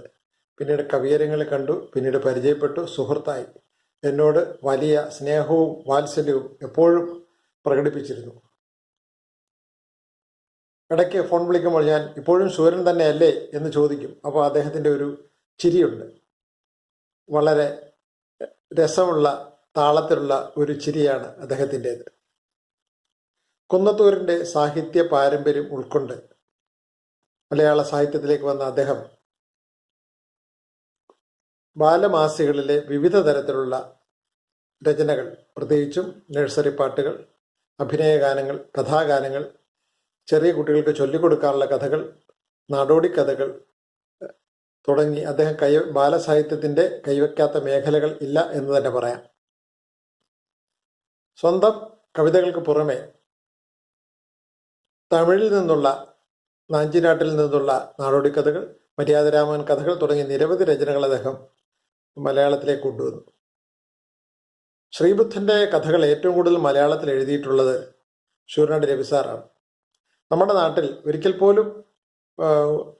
പിന്നീട് കവിയരങ്ങളിൽ കണ്ടു, പിന്നീട് പരിചയപ്പെട്ടു, സുഹൃത്തായി. എന്നോട് വലിയ സ്നേഹവും വാത്സല്യവും എപ്പോഴും പ്രകടിപ്പിച്ചിരുന്നു. ഇടയ്ക്ക് ഫോൺ വിളിക്കുമ്പോൾ ഞാൻ ഇപ്പോഴും ശൂരൻ തന്നെയല്ലേ എന്ന് ചോദിക്കും. അപ്പോൾ അദ്ദേഹത്തിൻ്റെ ഒരു ചിരിയുണ്ട്, വളരെ രസമുള്ള താളത്തിലുള്ള ഒരു ചിരിയാണ് അദ്ദേഹത്തിൻ്റേത്. കുന്നത്തൂരിൻ്റെ സാഹിത്യ പാരമ്പര്യം ഉൾക്കൊണ്ട് മലയാള സാഹിത്യത്തിലേക്ക് വന്ന അദ്ദേഹം ബാലമാസികളിലെ വിവിധ തരത്തിലുള്ള രചനകൾ, പ്രത്യേകിച്ചും നഴ്സറി പാട്ടുകൾ, അഭിനയഗാനങ്ങൾ, കഥാഗാനങ്ങൾ, ചെറിയ കുട്ടികൾക്ക് ചൊല്ലിക്കൊടുക്കാനുള്ള കഥകൾ, നാടോടി കഥകൾ തുടങ്ങി അദ്ദേഹം ബാലസാഹിത്യത്തിൻ്റെ കൈവയ്ക്കാത്ത മേഖലകൾ ഇല്ല എന്ന് തന്നെ പറയാം. സ്വന്തം കവിതകൾക്ക് പുറമെ തമിഴിൽ നിന്നുള്ള, നാഞ്ചിനാട്ടിൽ നിന്നുള്ള നാടോടി കഥകൾ, മര്യാദരാമൻ കഥകൾ തുടങ്ങി നിരവധി രചനകൾ അദ്ദേഹം മലയാളത്തിലേക്ക് കൊണ്ടുവന്നു. ശ്രീബുദ്ധൻ്റെ കഥകൾ ഏറ്റവും കൂടുതൽ മലയാളത്തിൽ എഴുതിയിട്ടുള്ളത് ശൂരനാട് രവി സാറാണ്. നമ്മുടെ നാട്ടിൽ ഒരിക്കൽ പോലും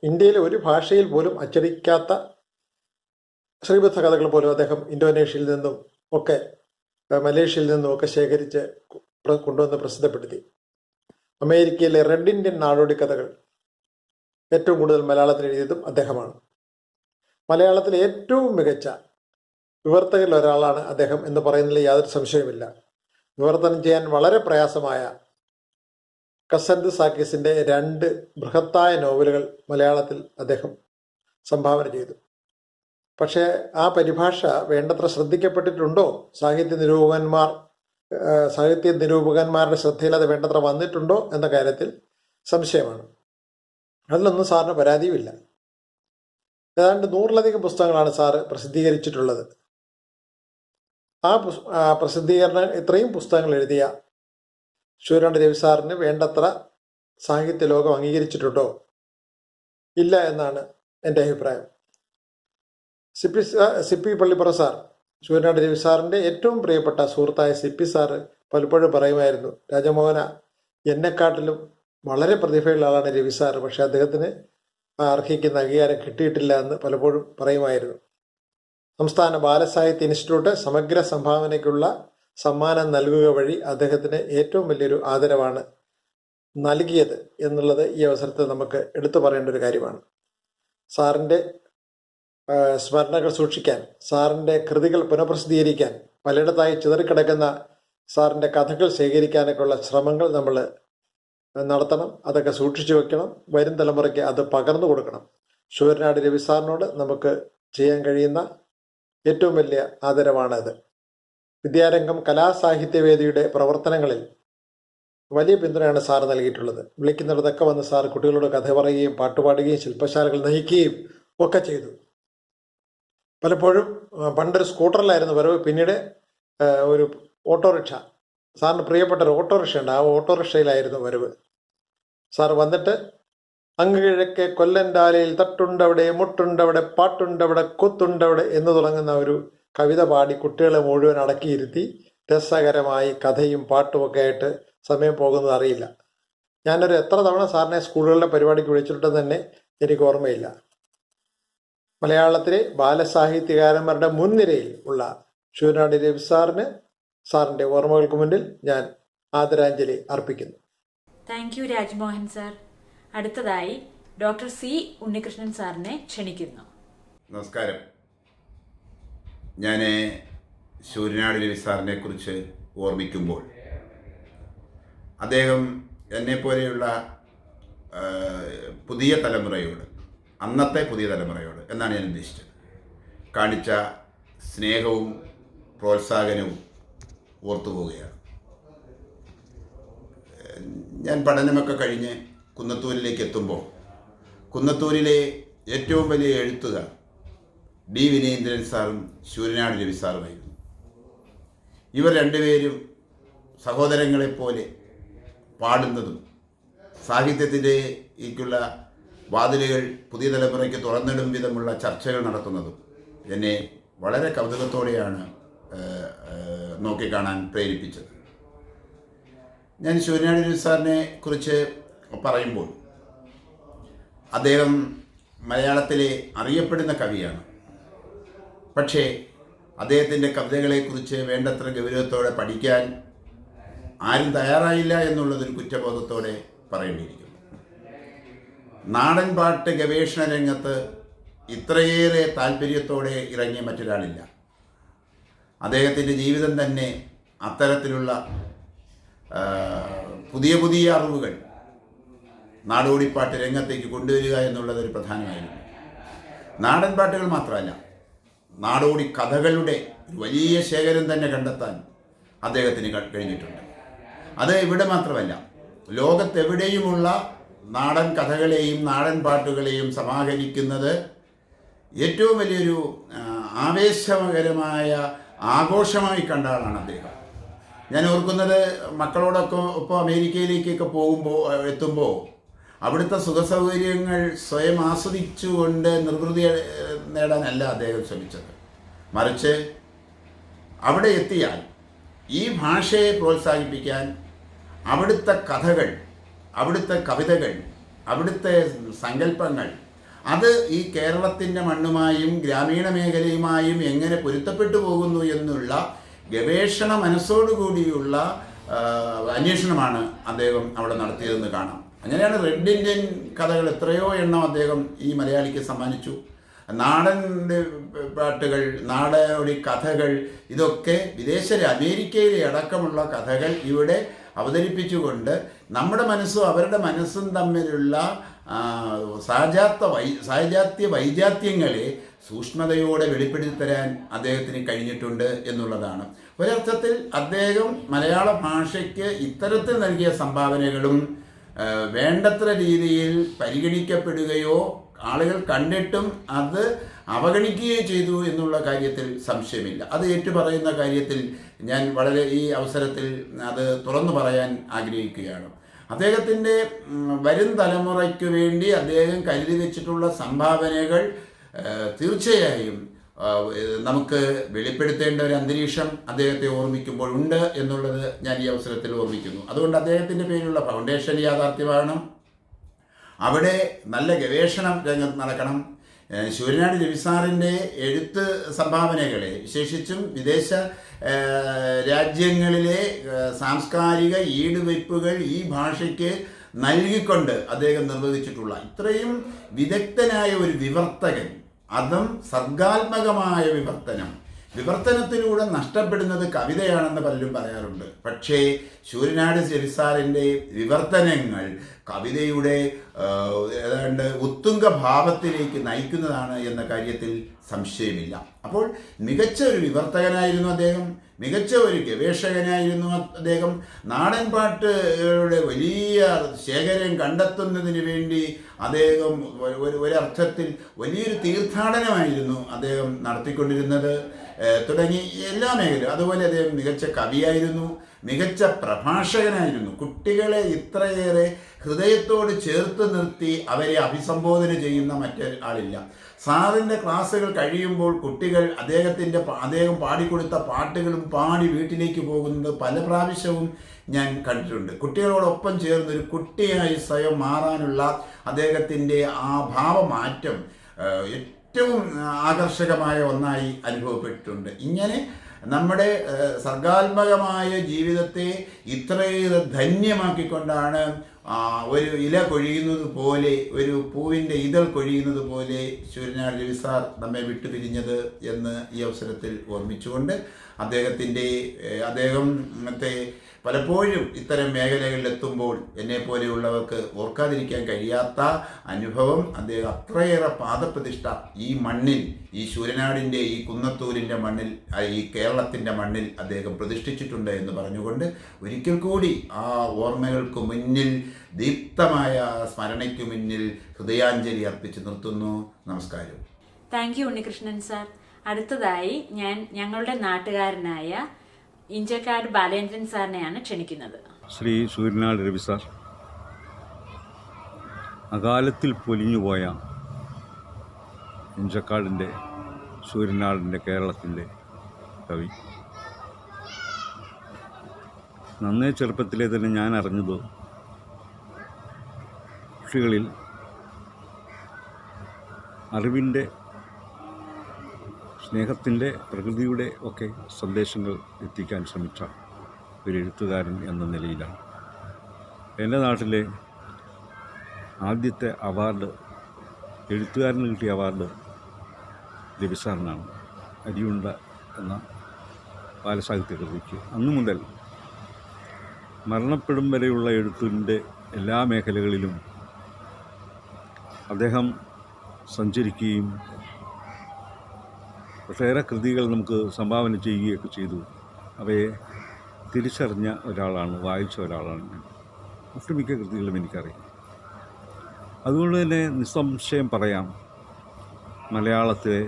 ഇന്ത്യയിലെ ഒരു ഭാഷയിൽ പോലും അച്ചടിക്കാത്ത ശ്രീബുദ്ധ കഥകൾ പോലും അദ്ദേഹം ഇന്തോനേഷ്യയിൽ നിന്നും ഒക്കെ മലേഷ്യയിൽ നിന്നും ഒക്കെ ശേഖരിച്ച് കൊണ്ടുവന്ന് പ്രസിദ്ധപ്പെടുത്തി. അമേരിക്കയിലെ റെഡ് ഇന്ത്യൻ നാടോടി കഥകൾ ഏറ്റവും കൂടുതൽ മലയാളത്തിൽ എഴുതിയതും അദ്ദേഹമാണ്. മലയാളത്തിലെ ഏറ്റവും മികച്ച വിവർത്തകരിൽ ഒരാളാണ് അദ്ദേഹം എന്ന് പറയുന്നതിൽ യാതൊരു സംശയവുമില്ല. വിവർത്തനം ചെയ്യാൻ വളരെ പ്രയാസമായ കസന്ത് സാക്കിസിൻ്റെ 2 ബൃഹത്തായ നോവലുകൾ മലയാളത്തിൽ അദ്ദേഹം സംഭാവന ചെയ്തു. പക്ഷേ ആ പരിഭാഷ വേണ്ടത്ര ശ്രദ്ധിക്കപ്പെട്ടിട്ടുണ്ടോ? സാഹിത്യ നിരൂപകന്മാരുടെ ശ്രദ്ധയിൽ അത് വേണ്ടത്ര വന്നിട്ടുണ്ടോ എന്ന കാര്യത്തിൽ സംശയമാണ്. അതിലൊന്നും സാറിന് പരാതിയുമില്ല. ഏതാണ്ട് 100-ലധികം പുസ്തകങ്ങളാണ് സാറ് പ്രസിദ്ധീകരിച്ചിട്ടുള്ളത്. ഇത്രയും പുസ്തകങ്ങൾ എഴുതിയ ശൂരനാട് രവി സാറിന് വേണ്ടത്ര സാഹിത്യ ലോകം അംഗീകരിച്ചിട്ടുണ്ടോ? ഇല്ല എന്നാണ് എൻ്റെ അഭിപ്രായം. സിപ്പി പള്ളിപ്പുറം സാർ, ശൂരനാട് രവി സാറിൻ്റെ ഏറ്റവും പ്രിയപ്പെട്ട സുഹൃത്തായ സിപ്പി സാറ് പലപ്പോഴും പറയുമായിരുന്നു, രാജമോഹന, എന്നെക്കാട്ടിലും വളരെ പ്രതിഭയുള്ള ആളാണ് രവി സാറ്, പക്ഷെ അദ്ദേഹത്തിന് അർഹിക്കുന്ന അംഗീകാരം കിട്ടിയിട്ടില്ല എന്ന് പലപ്പോഴും പറയുമായിരുന്നു. സംസ്ഥാന ബാലസാഹിത്യ ഇൻസ്റ്റിറ്റ്യൂട്ട് സമഗ്ര സംഭാവനയ്ക്കുള്ള സമ്മാനം നൽകുക വഴി അദ്ദേഹത്തിന് ഏറ്റവും വലിയൊരു ആദരവാണ് നൽകിയത് എന്നുള്ളത് ഈ അവസരത്തിൽ നമുക്ക് എടുത്തു പറയേണ്ട ഒരു കാര്യമാണ്. സാറിൻ്റെ സ്മരണകൾ സൂക്ഷിക്കാൻ, സാറിൻ്റെ കൃതികൾ പുനഃപ്രസിദ്ധീകരിക്കാൻ, പലയിടത്തായി ചിതറിക്കിടക്കുന്ന സാറിൻ്റെ കഥകൾ ശേഖരിക്കാനൊക്കെയുള്ള ശ്രമങ്ങൾ നമ്മൾ നടത്തണം. അതൊക്കെ സൂക്ഷിച്ചു വെക്കണം. വരും തലമുറയ്ക്ക് അത് പകർന്നു കൊടുക്കണം. ശൂരനാട് രവി സാറിനോട് നമുക്ക് ചെയ്യാൻ കഴിയുന്ന ഏറ്റവും വലിയ ആദരവാണത്. വിദ്യാരംഗം കലാസാഹിത്യവേദിയുടെ പ്രവർത്തനങ്ങളിൽ വലിയ പിന്തുണയാണ് സാർ നൽകിയിട്ടുള്ളത്. വിളിക്കുന്നിടത്തൊക്കെ വന്ന് സാർ കുട്ടികളോട് കഥ പറയുകയും പാട്ടുപാടുകയും ശില്പശാലകൾ നയിക്കുകയും ഒക്കെ ചെയ്തു. പലപ്പോഴും പണ്ടൊരു സ്കൂട്ടറിലായിരുന്നു വരവ്, പിന്നീട് ഒരു ഓട്ടോറിക്ഷ, സാറിന് പ്രിയപ്പെട്ട ഒരു ഓട്ടോറിക്ഷ ഉണ്ട്, ആ ഓട്ടോറിക്ഷയിലായിരുന്നു വരവ്. സാർ വന്നിട്ട് അങ്ങ് കിഴക്കെ കൊല്ലൻ്റാലയിൽ തട്ടുണ്ടവിടെ, മുട്ടുണ്ടവിടെ, പാട്ടുണ്ടവിടെ, കൊത്തുണ്ടവിടെ എന്ന് തുടങ്ങുന്ന ഒരു കവിത പാടി കുട്ടികളെ മുഴുവൻ അടക്കിയിരുത്തി രസകരമായി കഥയും പാട്ടുമൊക്കെ ആയിട്ട് സമയം പോകുന്നത് അറിയില്ല. ഞാനൊരു എത്ര തവണ സാറിനെ സ്കൂളുകളിലെ പരിപാടിക്ക് വിളിച്ചിട്ടുണ്ടെന്ന് തന്നെ എനിക്ക് ഓർമ്മയില്ല. മലയാളത്തിലെ ബാലസാഹിത്യകാരന്മാരുടെ മുൻനിരയിൽ ഉള്ള ശൂരനാട് രവി സാറിന് സാറിൻ്റെ ഓർമ്മകൾക്ക് മുന്നിൽ ഞാൻ ആദരാഞ്ജലി അർപ്പിക്കുന്നു. Thank you Rajmohan sir. അടുത്തതായി ഡോക്ടർ സി ഉണ്ണികൃഷ്ണൻ സാറിനെ ക്ഷണിക്കുന്നു. നമസ്കാരം. ഞാൻ ശൂരനാട് രവി സാറിനെ കുറിച്ച് ഓർമ്മിക്കുമ്പോൾ അദ്ദേഹം എന്നെപ്പോലെയുള്ള പുതിയ തലമുറയോട്, അന്നത്തെ പുതിയ തലമുറയോട് എന്നാണ് ഞാൻ ഉദ്ദേശിച്ചത്, കാണിച്ച സ്നേഹവും പ്രോത്സാഹനവും ഓർത്തുപോവുകയാണ്. ഞാൻ പഠനമൊക്കെ കഴിഞ്ഞ് കുന്നത്തൂരിലേക്ക് എത്തുമ്പോൾ കുന്നത്തൂരിലെ ഏറ്റവും വലിയ എഴുത്തുകാർ ഡി വിനീന്ദ്രൻ സാറും ശൂരനാട് രവി സാറുമായിരുന്നു. ഇവർ സഹോദരങ്ങളെപ്പോലെ പാടുന്നതും സാഹിത്യത്തിലേക്കുള്ള വാതിലുകൾ പുതിയ തലമുറയ്ക്ക് തുറന്നിടും വിധമുള്ള ചർച്ചകൾ നടത്തുന്നതും എന്നെ വളരെ കൗതുകത്തോടെയാണ് നോക്കിക്കാണാൻ പ്രേരിപ്പിച്ചത്. ഞാൻ ശൂരനാട് രവി സാറിനെ കുറിച്ച് പറയുമ്പോൾ അദ്ദേഹം മലയാളത്തിലെ അറിയപ്പെടുന്ന കവിയാണ്. പക്ഷേ അദ്ദേഹത്തിൻ്റെ കവിതകളെക്കുറിച്ച് വേണ്ടത്ര ഗൗരവത്തോടെ പഠിക്കാൻ ആരും തയ്യാറായില്ല എന്നുള്ളതൊരു കുറ്റബോധത്തോടെ പറയേണ്ടിയിരിക്കുന്നു. നാടൻ പാട്ട് ഗവേഷണ രംഗത്ത് ഇത്രയേറെ താല്പര്യത്തോടെ ഇറങ്ങിയ മറ്റൊരാളില്ല. അദ്ദേഹത്തിൻ്റെ ജീവിതം തന്നെ അത്തരത്തിലുള്ള പുതിയ പുതിയ അറിവുകൾ നാടോടിപ്പാട്ട് രംഗത്തേക്ക് കൊണ്ടുവരിക എന്നുള്ളതൊരു പ്രധാനമായിരുന്നു. നാടൻ പാട്ടുകൾ മാത്രമല്ല, നാടോടി കഥകളുടെ വലിയ ശേഖരം തന്നെ കണ്ടെത്താൻ അദ്ദേഹത്തിന് കഴിഞ്ഞിട്ടുണ്ട്. അത് ഇവിടെ മാത്രമല്ല, ലോകത്തെവിടെയുമുള്ള നാടൻ കഥകളെയും നാടൻ പാട്ടുകളെയും സമാഹരിക്കുന്നത് ഏറ്റവും വലിയൊരു ആവേശകരമായ ആഘോഷമായി കണ്ട ആളാണ് അദ്ദേഹം. ഞാൻ ഓർക്കുന്നത്, മക്കളോടൊക്കെ ഒപ്പം അമേരിക്കയിലേക്കൊക്കെ എത്തുമ്പോൾ അവിടുത്തെ സുഖസൗകര്യങ്ങൾ സ്വയം ആസ്വദിച്ചുകൊണ്ട് നിർവൃതി നേടാനല്ല അദ്ദേഹം ശ്രമിച്ചത്. മറിച്ച് അവിടെ എത്തിയാൽ ഈ ഭാഷയെ പ്രോത്സാഹിപ്പിക്കാൻ അവിടുത്തെ കഥകൾ, അവിടുത്തെ കവിതകൾ, അവിടുത്തെ സങ്കല്പങ്ങൾ അത് ഈ കേരളത്തിൻ്റെ മണ്ണുമായും ഗ്രാമീണ മേഖലയുമായും എങ്ങനെ പൊരുത്തപ്പെട്ടു പോകുന്നു എന്നുള്ള ഗവേഷണ മനസ്സോടുകൂടിയുള്ള അന്വേഷണമാണ് അദ്ദേഹം അവിടെ നടത്തിയതെന്ന് കാണാം. അങ്ങനെയാണ് റെഡ് ഇന്ത്യൻ കഥകൾ എത്രയോ എണ്ണം അദ്ദേഹം ഈ മലയാളിക്ക് സമ്മാനിച്ചു. നാടൻ പാട്ടുകൾ, നാടോടി കഥകൾ, ഇതൊക്കെ അമേരിക്കയിലെ അടക്കമുള്ള കഥകൾ ഇവിടെ അവതരിപ്പിച്ചുകൊണ്ട് നമ്മുടെ മനസ്സും അവരുടെ മനസ്സും തമ്മിലുള്ള സാജാത്യ വൈജാത്യങ്ങളെ സൂക്ഷ്മതയോടെ വെളിപ്പെടുത്തി തരാൻ അദ്ദേഹത്തിന് കഴിഞ്ഞിട്ടുണ്ട് എന്നുള്ളതാണ്. ഒരർത്ഥത്തിൽ അദ്ദേഹം മലയാള ഭാഷയ്ക്ക് ഇത്തരത്തിൽ നൽകിയ സംഭാവനകളും വേണ്ടത്ര രീതിയിൽ പരിഗണിക്കപ്പെടുകയോ ആളുകൾ കണ്ടിട്ടും അത് അവഗണിക്കുകയോ ചെയ്തു എന്നുള്ള കാര്യത്തിൽ സംശയമില്ല. അത് ഏറ്റുപറയുന്ന കാര്യത്തിൽ ഞാൻ ഈ അവസരത്തിൽ അത് തുറന്നു പറയാൻ ആഗ്രഹിക്കുകയാണ്. അദ്ദേഹത്തിൻ്റെ വരും തലമുറയ്ക്ക് വേണ്ടി അദ്ദേഹം കരുതി വെച്ചിട്ടുള്ള സംഭാവനകൾ തീർച്ചയായും നമുക്ക് വെളിപ്പെടുത്തേണ്ട ഒരു അന്തരീക്ഷം അദ്ദേഹത്തെ ഓർമ്മിക്കുമ്പോൾ ഉണ്ട് എന്നുള്ളത് ഞാൻ ഈ അവസരത്തിൽ ഓർമ്മിക്കുന്നു. അതുകൊണ്ട് അദ്ദേഹത്തിൻ്റെ പേരിലുള്ള ഫൗണ്ടേഷൻ യാഥാർത്ഥ്യമാകണം. അവിടെ നല്ല ഗവേഷണം രംഗത്ത് നടക്കണം. ശൂരനാട് രവി സാറിൻ്റെ എഴുത്ത് സംഭാവനകളെ വിശേഷിച്ചും വിദേശ രാജ്യങ്ങളിലെ സാംസ്കാരിക ഈടുവയ്പ്പുകൾ ഈ ഭാഷയ്ക്ക് നൽകിക്കൊണ്ട് അദ്ദേഹം നിർവഹിച്ചിട്ടുള്ള ഇത്രയും വിദഗ്ധനായ ഒരു വിവർത്തകൻ, അതും സർഗാത്മകമായ വിവർത്തനത്തിലൂടെ നഷ്ടപ്പെടുന്നത് കവിതയാണെന്ന് പലരും പറയാറുണ്ട്. പക്ഷേ ശൂരനാട് രവി സാറിൻ്റെ വിവർത്തനങ്ങൾ കവിതയുടെ ഏതാണ്ട് ഉത്തുംഗ ഭാവത്തിലേക്ക് നയിക്കുന്നതാണ് എന്ന കാര്യത്തിൽ സംശയമില്ല. അപ്പോൾ മികച്ച ഒരു വിവർത്തകനായിരുന്നു അദ്ദേഹം, മികച്ച ഒരു ഗവേഷകനായിരുന്നു അദ്ദേഹം. നാടൻ പാട്ടുകളുടെ വലിയ ശേഖരം കണ്ടെത്തുന്നതിന് വേണ്ടി അദ്ദേഹം ഒരർത്ഥത്തിൽ വലിയൊരു തീർത്ഥാടനമായിരുന്നു അദ്ദേഹം നടത്തിക്കൊണ്ടിരുന്നത്. തുടങ്ങി എല്ലാ മേഖലയും. അതുപോലെ അദ്ദേഹം മികച്ച കവിയായിരുന്നു, മികച്ച പ്രഭാഷകനായിരുന്നു. കുട്ടികളെ ഇത്രയേറെ ഹൃദയത്തോട് ചേർത്ത് നിർത്തി അവരെ അഭിസംബോധന ചെയ്യുന്ന മറ്റൊരാളില്ല. സാറിൻ്റെ ക്ലാസ്സുകൾ കഴിയുമ്പോൾ കുട്ടികൾ അദ്ദേഹം പാടിക്കൊടുത്ത പാട്ടുകളും പാടി വീട്ടിലേക്ക് പോകുന്നത് പല പ്രാവശ്യവും ഞാൻ കണ്ടിട്ടുണ്ട്. കുട്ടികളോടൊപ്പം ചേർന്നൊരു കുട്ടിയായി സ്വയം മാറാനുള്ള അദ്ദേഹത്തിൻ്റെ ആ ഭാവമാറ്റം ഏറ്റവും ആകർഷകമായ ഒന്നായി അനുഭവപ്പെട്ടിട്ടുണ്ട്. ഇങ്ങനെ നമ്മുടെ സർഗാത്മകമായ ജീവിതത്തെ ഇത്രയേറെ ധന്യമാക്കിക്കൊണ്ടാണ് ഒരു ഇല കൊഴിയുന്നത് പോലെ, ഒരു പൂവിൻ്റെ ഇതൾ കൊഴിയുന്നത് പോലെ ശൂരനാട് രവി സാർ നമ്മെ വിട്ടുപിരിഞ്ഞത് എന്ന് ഈ അവസരത്തിൽ ഓർമ്മിച്ചുകൊണ്ട് അദ്ദേഹത്തെ പലപ്പോഴും ഇത്തരം മേഖലകളിലെത്തുമ്പോൾ എന്നെപ്പോലെയുള്ളവർക്ക് ഓർക്കാതിരിക്കാൻ കഴിയാത്ത അനുഭവം അദ്ദേഹം അത്രയേറെ പാദപ്രതിഷ്ഠ ഈ മണ്ണിൽ, ഈ ശൂരനാടിൻ്റെ, ഈ കുന്നത്തൂരിൻ്റെ മണ്ണിൽ, ഈ കേരളത്തിൻ്റെ മണ്ണിൽ അദ്ദേഹം പ്രതിഷ്ഠിച്ചിട്ടുണ്ട് എന്ന് പറഞ്ഞുകൊണ്ട് ഒരിക്കൽ കൂടി ആ ഓർമ്മകൾക്ക് മുന്നിൽ, ദീപ്തമായ സ്മരണയ്ക്ക് മുന്നിൽ ഹൃദയാഞ്ജലി അർപ്പിച്ച് നിർത്തുന്നു. നമസ്കാരം. Thank U Unnikrishnan sir. അടുത്തതായി ഞങ്ങളുടെ നാട്ടുകാരനായ ഇഞ്ചക്കാട് ബാലേന്ദ്രൻ സാറിനെയാണ് ക്ഷണിക്കുന്നത്. ശ്രീ ശൂരനാട് രവി സാർ അകാലത്തിൽ പൊലിഞ്ഞുപോയ ഇഞ്ചക്കാടിൻ്റെ സൂര്യനാടിൻ്റെ കേരളത്തിൻ്റെ കവി. നന്നേ ചെറുപ്പത്തിലെ തന്നെ ഞാൻ അറിഞ്ഞത് കുട്ടികളിൽ അറിവിൻ്റെ, സ്നേഹത്തിൻ്റെ, പ്രകൃതിയുടെ ഒക്കെ സന്ദേശങ്ങൾ എത്തിക്കാൻ ശ്രമിച്ച ഒരു എഴുത്തുകാരൻ എന്ന നിലയിലാണ്. എൻ്റെ നാട്ടിലെ ആദ്യത്തെ അവാർഡ്, എഴുത്തുകാരന് കിട്ടിയ അവാർഡ് രവിസാറിനാണ്. അരിയുണ്ട എന്ന ബാലസാഹിത്യ കൃതിക്ക്. അന്നു മുതൽ മരണപ്പെടും വരെയുള്ള എഴുത്തിൻ്റെ എല്ലാ മേഖലകളിലും അദ്ദേഹം സഞ്ചരിക്കുകയും ഒട്ടേറെ കൃതികൾ നമുക്ക് സംഭാവന ചെയ്യുകയൊക്കെ ചെയ്തു. അവയെ തിരിച്ചറിഞ്ഞ ഒരാളാണ്, വായിച്ച ഒരാളാണ് ഞാൻ. ഒട്ടുമിക്ക കൃതികളും എനിക്കറിയാം. അതുകൊണ്ട് തന്നെ നിസ്സംശയം പറയാം, മലയാളത്തിലെ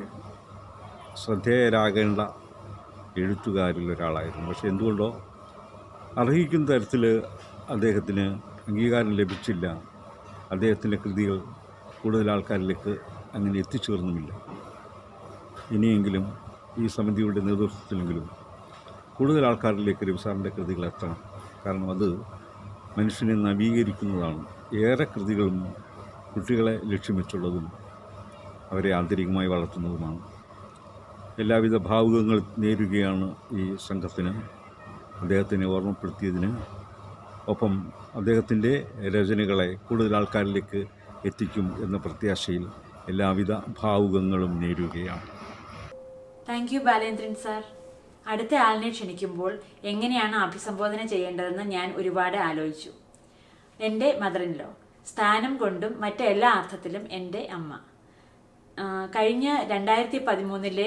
ശ്രദ്ധേയരാകേണ്ട എഴുത്തുകാരിൽ ഒരാളായിരുന്നു. പക്ഷേ എന്തുകൊണ്ടോ അർഹിക്കുന്ന തരത്തിൽ അദ്ദേഹത്തിന് അംഗീകാരം ലഭിച്ചില്ല. അദ്ദേഹത്തിൻ്റെ കൃതികൾ കൂടുതൽ ആൾക്കാരിലേക്ക് അങ്ങനെ എത്തിച്ചേർന്നുമില്ല. ഇനിയെങ്കിലും ഈ സമിതിയുടെ നേതൃത്വത്തിലെങ്കിലും കൂടുതൽ ആൾക്കാരിലേക്ക് രവിസാറിൻ്റെ കൃതികൾ എത്തണം. കാരണം അത് മനുഷ്യനെ നവീകരിക്കുന്നതാണ്. ഏറെ കൃതികളും കുട്ടികളെ ലക്ഷ്യം വെച്ചുള്ളതും അവരെ ആന്തരികമായി വളർത്തുന്നതുമാണ്. എല്ലാവിധ ഭാവുകങ്ങൾ നേരുകയാണ് ഈ സംഘത്തിന് അദ്ദേഹത്തിനെ ഓർമ്മപ്പെടുത്തിയതിന്. ഒപ്പം അദ്ദേഹത്തിൻ്റെ രചനകളെ കൂടുതൽ ആൾക്കാരിലേക്ക് എത്തിക്കും എന്ന പ്രത്യാശയിൽ എല്ലാവിധ ഭാവുകങ്ങളും നേരുകയാണ്. Thank you Balendran sir. അടുത്ത ആളിനെ ക്ഷണിക്കുമ്പോൾ എങ്ങനെയാണ് അഭിസംബോധന ചെയ്യേണ്ടതെന്ന് ഞാൻ ഒരുപാട് ആലോചിച്ചു. എൻ്റെ മദറിൻലോ, സ്ഥാനം കൊണ്ടും മറ്റെല്ലാ അർത്ഥത്തിലും എൻ്റെ അമ്മ. കഴിഞ്ഞ 2013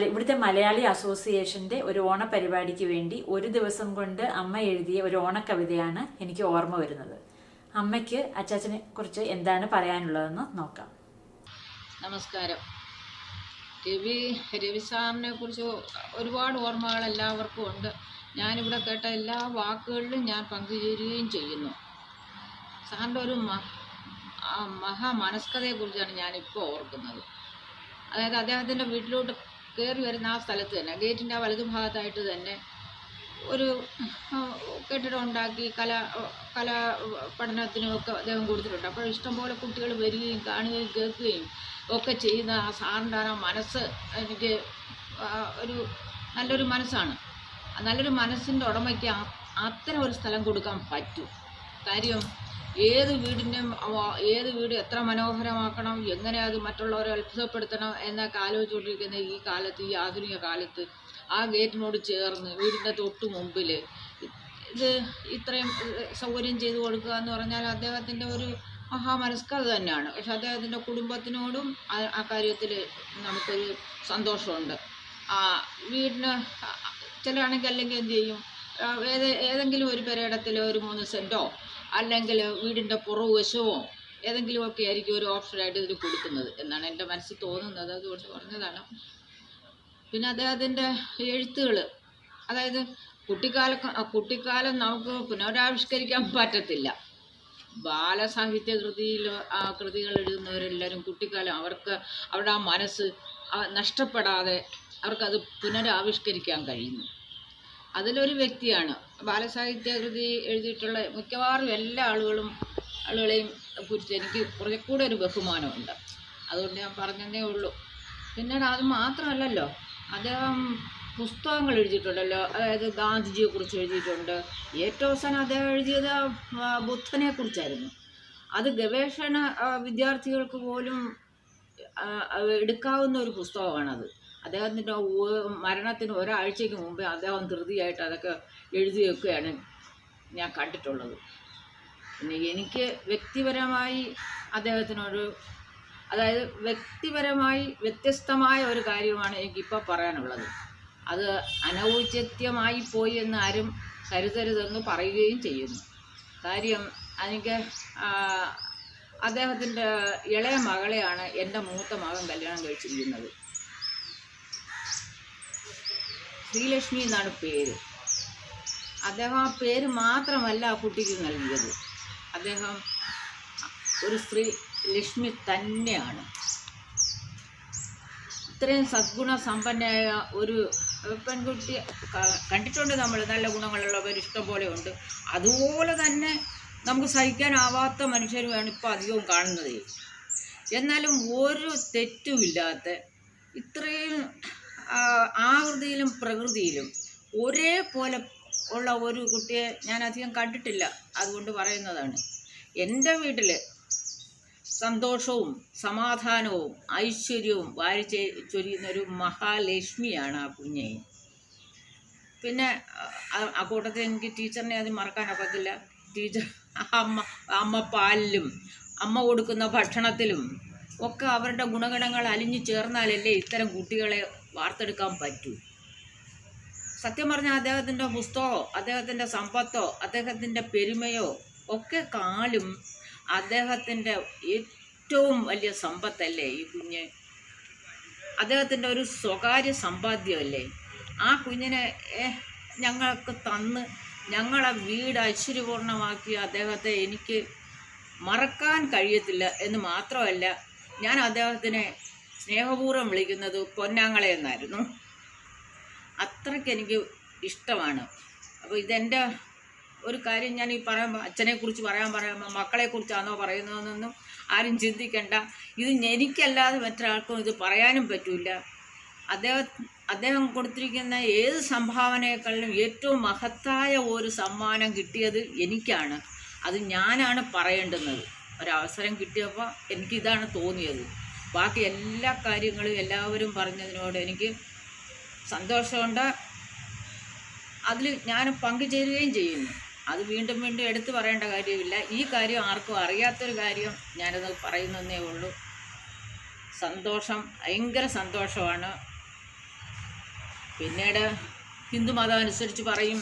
ഇവിടുത്തെ മലയാളി അസോസിയേഷൻ്റെ ഒരു ഓണപരിപാടിക്ക് വേണ്ടി ഒരു ദിവസം കൊണ്ട് അമ്മ എഴുതിയ ഒരു ഓണക്കവിതയാണ് എനിക്ക് ഓർമ്മ വരുന്നത്. അമ്മയ്ക്ക് അച്ചാച്ചനെ കുറിച്ച് എന്താണ് പറയാനുള്ളതെന്ന് നോക്കാം. നമസ്കാരം. രവി സാറിനെ കുറിച്ച് ഒരുപാട് ഓർമ്മകൾ എല്ലാവർക്കും ഉണ്ട്. ഞാനിവിടെ കേട്ട എല്ലാ വാക്കുകളിലും ഞാൻ പങ്കുചേരുകയും ചെയ്യുന്നു. സാറിൻ്റെ ഒരു മഹാമനസ്കതയെക്കുറിച്ചാണ് ഞാനിപ്പോൾ ഓർക്കുന്നത്. അതായത് അദ്ദേഹത്തിൻ്റെ വീട്ടിലോട്ട് കയറി വരുന്ന ആ സ്ഥലത്ത് തന്നെ, ഗേറ്റിൻ്റെ ആ വലതുഭാഗത്തായിട്ട് തന്നെ ഒരു കെട്ടിടം ഉണ്ടാക്കി കല പഠനത്തിനുമൊക്കെ അദ്ദേഹം കൊടുത്തിട്ടുണ്ട്. അപ്പോൾ ഇഷ്ടംപോലെ കുട്ടികൾ വരികയും കാണുകയും കേൾക്കുകയും ഒക്കെ ചെയ്യുന്ന ആ സാറിൻ്റെ ആ മനസ്സ് എനിക്ക് ഒരു നല്ലൊരു മനസ്സാണ്. നല്ലൊരു മനസ്സിൻ്റെ ഉടമയ്ക്ക് അത്തരം ഒരു സ്ഥലം കൊടുക്കാൻ പറ്റും. കാര്യം ഏത് വീട് എത്ര മനോഹരമാക്കണം, എങ്ങനെ അത് മറ്റുള്ളവരെ അത്ഭുതപ്പെടുത്തണം എന്നൊക്കെ ആലോചിച്ചുകൊണ്ടിരിക്കുന്ന ഈ കാലത്ത്, ഈ ആധുനിക കാലത്ത്, ആ ഗേറ്റിനോട് ചേർന്ന് വീടിൻ്റെ തൊട്ട് മുമ്പിൽ ഇത് ഇത്രയും സൗകര്യം ചെയ്തു കൊടുക്കുക എന്ന് പറഞ്ഞാൽ അദ്ദേഹത്തിൻ്റെ ഒരു മഹാമനസ്കത തന്നെയാണ്. പക്ഷെ അദ്ദേഹത്തിൻ്റെ കുടുംബത്തിനോടും ആ കാര്യത്തിൽ നമുക്കൊരു സന്തോഷമുണ്ട്. വീടിന് ചിലരാണെങ്കിൽ അല്ലെങ്കിൽ എന്ത് ചെയ്യും, ഏതെങ്കിലും ഒരു പെരയിടത്തിൽ ഒരു 3 സെൻറ്റോ അല്ലെങ്കിൽ വീടിൻ്റെ പുറകുവശമോ ഏതെങ്കിലുമൊക്കെ ആയിരിക്കും ഒരു ഓപ്ഷനായിട്ട് ഇതിന് കൊടുക്കുന്നത് എന്നാണ് എൻ്റെ മനസ്സിൽ തോന്നുന്നത്. അതുകൊണ്ട് പറഞ്ഞതാണ്. പിന്നെ അദ്ദേഹത്തിൻ്റെ എഴുത്തുകൾ, അതായത് കുട്ടിക്കാലം നമുക്ക് പുനരാവിഷ്കരിക്കാൻ പറ്റത്തില്ല. ബാലസാഹിത്യ കൃതികൾ എഴുതുന്നവരെല്ലാവരും കുട്ടിക്കാലം അവർക്ക് അവരുടെ ആ മനസ്സ് നഷ്ടപ്പെടാതെ അവർക്കത് പുനരാവിഷ്കരിക്കാൻ കഴിയുന്നു. അതിലൊരു വ്യക്തിയാണ്. ബാലസാഹിത്യ കൃതി എഴുതിയിട്ടുള്ള മിക്കവാറും എല്ലാ ആളുകളെയും കുറിച്ച് എനിക്ക് കുറേക്കൂടെ ഒരു ബഹുമാനമുണ്ട്. അതുകൊണ്ട് ഞാൻ പറഞ്ഞതേ ഉള്ളൂ. പിന്നീട് അത് മാത്രമല്ലല്ലോ, അദ്ദേഹം പുസ്തകങ്ങൾ എഴുതിയിട്ടുണ്ടല്ലോ. അതായത് ഗാന്ധിജിയെക്കുറിച്ച് എഴുതിയിട്ടുണ്ട്. ഏറ്റവും അവസാനം അദ്ദേഹം എഴുതിയത് ബുദ്ധനെ കുറിച്ചായിരുന്നു. അത് ഗവേഷണ വിദ്യാർത്ഥികൾക്ക് പോലും എടുക്കാവുന്ന ഒരു പുസ്തകമാണത്. അദ്ദേഹത്തിൻ്റെ മരണത്തിന് ഒരാഴ്ചയ്ക്ക് മുമ്പേ അദ്ദേഹം ധൃതിയായിട്ട് അതൊക്കെ എഴുതിയൊക്കെയാണ് ഞാൻ കണ്ടിട്ടുള്ളത്. പിന്നെ എനിക്ക് വ്യക്തിപരമായി അദ്ദേഹത്തിനോട്, അതായത് വ്യക്തിപരമായി വ്യത്യസ്തമായ ഒരു കാര്യമാണ് എനിക്കിപ്പോൾ പറയാനുള്ളത്. അത് അനൗചിത്യമായി പോയി എന്ന് ആരും കരുതരുതെന്ന് പറയുകയും ചെയ്യുന്നു. കാര്യം എനിക്ക് അദ്ദേഹത്തിൻ്റെ ഇളയ മകളെയാണ് എൻ്റെ മൂത്ത മകൻ കല്യാണം കഴിച്ചിരിക്കുന്നത്. ശ്രീലക്ഷ്മി എന്നാണ് പേര്. അദ്ദേഹം ആ പേര് മാത്രമല്ല ആ കുട്ടിക്ക് നൽകിയത്. അദ്ദേഹം ഒരു സ്ത്രീ ലക്ഷ്മി തന്നെയാണ്. ഇത്രയും സദ്ഗുണ സമ്പന്നയായ ഒരു പെൺകുട്ടി കണ്ടിട്ടുണ്ട് നമ്മൾ. നല്ല ഗുണങ്ങളുള്ളവർ ഇഷ്ടം പോലെ ഉണ്ട്. അതുപോലെ തന്നെ നമുക്ക് സഹിക്കാനാവാത്ത മനുഷ്യരുമാണ് ഇപ്പോൾ അധികവും കാണുന്നത്. എന്നാലും ഒരു തെറ്റുമില്ലാത്ത ഇത്രയും ആകൃതിയിലും പ്രകൃതിയിലും ഒരേപോലെ ഉള്ള ഒരു കുട്ടിയെ ഞാൻ അധികം കണ്ടിട്ടില്ല. അതുകൊണ്ട് പറയുന്നതാണ്. എൻ്റെ വീട്ടിൽ സന്തോഷവും സമാധാനവും ഐശ്വര്യവും വാരി ചൊരിയുന്നൊരു മഹാലക്ഷ്മിയാണ് ആ കുഞ്ഞെ. പിന്നെ ആ കൂട്ടത്തിൽ എനിക്ക് ടീച്ചറിനെ അത് മറക്കാനൊക്കത്തില്ല. ടീച്ചർ അമ്മ പാലിലും അമ്മ കൊടുക്കുന്ന ഭക്ഷണത്തിലും ഒക്കെ അവരുടെ ഗുണഗണങ്ങൾ അലിഞ്ഞു ചേർന്നാലല്ലേ ഇത്തരം കുട്ടികളെ വാർത്തെടുക്കാൻ പറ്റൂ. സത്യം പറഞ്ഞാൽ അദ്ദേഹത്തിൻ്റെ പുസ്തകമോ അദ്ദേഹത്തിൻ്റെ സമ്പത്തോ അദ്ദേഹത്തിൻ്റെ പെരുമയോ ഒക്കെ കാലും അദ്ദേഹത്തിൻ്റെ ഏറ്റവും വലിയ സമ്പത്തല്ലേ ഈ കുഞ്ഞ്. അദ്ദേഹത്തിൻ്റെ ഒരു സ്വകാര്യ സമ്പാദ്യമല്ലേ. ആ കുഞ്ഞിനെ ഞങ്ങൾക്ക് തന്ന് ഞങ്ങളെ വീട് ഐശ്വര്യപൂർണ്ണമാക്കിയ അദ്ദേഹത്തെ എനിക്ക് മറക്കാൻ കഴിയത്തില്ല എന്ന് മാത്രമല്ല, ഞാൻ അദ്ദേഹത്തിനെ സ്നേഹപൂർവ്വം വിളിക്കുന്നത് പൊന്നാങ്ങളെ എന്നായിരുന്നു. അത്രയ്ക്ക് എനിക്ക് ഇഷ്ടമാണ്. അപ്പോൾ ഇതെൻ്റെ ഒരു കാര്യം ഞാൻ ഈ പറയുമ്പോൾ അച്ഛനെക്കുറിച്ച് പറയുമ്പോൾ മക്കളെക്കുറിച്ചാണോ പറയുന്നതെന്നൊന്നും ആരും ചിന്തിക്കേണ്ട. ഇത് എനിക്കല്ലാതെ മറ്റൊരാൾക്കും ഇത് പറയാനും പറ്റില്ല. അദ്ദേഹം കൊടുത്തിരിക്കുന്ന ഏത് സംഭാവനയെക്കാളും ഏറ്റവും മഹത്തായ ഒരു സമ്മാനം കിട്ടിയത് എനിക്കാണ്. അത് ഞാനാണ് പറയേണ്ടുന്നത്. ഒരവസരം കിട്ടിയപ്പോൾ എനിക്കിതാണ് തോന്നിയത്. ബാക്കി എല്ലാ കാര്യങ്ങളും എല്ലാവരും പറഞ്ഞതിനോട് എനിക്ക് സന്തോഷമുണ്ട്. അതിൽ ഞാൻ പങ്കുചേരുകയും ചെയ്യുന്നു. അത് വീണ്ടും വീണ്ടും എടുത്തു പറയേണ്ട കാര്യമില്ല. ഈ കാര്യം ആർക്കും അറിയാത്തൊരു കാര്യം ഞാനത് പറയുന്നതേ ഉള്ളൂ. സന്തോഷം, ഭയങ്കര സന്തോഷമാണ്. പിന്നീട് ഹിന്ദുമതം അനുസരിച്ച് പറയും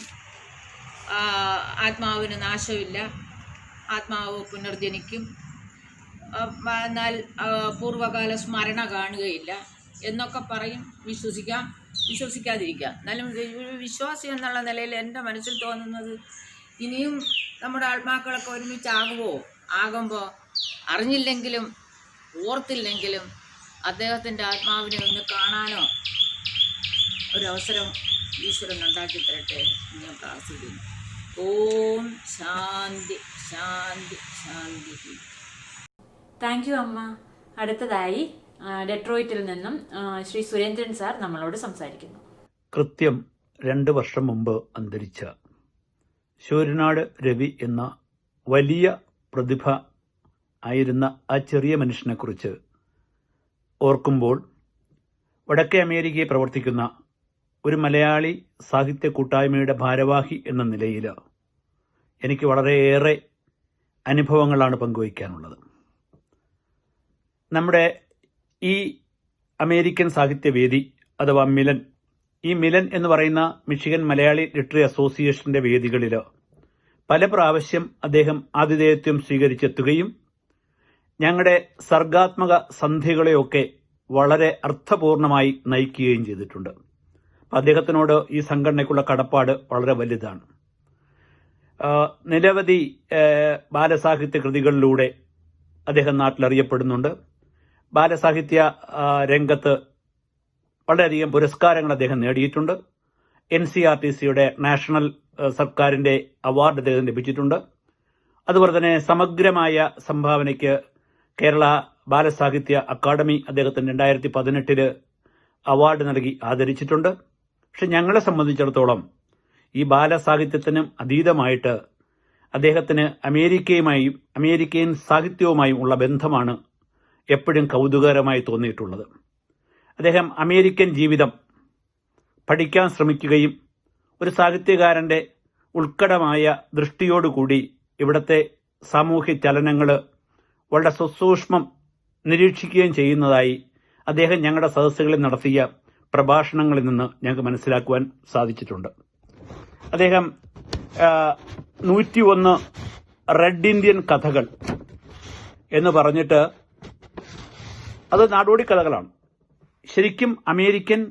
ആത്മാവിന് നാശമില്ല, ആത്മാവ് പുനർജനിക്കും, എന്നാൽ പൂർവ്വകാല സ്മരണ കാണുകയില്ല എന്നൊക്കെ പറയും. വിശ്വസിക്കാം, വിശ്വസിക്കാതിരിക്കാം. എന്നാലും വിശ്വാസി എന്നുള്ള നിലയിൽ എൻ്റെ മനസ്സിൽ തോന്നുന്നത് ഇനിയും നമ്മുടെ ആത്മാക്കളൊക്കെ ആകുമ്പോൾ അറിഞ്ഞില്ലെങ്കിലും ഓർത്തില്ലെങ്കിലും അദ്ദേഹത്തിൻ്റെ ആത്മാവിനെ ഒന്ന് കാണാനോ ഒരവസരം ഈശ്വരൻ ഉണ്ടാക്കി തരട്ടെ എന്ന് ഞാൻ പ്രാർത്ഥിക്കുന്നു. ഓം ശാന്തി ശാന്തി ശാന്തി. താങ്ക് യു അമ്മ. അടുത്തതായി ഡെട്രോയിറ്റിൽ നിന്നും ശ്രീ സുരേന്ദ്രൻ സാർ നമ്മളോട് സംസാരിക്കുന്നു. കൃത്യം 2 വർഷം മുമ്പ് അന്തരിച്ച ശൂരനാട് രവി എന്ന വലിയ പ്രതിഭ ആയിരുന്ന ആ ചെറിയ മനുഷ്യനെക്കുറിച്ച് ഓർക്കുമ്പോൾ വടക്കേ അമേരിക്കയിൽ പ്രവർത്തിക്കുന്ന ഒരു മലയാളി സാഹിത്യ കൂട്ടായ്മയുടെ ഭാരവാഹി എന്ന നിലയിൽ എനിക്ക് വളരെയേറെ അനുഭവങ്ങളാണ് പങ്കുവയ്ക്കാനുള്ളത്. നമ്മുടെ ഈ അമേരിക്കൻ സാഹിത്യവേദി അഥവാ മിലൻ, ഈ മിലൻ എന്ന് പറയുന്ന മിഷിഗൻ മലയാളി ലിറ്റററി അസോസിയേഷന്റെ വേദികളിൽ പല പ്രാവശ്യം അദ്ദേഹം ആതിഥേയത്വം സ്വീകരിച്ചെത്തുകയും ഞങ്ങളുടെ സർഗാത്മക സന്ധ്യകളെയൊക്കെ വളരെ അർത്ഥപൂർണമായി നയിക്കുകയും ചെയ്തിട്ടുണ്ട്. അദ്ദേഹത്തിനോട് ഈ സംഘടനയ്ക്കുള്ള കടപ്പാട് വളരെ വലുതാണ്. നിരവധി ബാലസാഹിത്യ കൃതികളിലൂടെ അദ്ദേഹം നാട്ടിലറിയപ്പെടുന്നുണ്ട്. ബാലസാഹിത്യ രംഗത്ത് വളരെയധികം പുരസ്കാരങ്ങൾ അദ്ദേഹം നേടിയിട്ടുണ്ട്. NCRTCയുടെ നാഷണൽ സർക്കാരിൻ്റെ അവാർഡ് അദ്ദേഹം ലഭിച്ചിട്ടുണ്ട്. അതുപോലെ തന്നെ സമഗ്രമായ സംഭാവനയ്ക്ക് കേരള ബാലസാഹിത്യ അക്കാദമി അദ്ദേഹത്തിന് 2018 അവാർഡ് നൽകി ആദരിച്ചിട്ടുണ്ട്. പക്ഷെ ഞങ്ങളെ സംബന്ധിച്ചിടത്തോളം ഈ ബാലസാഹിത്യത്തിനും അതീതമായിട്ട് അദ്ദേഹത്തിന് അമേരിക്കയുമായും അമേരിക്കൻ സാഹിത്യവുമായും ഉള്ള ബന്ധമാണ് എപ്പോഴും കൗതുകകരമായി തോന്നിയിട്ടുള്ളത്. അദ്ദേഹം അമേരിക്കൻ ജീവിതം പഠിക്കാൻ ശ്രമിക്കുകയും ഒരു സാഹിത്യകാരൻ്റെ ഉത്കടമായ ദൃഷ്ടിയോടുകൂടി ഇവിടുത്തെ സാമൂഹ്യ ചലനങ്ങൾ വളരെ സുസൂക്ഷ്മം നിരീക്ഷിക്കുകയും ചെയ്യുന്നതായി അദ്ദേഹം ഞങ്ങളുടെ സദസ്സുകളിൽ നടത്തിയ പ്രഭാഷണങ്ങളിൽ നിന്ന് ഞങ്ങൾക്ക് മനസ്സിലാക്കുവാൻ സാധിച്ചിട്ടുണ്ട്. അദ്ദേഹം 101 റെഡ് ഇന്ത്യൻ കഥകൾ എന്ന് പറഞ്ഞിട്ട് അത് നാടോടി കഥകളാണ്. ശരിക്കും അമേരിക്കൻ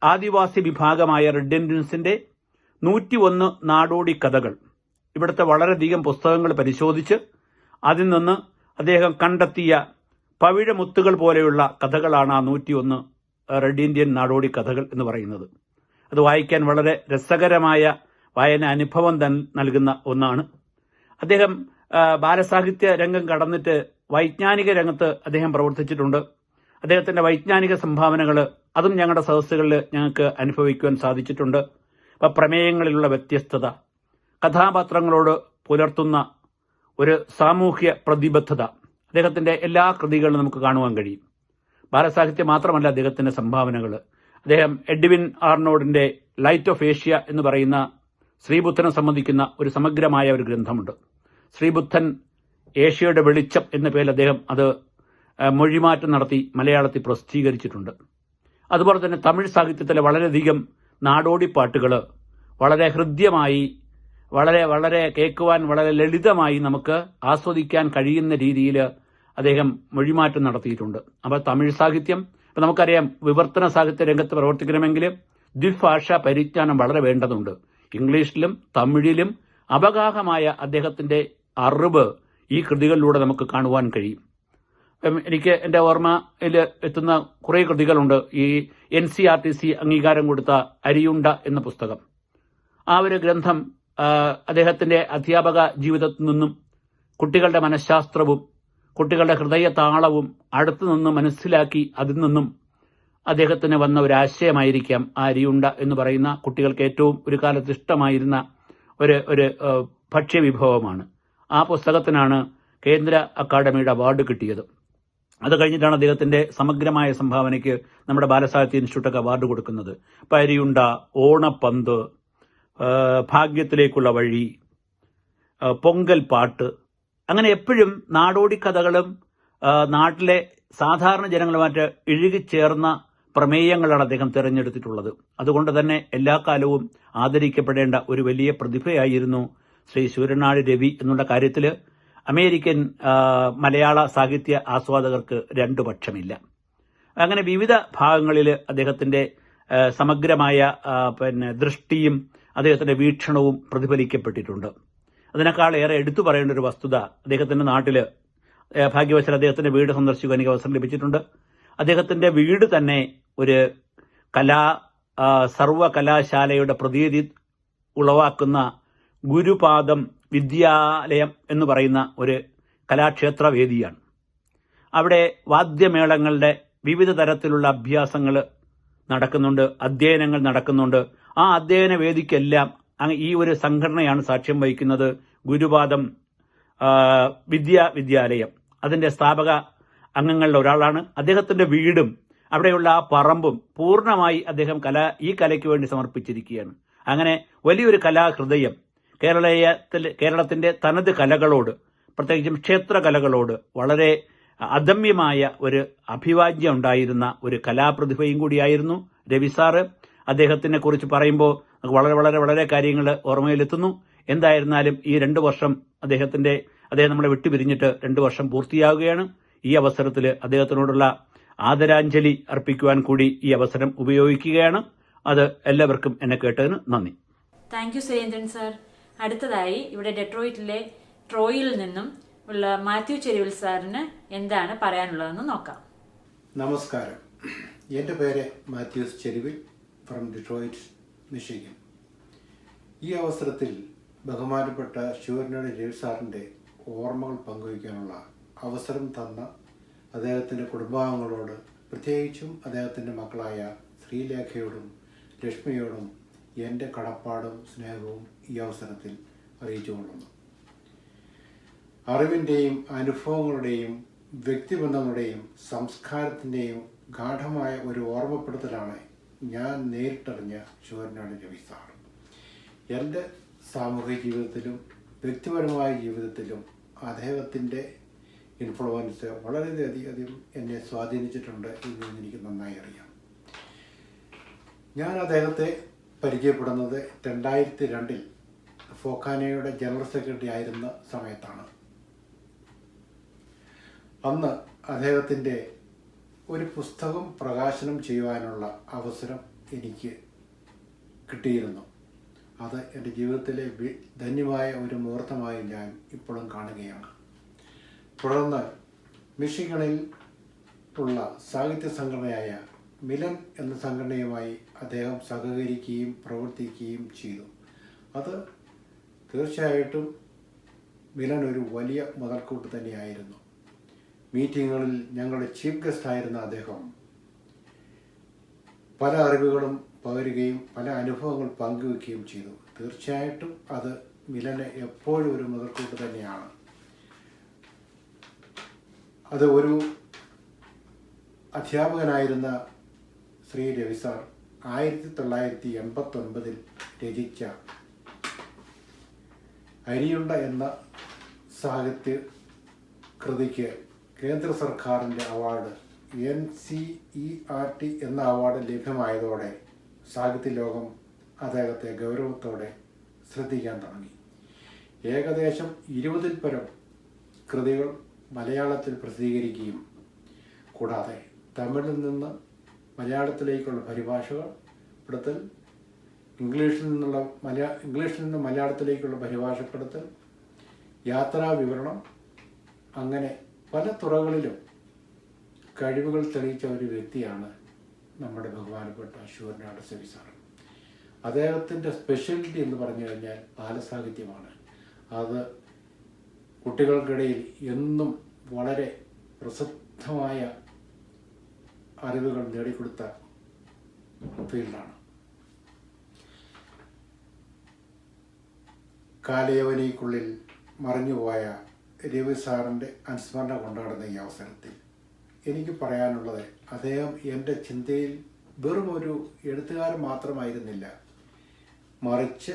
ആദിവാസി വിഭാഗമായ റെഡ് ഇന്ത്യൻസിന്റെ 101 നാടോടി കഥകൾ ഇവിടുത്തെ വളരെയധികം പുസ്തകങ്ങൾ പരിശോധിച്ച് അതിൽ നിന്ന് അദ്ദേഹം കണ്ടെത്തിയ പവിഴമുത്തുകൾ പോലെയുള്ള കഥകളാണ് ആ 101 റെഡ് ഇന്ത്യൻ നാടോടി കഥകൾ എന്ന് പറയുന്നത്. അത് വായിക്കാൻ വളരെ രസകരമായ വായന അനുഭവം നൽകുന്ന ഒന്നാണ്. അദ്ദേഹം ബാലസാഹിത്യ രംഗം കടന്നിട്ട് വൈജ്ഞാനിക രംഗത്ത് അദ്ദേഹം പ്രവർത്തിച്ചിട്ടുണ്ട്. അദ്ദേഹത്തിൻ്റെ വൈജ്ഞാനിക സംഭാവനകൾ അതും ഞങ്ങളുടെ സദസ്സുകളിൽ ഞങ്ങൾക്ക് അനുഭവിക്കുവാൻ സാധിച്ചിട്ടുണ്ട്. അപ്പോൾ പ്രമേയങ്ങളിലുള്ള വ്യത്യസ്തത, കഥാപാത്രങ്ങളോട് പുലർത്തുന്ന ഒരു സാമൂഹ്യ പ്രതിബദ്ധത അദ്ദേഹത്തിൻ്റെ എല്ലാ കൃതികളിലും നമുക്ക് കാണുവാൻ കഴിയും. ബാലസാഹിത്യം മാത്രമല്ല അദ്ദേഹത്തിൻ്റെ സംഭാവനകൾ. അദ്ദേഹം എഡ്വിൻ ആർണോഡിൻ്റെ ലൈറ്റ് ഓഫ് ഏഷ്യ എന്ന് പറയുന്ന ശ്രീബുദ്ധനെ സംബന്ധിക്കുന്ന ഒരു സമഗ്രമായ ഒരു ഗ്രന്ഥമുണ്ട്. ശ്രീബുദ്ധൻ ഏഷ്യയുടെ വെളിച്ചം എന്ന പേരിൽ അദ്ദേഹം അത് മൊഴിമാറ്റം നടത്തി മലയാളത്തിൽ പ്രസിദ്ധീകരിച്ചിട്ടുണ്ട്. അതുപോലെ തന്നെ തമിഴ് സാഹിത്യത്തിലെ വളരെയധികം നാടോടി പാട്ടുകൾ വളരെ ഹൃദ്യമായി, വളരെ വളരെ കേൾക്കുവാൻ വളരെ ലളിതമായി നമുക്ക് ആസ്വദിക്കാൻ കഴിയുന്ന രീതിയിൽ അദ്ദേഹം മൊഴിമാറ്റം നടത്തിയിട്ടുണ്ട്. അപ്പോൾ തമിഴ് സാഹിത്യം, ഇപ്പം നമുക്കറിയാം, വിവർത്തന സാഹിത്യ രംഗത്ത് പ്രവർത്തിക്കണമെങ്കിൽ ദ്വിഭാഷാ പരിജ്ഞാനം വളരെ വേണ്ടതുണ്ട്. ഇംഗ്ലീഷിലും തമിഴിലും അപഗാഹമായ അദ്ദേഹത്തിൻ്റെ അറിവ് ഈ കൃതികളിലൂടെ നമുക്ക് കാണുവാൻ കഴിയും. എനിക്ക് എൻ്റെ ഓർമ്മയിൽ എത്തുന്ന കുറേ കൃതികളുണ്ട്. ഈ NCERTC അംഗീകാരം കൊടുത്ത അരിയുണ്ട എന്ന പുസ്തകം, ആ ഒരു ഗ്രന്ഥം അദ്ദേഹത്തിൻ്റെ അധ്യാപക ജീവിതത്തിൽ നിന്നും കുട്ടികളുടെ മനഃശാസ്ത്രവും കുട്ടികളുടെ ഹൃദയ താളവും അടുത്തു നിന്ന് മനസ്സിലാക്കി അതിൽ നിന്നും അദ്ദേഹത്തിന് വന്ന ഒരു ആശയമായിരിക്കാം ആ അരിയുണ്ട എന്ന് പറയുന്ന കുട്ടികൾക്ക് ഏറ്റവും ഒരു കാലത്ത് ഇഷ്ടമായിരുന്ന ഒരു ഭക്ഷ്യവിഭവമാണ്. ആ പുസ്തകത്തിനാണ് കേന്ദ്ര അക്കാദമിയുടെ അവാർഡ് കിട്ടിയത്. അത് കഴിഞ്ഞിട്ടാണ് അദ്ദേഹത്തിൻ്റെ സമഗ്രമായ സംഭാവനയ്ക്ക് നമ്മുടെ ബാലസാഹിത്യ ഇൻസ്റ്റിറ്റ്യൂട്ടൊക്കെ അവാർഡ് കൊടുക്കുന്നത്. അപ്പം അരിയുണ്ട, ഓണപ്പന്ത്, ഭാഗ്യത്തിലേക്കുള്ള വഴി, പൊങ്കൽ പാട്ട്, അങ്ങനെ എപ്പോഴും നാടോടി കഥകളും നാട്ടിലെ സാധാരണ ജനങ്ങളുമായിട്ട് ഇഴുകിച്ചേർന്ന പ്രമേയങ്ങളാണ് അദ്ദേഹം തിരഞ്ഞെടുത്തിട്ടുള്ളത്. അതുകൊണ്ട് തന്നെ എല്ലാ കാലവും ആദരിക്കപ്പെടേണ്ട ഒരു വലിയ പ്രതിഭയായിരുന്നു ശ്രീ ശൂരനാട് രവി എന്നുള്ള കാര്യത്തിൽ അമേരിക്കൻ മലയാള സാഹിത്യ ആസ്വാദകർക്ക് രണ്ടു പക്ഷമില്ല. അങ്ങനെ വിവിധ ഭാഗങ്ങളിൽ അദ്ദേഹത്തിൻ്റെ സമഗ്രമായ ദൃഷ്ടിയും അദ്ദേഹത്തിൻ്റെ വീക്ഷണവും പ്രതിഫലിക്കപ്പെട്ടിട്ടുണ്ട്. അതിനേക്കാൾ ഏറെ എടുത്തു പറയേണ്ട ഒരു വസ്തുത, അദ്ദേഹത്തിൻ്റെ നാട്ടിൽ ഭാഗ്യവശാൽ അദ്ദേഹത്തിൻ്റെ വീട് സന്ദർശിക്കാൻ എനിക്ക് അവസരം ലഭിച്ചിട്ടുണ്ട്. അദ്ദേഹത്തിൻ്റെ വീട് തന്നെ ഒരു സർവകലാശാലയുടെ പ്രതീതി ഉളവാക്കുന്ന ഗുരുപാദം വിദ്യാലയം എന്ന് പറയുന്ന ഒരു കലാക്ഷേത്ര വേദിയാണ്. അവിടെ വാദ്യമേളങ്ങളുടെ വിവിധ തരത്തിലുള്ള അഭ്യാസങ്ങൾ നടക്കുന്നുണ്ട്, അധ്യയനങ്ങൾ നടക്കുന്നുണ്ട്. ആ അധ്യയന വേദിക്കെല്ലാം ഈ ഒരു സംഘടനയാണ് സാക്ഷ്യം വഹിക്കുന്നത്. ഗുരുപാദം വിദ്യാലയം അതിൻ്റെ സ്ഥാപക അംഗങ്ങളിൽ ഒരാളാണ്. അദ്ദേഹത്തിൻ്റെ വീടും അവിടെയുള്ള ആ പറമ്പും പൂർണ്ണമായി അദ്ദേഹം ഈ കലയ്ക്ക് വേണ്ടി സമർപ്പിച്ചിരിക്കുകയാണ്. അങ്ങനെ വലിയൊരു കലാഹൃദയം കേരളത്തിൻ്റെ തനത് കലകളോട്, പ്രത്യേകിച്ചും ക്ഷേത്രകലകളോട് വളരെ അദമ്യമായ ഒരു അഭിവാജ്യം ഉണ്ടായിരുന്ന ഒരു കലാപ്രതിഭയും കൂടിയായിരുന്നു രവി സാറ്. അദ്ദേഹത്തിനെ കുറിച്ച് പറയുമ്പോൾ വളരെ വളരെ വളരെ കാര്യങ്ങൾ ഓർമ്മയിലെത്തുന്നു. എന്തായിരുന്നാലും ഈ 2 വർഷം അദ്ദേഹം നമ്മളെ വിട്ടുപിരിഞ്ഞിട്ട് 2 വർഷം പൂർത്തിയാവുകയാണ്. ഈ അവസരത്തിൽ അദ്ദേഹത്തിനോടുള്ള ആദരാഞ്ജലി അർപ്പിക്കുവാൻ കൂടി ഈ അവസരം ഉപയോഗിക്കുകയാണ്. അത് എല്ലാവർക്കും എന്നെ കേട്ടതിന് നന്ദി. Thank you Surendran sir. അടുത്തതായി ഇവിടെ ഡെട്രോയിറ്റിലെ ട്രോയിൽ നിന്നും ഉള്ള മാത്യു ചെരുവിൽ സാറിന് എന്താണ് പറയാനുള്ളതെന്ന് നോക്കാം. നമസ്കാരം. എൻ്റെ പേര് മാത്യൂസ് ചെരുവിൽ ഫ്രം ഡിട്രോയിറ്റ്, മിഷിഗൻ. ഈ അവസരത്തിൽ ബഹുമാനപ്പെട്ട ശൂരനാട് രവി സാറിൻ്റെ ഓർമ്മകൾ പങ്കുവയ്ക്കാനുള്ള അവസരം തന്ന അദ്ദേഹത്തിൻ്റെ കുടുംബാംഗങ്ങളോട്, പ്രത്യേകിച്ചും അദ്ദേഹത്തിൻ്റെ മക്കളായ ശ്രീലേഖയോടും ലക്ഷ്മിയോടും എൻ്റെ കടപ്പാടും സ്നേഹവും ഈ അവസരത്തിൽ അറിയിച്ചുകൊള്ളുന്നു. അറിവിൻ്റെയും അനുഭവങ്ങളുടെയും വ്യക്തിബന്ധങ്ങളുടെയും സംസ്കാരത്തിൻ്റെയും ഗാഠമായ ഒരു ഓർമ്മപ്പെടുത്തലാണ് ഞാൻ നേരിട്ടറിഞ്ഞ ശൂരനാട് രവി സാർ. എൻ്റെ സാമൂഹിക ജീവിതത്തിലും വ്യക്തിപരമായ ജീവിതത്തിലും അദ്ദേഹത്തിൻ്റെ ഇൻഫ്ലുവൻസ് വളരെയധികം എന്നെ സ്വാധീനിച്ചിട്ടുണ്ട് എന്ന് എനിക്ക് നന്നായി അറിയാം. ഞാൻ അദ്ദേഹത്തെ പരിചയപ്പെടുന്നത് 2002 ഫോക്കാനയുടെ ജനറൽ സെക്രട്ടറി ആയിരുന്ന സമയത്താണ്. അന്ന് അദ്ദേഹത്തിൻ്റെ ഒരു പുസ്തകം പ്രകാശനം ചെയ്യുവാനുള്ള അവസരം എനിക്ക് കിട്ടിയിരുന്നു. അത് എൻ്റെ ജീവിതത്തിലെ ധന്യമായ ഒരു മുഹൂർത്തമായി ഞാൻ ഇപ്പോഴും കാണുകയാണ്. തുടർന്ന് മിഷിഗണിൽ ഉള്ള സാഹിത്യ സംഘടനയായ മിലൻ എന്ന സംഘടനയുമായി അദ്ദേഹം സഹകരിക്കുകയും പ്രവർത്തിക്കുകയും ചെയ്തു. അത് തീർച്ചയായിട്ടും മിലൻ ഒരു വലിയ മുതൽക്കൂട്ട് തന്നെയായിരുന്നു. മീറ്റിങ്ങുകളിൽ ഞങ്ങളുടെ ചീഫ് ഗസ്റ്റായിരുന്ന അദ്ദേഹം പല അറിവുകളും പകരുകയും പല അനുഭവങ്ങൾ പങ്കുവെക്കുകയും ചെയ്തു. തീർച്ചയായിട്ടും അത് മിലന് എപ്പോഴും ഒരു മുതൽക്കൂട്ട് തന്നെയാണ്. അത് ഒരു അധ്യാപകനായിരുന്ന ശ്രീ രവി സാർ 1989 രചിച്ച അരിയുണ്ട എന്ന സാഹിത്യ കൃതിക്ക് കേന്ദ്ര സർക്കാരിൻ്റെ അവാർഡ് NCERT എന്ന അവാർഡ് ലഭ്യമായതോടെ സാഹിത്യ ലോകം അദ്ദേഹത്തെ ഗൗരവത്തോടെ ശ്രദ്ധിക്കാൻ തുടങ്ങി. ഏകദേശം 20-ൽ പരം കൃതികൾ മലയാളത്തിൽ പ്രസിദ്ധീകരിക്കുകയും കൂടാതെ തമിഴിൽ നിന്ന് മലയാളത്തിലേക്കുള്ള പരിഭാഷപ്പെടുത്തൽ, ഇംഗ്ലീഷിൽ നിന്ന് മലയാളത്തിലേക്കുള്ള പരിഭാഷപ്പെടുത്തൽ, യാത്രാ വിവരണം, അങ്ങനെ പല തുറകളിലും കഴിവുകൾ തെളിയിച്ച ഒരു വ്യക്തിയാണ് നമ്മുടെ ബഹുമാനപ്പെട്ട ശൂരനാട് രവി സാർ. അദ്ദേഹത്തിൻ്റെ സ്പെഷ്യാലിറ്റി എന്ന് പറഞ്ഞു കഴിഞ്ഞാൽ ബാലസാഹിത്യമാണ്. അത് കുട്ടികൾക്കിടയിൽ എന്നും വളരെ പ്രസിദ്ധമായ അറിവുകൾ നേടിക്കൊടുത്ത ഫീൽഡാണ്. കാലയവനിക്കുള്ളിൽ മറിഞ്ഞുപോയ രവി സാറിൻ്റെ അനുസ്മരണ കൊണ്ടാടുന്ന ഈ അവസരത്തിൽ എനിക്ക് പറയാനുള്ളത്, അദ്ദേഹം എൻ്റെ ചിന്തയിൽ വെറും ഒരു എഴുത്തുകാരൻ മാത്രമായിരുന്നില്ല, മറിച്ച്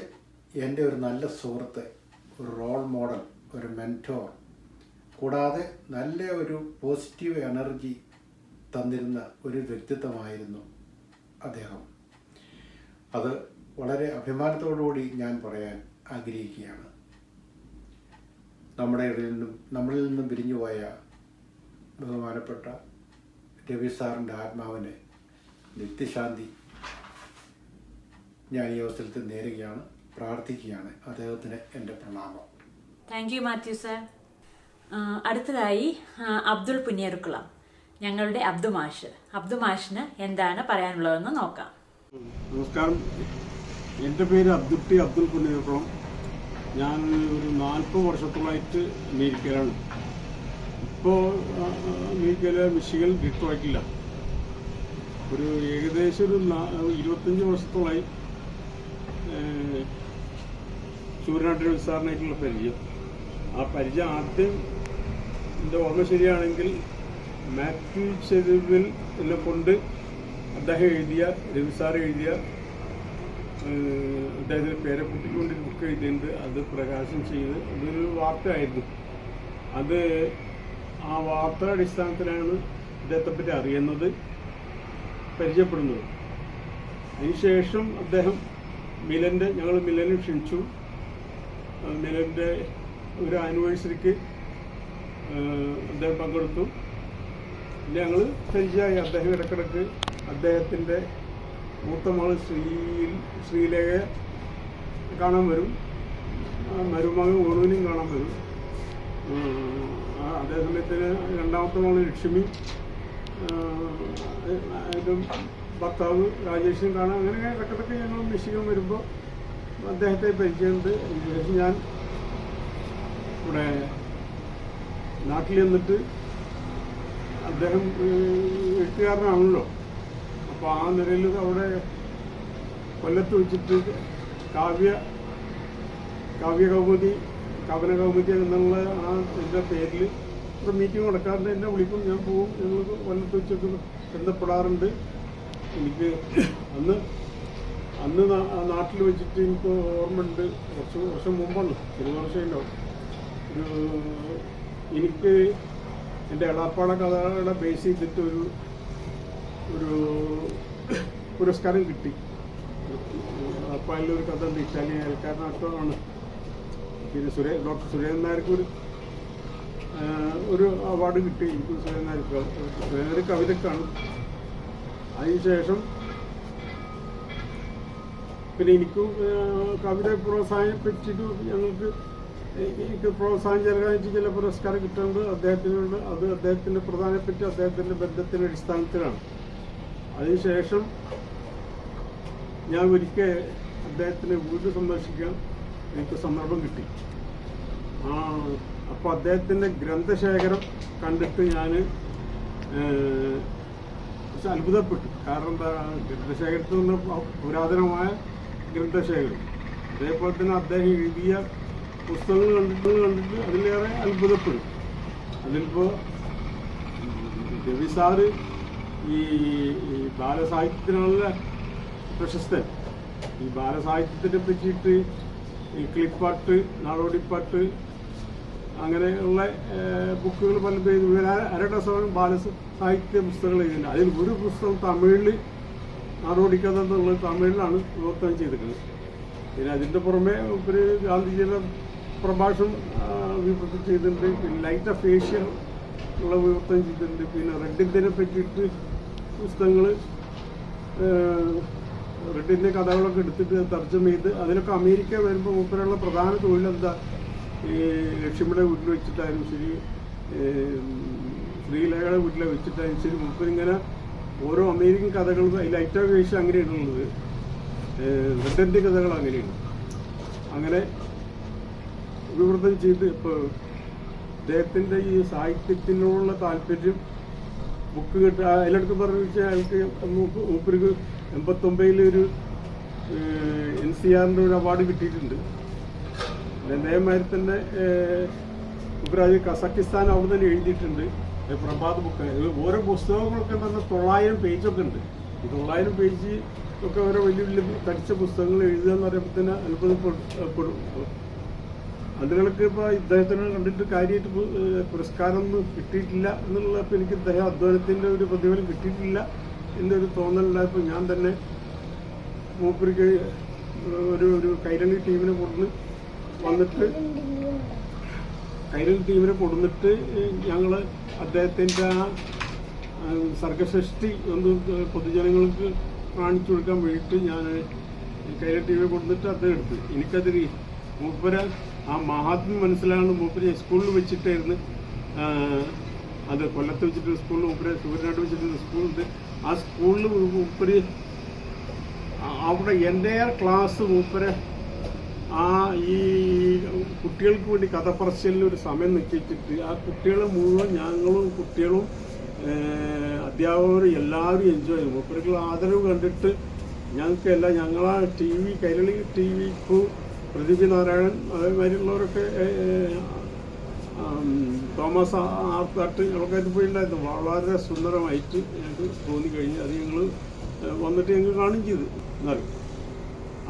എൻ്റെ ഒരു നല്ല സുഹൃത്ത്, ഒരു റോൾ മോഡൽ, ഒരു മെൻറ്റോർ, കൂടാതെ നല്ല ഒരു പോസിറ്റീവ് എനർജി തന്നിരുന്ന ഒരു വ്യക്തിത്വമായിരുന്നു അദ്ദേഹം. അത് വളരെ അഭിമാനത്തോടുകൂടി ഞാൻ പറയാൻ ആഗ്രഹിക്കുകയാണ്. നമ്മളിൽ നിന്നും പിരിഞ്ഞുപോയ ബഹുമാനപ്പെട്ട രവി സാറിൻ്റെ ആത്മാവിന് നിത്യശാന്തി ഞാൻ ഈ അവസരത്തിൽ നേരുകയാണ്, പ്രാർത്ഥിക്കുകയാണ്. അദ്ദേഹത്തിന് എൻ്റെ പ്രണാമം. Thank U Mathew sir. അടുത്തതായി അബ്ദുൾ പുന്നിയറുക്കുളം, ഞങ്ങളുടെ അബ്ദു മാഷിന് എന്താണ് പറയാനുള്ളതെന്ന് നോക്കാം. നമസ്കാരം. എൻ്റെ പേര് അബ്ദുൾ പുന്നിയറുക്കുളം. ഞാൻ ഒരു 40 വർഷത്തോളമായിട്ട് അമേരിക്കയിലാണ്. ഇപ്പോൾ അമേരിക്കയിലെ മിഷിഗൺ ഡിട്രോയിറ്റില്ല. ഒരു ഏകദേശം ഒരു 25 വർഷത്തോളമായി ശൂരനാട് രവി സാറിനായിട്ടുള്ള പരിചയം. ആ പരിചയം ആദ്യം എൻ്റെ ഓർമ്മ ശരിയാണെങ്കിൽ മാത്യു ചെരുവിൽ എന്നെ കൊണ്ട് അദ്ദേഹം എഴുതിയ, രവി സാർ എഴുതിയ, അദ്ദേഹത്തിൻ്റെ പേരക്കുട്ടിക്ക് കൊണ്ട് ഒരു ബുക്ക് എഴുതിയിട്ടുണ്ട്. അത് പ്രകാശനം ചെയ്ത് അതൊരു വാർത്തയായിരുന്നു. അത് ആ വാർത്ത അടിസ്ഥാനത്തിലാണ് അദ്ദേഹത്തെപ്പറ്റി അറിയുന്നത്, പരിചയപ്പെടുന്നത്. അതിനുശേഷം അദ്ദേഹം ഞങ്ങൾ മിലനെ ക്ഷണിച്ചു. മിലൻ്റെ ഒരു ആനിവേഴ്സറിക്ക് അദ്ദേഹം പങ്കെടുത്തു. പിന്നെ ഞങ്ങൾ പരിചയമായി. അദ്ദേഹം ഇടക്കിടക്ക് അദ്ദേഹത്തിൻ്റെ മൂത്ത മകൾ ശ്രീലേഖ കാണാൻ വരും, മരുമകൻ ഓണുവിനെയും കാണാൻ വരും. അതേ സമയത്തിന് രണ്ടാമത്തെ മകൾ ലക്ഷ്മി, അതിൻ്റെ ഭർത്താവ് രാജേഷിനും കാണാൻ, അങ്ങനെ ഇടക്കിടക്ക് ഞങ്ങൾ മിഷിഗൺ വരുമ്പോൾ അദ്ദേഹത്തെ പരിചയമുണ്ട്. അതിനുശേഷം ഞാൻ ഇവിടെ നാട്ടിൽ നിന്നിട്ട്, അദ്ദേഹം എഴുത്തുകാരനാണല്ലോ, അപ്പോൾ ആ നിലയിൽ അവിടെ കൊല്ലത്ത് വെച്ചിട്ട് കാവ്യകൗമുദി എന്നുള്ള എൻ്റെ പേരിൽ ഇവിടെ മീറ്റിംഗ് നടക്കാറുണ്ട്. എന്നെ വിളിക്കും, ഞാൻ പോവും. ഞങ്ങൾ കൊല്ലത്ത് വെച്ചൊക്കെ ബന്ധപ്പെടാറുണ്ട്. എനിക്ക് അന്ന് നാട്ടിൽ വെച്ചിട്ട് എനിക്ക് ഓർമ്മയുണ്ട്, കുറച്ച് വർഷം മുമ്പാണ്, 20 വർഷം ഉണ്ടാവും. എനിക്ക് എൻ്റെ എളാപ്പാട കഥകളെ ബേസ് ചെയ്തിട്ട് ഒരു പുരസ്കാരം കിട്ടി. എളാപ്പാടിലൊരു കഥ ഉണ്ട്, ഇറ്റാലിയൻ അയൽക്കാരനാട്ടമാണ്. പിന്നെ ഡോക്ടർ സുരേന്ദ്രൻ നായർക്ക് ഒരു അവാർഡ് കിട്ടി. എനിക്ക് സുരേന്ദ്രൻ നായർക്ക് ഒരു കവിതക്കാണ്. അതിനുശേഷം പിന്നെ എനിക്കും കവിത പ്രോത്സാഹിപ്പിച്ചിട്ട് ഞങ്ങൾക്ക് എനിക്ക് പ്രോത്സാഹനം നൽകാനായിട്ട് ചില പുരസ്കാരം കിട്ടുന്നത് അദ്ദേഹത്തിനോട്. അത് അദ്ദേഹത്തിൻ്റെ പ്രധാനപ്പെട്ട അദ്ദേഹത്തിൻ്റെ ബന്ധത്തിൻ്റെ അടിസ്ഥാനത്തിലാണ്. അതിനുശേഷം ഞാൻ ഒരിക്കൽ അദ്ദേഹത്തിൻ്റെ വീട് സന്ദർശിക്കാൻ എനിക്ക് സന്ദർഭം കിട്ടി. അപ്പോൾ അദ്ദേഹത്തിൻ്റെ ഗ്രന്ഥശേഖരം കണ്ടിട്ട് ഞാൻ അത്ഭുതപ്പെട്ടു. കാരണം എന്താ, ഗ്രന്ഥശേഖരത്തിൽ നിന്ന് പുരാതനമായ ഗ്രന്ഥശേഖരം, അതേപോലെ തന്നെ അദ്ദേഹം എഴുതിയ പുസ്തകങ്ങൾ കണ്ടിട്ട് അതിലേറെ അത്ഭുതപ്പെടും. അതിലിപ്പോൾ രവി സാറ് ഈ ബാലസാഹിത്യത്തിനുള്ള പ്രശസ്തൻ. ഈ ബാലസാഹിത്യത്തിനെ പറ്റിയിട്ട് ഈ കിളിപ്പാട്ട്, നാടോടിപ്പാട്ട്, അങ്ങനെയുള്ള ബുക്കുകൾ പലതും എഴുതി. അരഡസോളം ബാലസാഹിത്യ പുസ്തകങ്ങൾ എഴുതുന്നുണ്ട്. അതിൽ ഒരു പുസ്തകം തമിഴിൽ, നാടോടിക്കഥ എന്നുള്ളത് തമിഴിലാണ് വിവർത്തനം ചെയ്തിരിക്കുന്നത്. പിന്നെ അതിൻ്റെ പുറമെ ഒരു ഗാന്ധിജിയുടെ പ്രഭാഷണം വിവർത്തനം ചെയ്തിട്ടുണ്ട്. പിന്നെ ലൈറ്റ് ഓഫ് ഏഷ്യ ഉള്ള വിവർത്തനം ചെയ്തിട്ടുണ്ട്. പിന്നെ റെഡിനെ പറ്റിയിട്ട് പുസ്തകങ്ങൾ, റെഡിൻ്റെ കഥകളൊക്കെ എടുത്തിട്ട് തർജ്ജമ ചെയ്ത് അതിലൊക്കെ അമേരിക്ക വരുമ്പോൾ മൂപ്പരുള്ള പ്രധാന തൊഴിലെന്താ, ഈ ലക്ഷ്മിയുടെ വീട്ടിൽ വെച്ചിട്ടായാലും ശരി, ശ്രീലേഖയുടെ വീട്ടിൽ വെച്ചിട്ടായാലും ശരി, മൂപ്പരിങ്ങനെ ഓരോ അമേരിക്കൻ കഥകൾ, ലൈറ്റ് ഓഫ് ഏഷ്യ അങ്ങനെയാണുള്ളത്, റെഡിൻ്റെ കഥകൾ അങ്ങനെയാണ്. അങ്ങനെ വിവർത്തനം ചെയ്ത് ഇപ്പോൾ അദ്ദേഹത്തിൻ്റെ ഈ സാഹിത്യത്തിനോടുള്ള താല്പര്യം ബുക്ക് കിട്ടുക അതിലടുത്ത് പറഞ്ഞു വെച്ചാൽ അയാൾക്ക് മൂപ്പർക്ക് 89 ഒരു NCRൻ്റെ ഒരു അവാർഡ് കിട്ടിയിട്ടുണ്ട്. അതേമാതിരി തന്നെ മൂപ്പരാജ് കസാക്കിസ്ഥാൻ അവിടെ തന്നെ എഴുതിയിട്ടുണ്ട്. പ്രഭാത് ബുക്ക്, ഓരോ പുസ്തകങ്ങളൊക്കെ തന്നെ 900 പേജൊക്കെ ഉണ്ട്. ഈ 900 പേജ് ഒക്കെ ഓരോ വലിയ വലിയ തടിച്ച പുസ്തകങ്ങൾ എഴുതുക എന്ന് പറയുമ്പോൾ തന്നെ അത്ഭുതപ്പെടും. അതിനൊക്കെ ഇപ്പോൾ ഇദ്ദേഹത്തിന് കണ്ടിട്ട് കാര്യമായിട്ട് പുരസ്കാരമൊന്നും കിട്ടിയിട്ടില്ല എന്നുള്ളപ്പോൾ എനിക്ക് ഇദ്ദേഹം അധ്വാനത്തിൻ്റെ ഒരു പ്രതിഫലം കിട്ടിയിട്ടില്ല എന്നൊരു തോന്നലുണ്ടായപ്പോൾ ഞാൻ തന്നെ മൂപ്പർക്ക് ഒരു കൈരളി ടീമിനെ കൊടുന്നിട്ട് ഞങ്ങൾ അദ്ദേഹത്തിൻ്റെ സർഗസൃഷ്ടി ഒന്ന് പൊതുജനങ്ങൾക്ക് കാണിച്ചു കൊടുക്കാൻ വേണ്ടിയിട്ട് ഞാൻ കൈരളി ടീമിനെ കൊടുത്തിട്ട് അദ്ദേഹം എടുത്തു. എനിക്കതിൽ മൂപ്പര ആ മഹാത്മ്യം മനസ്സിലാണ്. മൂപ്പര് സ്കൂളിൽ വെച്ചിട്ടായിരുന്നു, അത് കൊല്ലത്ത് വെച്ചിട്ട് സ്കൂളിൽ, മൂപ്പര് സൂര്യനാട് വെച്ചിട്ട് സ്കൂളുണ്ട്. ആ സ്കൂളിൽ മൂപ്പര് അവിടെ എൻ്റെ ക്ലാസ് മൂപ്പര് ഈ കുട്ടികൾക്ക് വേണ്ടി കഥ പറച്ചിലിന് ഒരു സമയം നിശ്ചയിച്ചിട്ട് ആ കുട്ടികളെ മുഴുവൻ ഞങ്ങളും കുട്ടികളും അധ്യാപകരും എല്ലാവരും എൻജോയ് ചെയ്തു. മൂപ്പർക്ക് ആദരവ് കണ്ടിട്ട് ഞങ്ങൾക്കല്ല, ഞങ്ങളാ കൈരളി TV ക്രൂ, പ്രദീപ് നാരായണൻ, അതേമാതിരിയുള്ളവരൊക്കെ, തോമസ് ആർത്താട്ട് ഒക്കെ പോയിട്ടുണ്ടായിരുന്നു. വളരെ സുന്ദരമായിട്ട് ഞങ്ങൾക്ക് തോന്നിക്കഴിഞ്ഞ് അത് ഞങ്ങൾ വന്നിട്ട് ഞങ്ങൾ കാണുകയും ചെയ്തു. എന്നാലും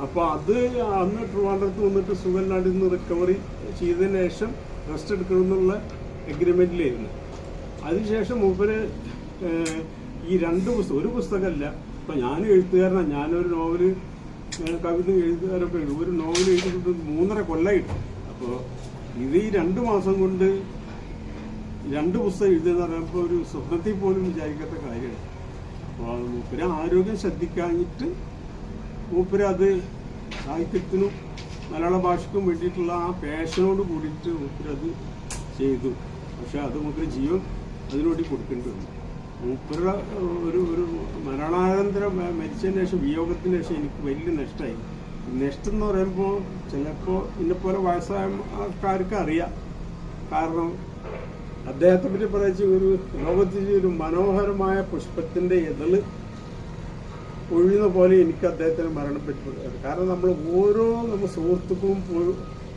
അപ്പോൾ അത് അന്ന് ട്രിവാൻഡ്രത്ത് വന്നിട്ട് സുഖല്ലാണ്ടിൽ നിന്ന് റിക്കവറി ചെയ്തതിന് ശേഷം റെസ്റ്റ് എടുക്കണമെന്നുള്ള എഗ്രിമെൻറ്റിലായിരുന്നു. അതിനുശേഷം മൂപ്പര് ഈ 2 പുസ്തകം, ഒരു പുസ്തകമല്ല, ഇപ്പം ഞാൻ എഴുത്തുകാരനാണ്, ഞാനൊരു നോവല്, കവിത എഴുതുകാരൊക്കെ എഴുതും. ഒരു നോവൽ എഴുതിയിട്ട് 3.5 കൊല്ലമായിട്ട്. അപ്പോൾ ഇത് ഈ 2 മാസം കൊണ്ട് 2 പുസ്തകം എഴുതുകയെന്ന് പറയുമ്പോൾ ഒരു സ്വപ്നത്തിൽ പോലും വിചാരിക്കാത്ത കാര്യമാണ്. അപ്പോൾ മൂപ്പര് ആരോഗ്യം ശ്രദ്ധിക്കാഞ്ഞിട്ട് മൂപ്പര് അത് സാഹിത്യത്തിനും മലയാള ഭാഷയ്ക്കും വേണ്ടിയിട്ടുള്ള ആ പാഷനോട് കൂടിയിട്ട് മൂപ്പരത് ചെയ്തു. പക്ഷെ അത് മൂപ്പര് ജീവൻ അതിനുവേണ്ടി കൊടുക്കേണ്ടി വന്നു. മൂപ്പരുടെ ഒരു മരണാനന്തരം മരിച്ചതിന് ശേഷം, വിയോഗത്തിന് ശേഷം എനിക്ക് വലിയ നഷ്ടമായി. നഷ്ടം എന്ന് പറയുമ്പോൾ ചിലപ്പോൾ എന്നെപ്പോലെ വയസ്സായ ആൾക്കാർക്ക് അറിയാം. കാരണം അദ്ദേഹത്തെ പറ്റി പറയുക, ഒരു ലോകത്തിൽ ഒരു മനോഹരമായ പുഷ്പത്തിൻ്റെ ഇതള് ഒഴിയുന്ന പോലെ എനിക്ക് അദ്ദേഹത്തിന് മരണപ്പെട്ടു. കാരണം നമ്മൾ സുഹൃത്തുക്കളും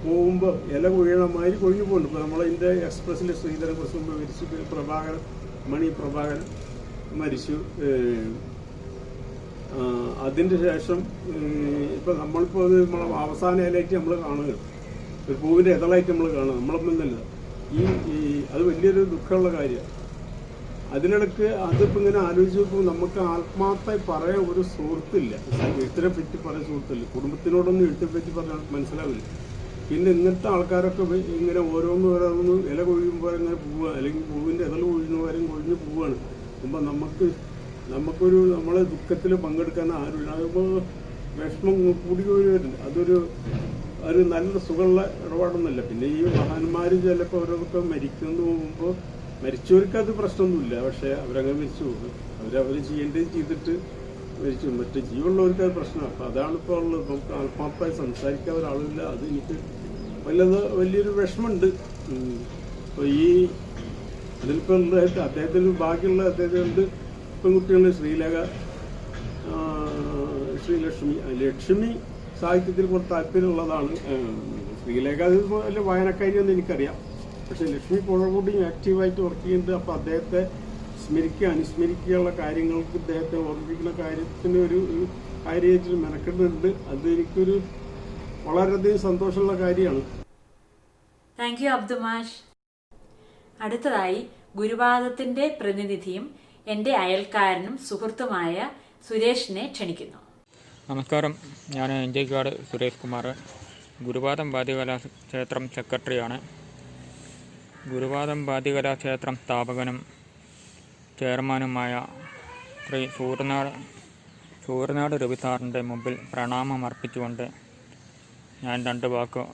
പോകുമ്പോൾ ഇല കൊഴിയണമാതിരി കൊഴിഞ്ഞു പോകുന്നുണ്ട്. ഇപ്പോൾ നമ്മളതിൻ്റെ എക്സ്പ്രസ്സിൽ ശ്രീധരൻ കുറച്ച് മുമ്പ് മരിച്ചു, മണി പ്രഭാകരൻ മരിച്ചു. അതിൻ്റെ ശേഷം ഇപ്പം നമ്മളിപ്പോൾ അത് നമ്മളെ അവസാന ഇലയായിട്ട് നമ്മൾ കാണുകയാണ്, ഒരു പൂവിൻ്റെ ഇതളായിട്ട് നമ്മൾ കാണുക, നമ്മളൊന്നും തന്നെ അത് വലിയൊരു ദുഃഖമുള്ള കാര്യമാണ്. അതിനിടയ്ക്ക് അതിപ്പോൾ ഇങ്ങനെ ആലോചിച്ച് നോക്കുമ്പോൾ നമുക്ക് ആത്മാർത്ഥമായി പറയാൻ ഒരു സുഹൃത്തില്ല, എഴുത്തിനെ പറ്റി പറയാൻ സുഹൃത്തില്ല, കുടുംബത്തിനോടൊന്നും എഴുത്തിനെ പറ്റി പറഞ്ഞാൽ മനസ്സിലാവില്ല. പിന്നെ ഇങ്ങനത്തെ ആൾക്കാരൊക്കെ ഇങ്ങനെ ഓരോന്നും ഇല കൊഴിയുമ്പോൾ ഇങ്ങനെ പോവുക, അല്ലെങ്കിൽ പൂവിൻ്റെ ഇതൾ കൊഴിഞ്ഞവരും കൊഴിഞ്ഞ് പോവുകയാണ്. അപ്പം നമുക്കൊരു നമ്മളെ ദുഃഖത്തിൽ പങ്കെടുക്കാൻ ആരുമില്ല. അതിപ്പോൾ വിഷമം കൂടി വരുന്നുണ്ട്. ഒരു നല്ല സുഖമുള്ള ഇടപാടൊന്നുമില്ല. പിന്നെ ഈ മഹാന്മാർ ചിലപ്പോൾ അവരൊക്കെ മരിക്കുന്നു പോകുമ്പോൾ മരിച്ചവർക്ക് അത് പ്രശ്നമൊന്നുമില്ല. പക്ഷേ അവരങ്ങനെ മരിച്ചു പോകും. അവർ ചെയ്യേണ്ടത് ചെയ്തിട്ട് മരിച്ചു. മറ്റേ ജീവനുള്ളവർക്ക് അത് പ്രശ്നമാണ്. അപ്പോൾ അതാണ് ഇപ്പോൾ ഉള്ളത്. നമുക്ക് ആത്മാർത്ഥമായി സംസാരിക്കാൻ ഒരാളില്ല. അത് എനിക്ക് വലിയൊരു വിഷമമുണ്ട്. അപ്പോൾ ഈ അതിലിപ്പോൾ ഉള്ളതായിട്ട് അദ്ദേഹത്തിന് ബാക്കിയുള്ള അദ്ദേഹത്തിൻ്റെ പെൺകുട്ടികൾ ലക്ഷ്മി സാഹിത്യത്തിൽ കുറച്ച് താല്പര്യമുള്ളതാണ്. ശ്രീലേഖ അത് വലിയ വായനക്കാരിയൊന്നും എനിക്കറിയാം. പക്ഷേ ലക്ഷ്മി പുഴകൂടിയും ആക്റ്റീവായിട്ട് വർക്ക് ചെയ്യുന്നുണ്ട്. അപ്പോൾ അദ്ദേഹത്തെ അനുസ്മരിക്കുകയുള്ള കാര്യങ്ങൾക്ക് ഇദ്ദേഹത്തെ ഓർമ്മിപ്പിക്കുന്ന കാര്യത്തിന് ഒരു കാര്യത്തിൽ മെനക്കെടുന്നുണ്ട്. അത് എനിക്കൊരു വളരെയധികം സന്തോഷമുള്ള കാര്യമാണ്. താങ്ക് യു അബ്ദുമാഷ്. അടുത്തതായി ഗുരുവാദത്തിൻ്റെ പ്രതിനിധിയും എൻ്റെ അയൽക്കാരനും സുഹൃത്തുമായ സുരേഷിനെ ക്ഷണിക്കുന്നു. നമസ്കാരം, ഞാൻ എഞ്ചേക്കാട് സുരേഷ് കുമാർ, ഗുരുവാദം വാദ്യകലാക്ഷേത്രം സെക്രട്ടറിയാണ്. ഗുരുവാദം വാദ്യകലാക്ഷേത്രം സ്ഥാപകനും ചെയർമാനുമായ ശ്രീ സൂര്യനാട് രവി സാറിൻ്റെ മുമ്പിൽ പ്രണാമം അർപ്പിച്ചുകൊണ്ട് ഞാൻ 2 വാക്ക്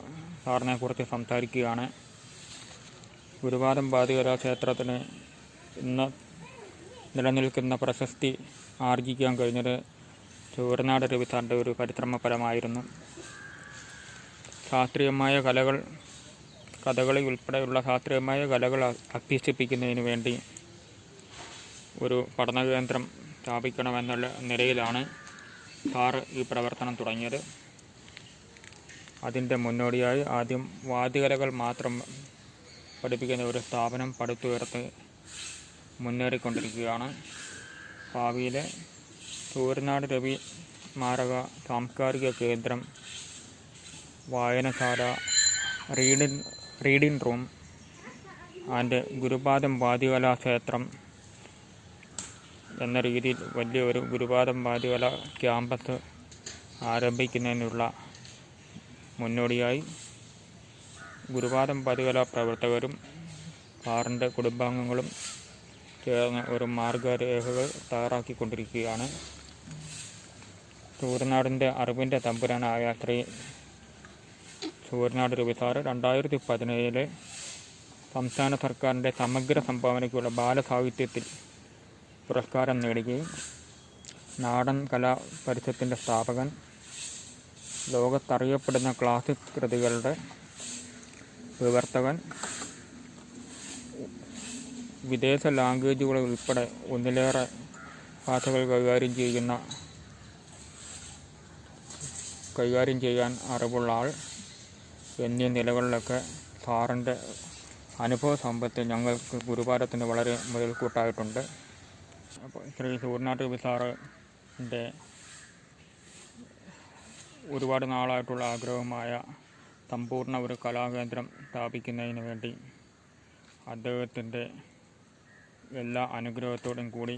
സാറിനെക്കുറിച്ച് സംസാരിക്കുകയാണ്. ഗുരുവാദം വാദ്യകലാക്ഷേത്രത്തിന് ഇന്ന് നിലനിൽക്കുന്ന പ്രശസ്തി ആർജിക്കാൻ കഴിഞ്ഞത് സൂര്യനാട് രവി സാറിൻ്റെ ഒരു പരിശ്രമഫലമായിരുന്നു. ശാസ്ത്രീയമായ കഥകളി ഉൾപ്പെടെയുള്ള ശാസ്ത്രീയമായ കലകൾ അഭ്യസിപ്പിക്കുന്നതിന് വേണ്ടി ഒരു പഠനകേന്ദ്രം സ്ഥാപിക്കണമെന്നുള്ള നിലയിലാണ് സാറ് ഈ പ്രവർത്തനം തുടങ്ങിയത്. അതിൻ്റെ മുന്നോടിയായി ആദ്യം വാദ്യകലകൾ മാത്രം പഠിപ്പിക്കുന്ന ഒരു സ്ഥാപനം പടുത്തുയർത്ത് മുന്നേറിക്കൊണ്ടിരിക്കുകയാണ്. ഭാവിയിലെ സൂര്യനാട് രവി സ്മാരക സാംസ്കാരിക കേന്ദ്രം, വായനശാല, റീഡിംഗ് റൂം ആൻഡ് ഗുരുവാദം വാദ്യകലാക്ഷേത്രം എന്ന രീതിയിൽ വലിയൊരു ഗുരുവാദം വാദ്യകല ക്യാമ്പസ് ആരംഭിക്കുന്നതിനുള്ള മുന്നോടിയായി ഗുരുവാദം വാദ്യകലാ പ്രവർത്തകരും സാറിൻ്റെ കുടുംബാംഗങ്ങളും ചേർന്ന് ഒരു മാർഗരേഖകൾ തയ്യാറാക്കിക്കൊണ്ടിരിക്കുകയാണ്. സൂര്യനാടിൻ്റെ അറിവിൻ്റെ തമ്പുരാനായ ശ്രീ സൂര്യനാട് രവി സാറ് 2017 സംസ്ഥാന സർക്കാരിൻ്റെ സമഗ്ര സംഭാവനയ്ക്കുള്ള ബാലസാഹിത്യത്തിൽ പുരസ്കാരം നേടുകയും നാടൻ കലാ പരിഷത്തിൻ്റെ സ്ഥാപകൻ, ലോകത്തറിയപ്പെടുന്ന ക്ലാസിക് കൃതികളുടെ വിവർത്തകൻ, വിദേശ ലാംഗ്വേജുകൾ ഉൾപ്പെടെ ഒന്നിലേറെ ഭാഷകൾ കൈകാര്യം ചെയ്യാൻ അറിവുള്ള ആൾ എന്നീ നിലകളിലൊക്കെ സാറിൻ്റെ അനുഭവ സമ്പത്ത് ഞങ്ങൾക്ക് ഗുരുവാദത്തിന് വളരെ മുതൽക്കൂട്ടായിട്ടുണ്ട്. അപ്പോൾ ശ്രീ സൂര്യനാട് രവി സാറിൻ്റെ ഒരുപാട് നാളായിട്ടുള്ള ആഗ്രഹമായ സമ്പൂർണ്ണ ഒരു കലാകേന്ദ്രം സ്ഥാപിക്കുന്നതിന് വേണ്ടി അദ്ദേഹത്തിൻ്റെ എല്ലാ അനുഗ്രഹത്തോടും കൂടി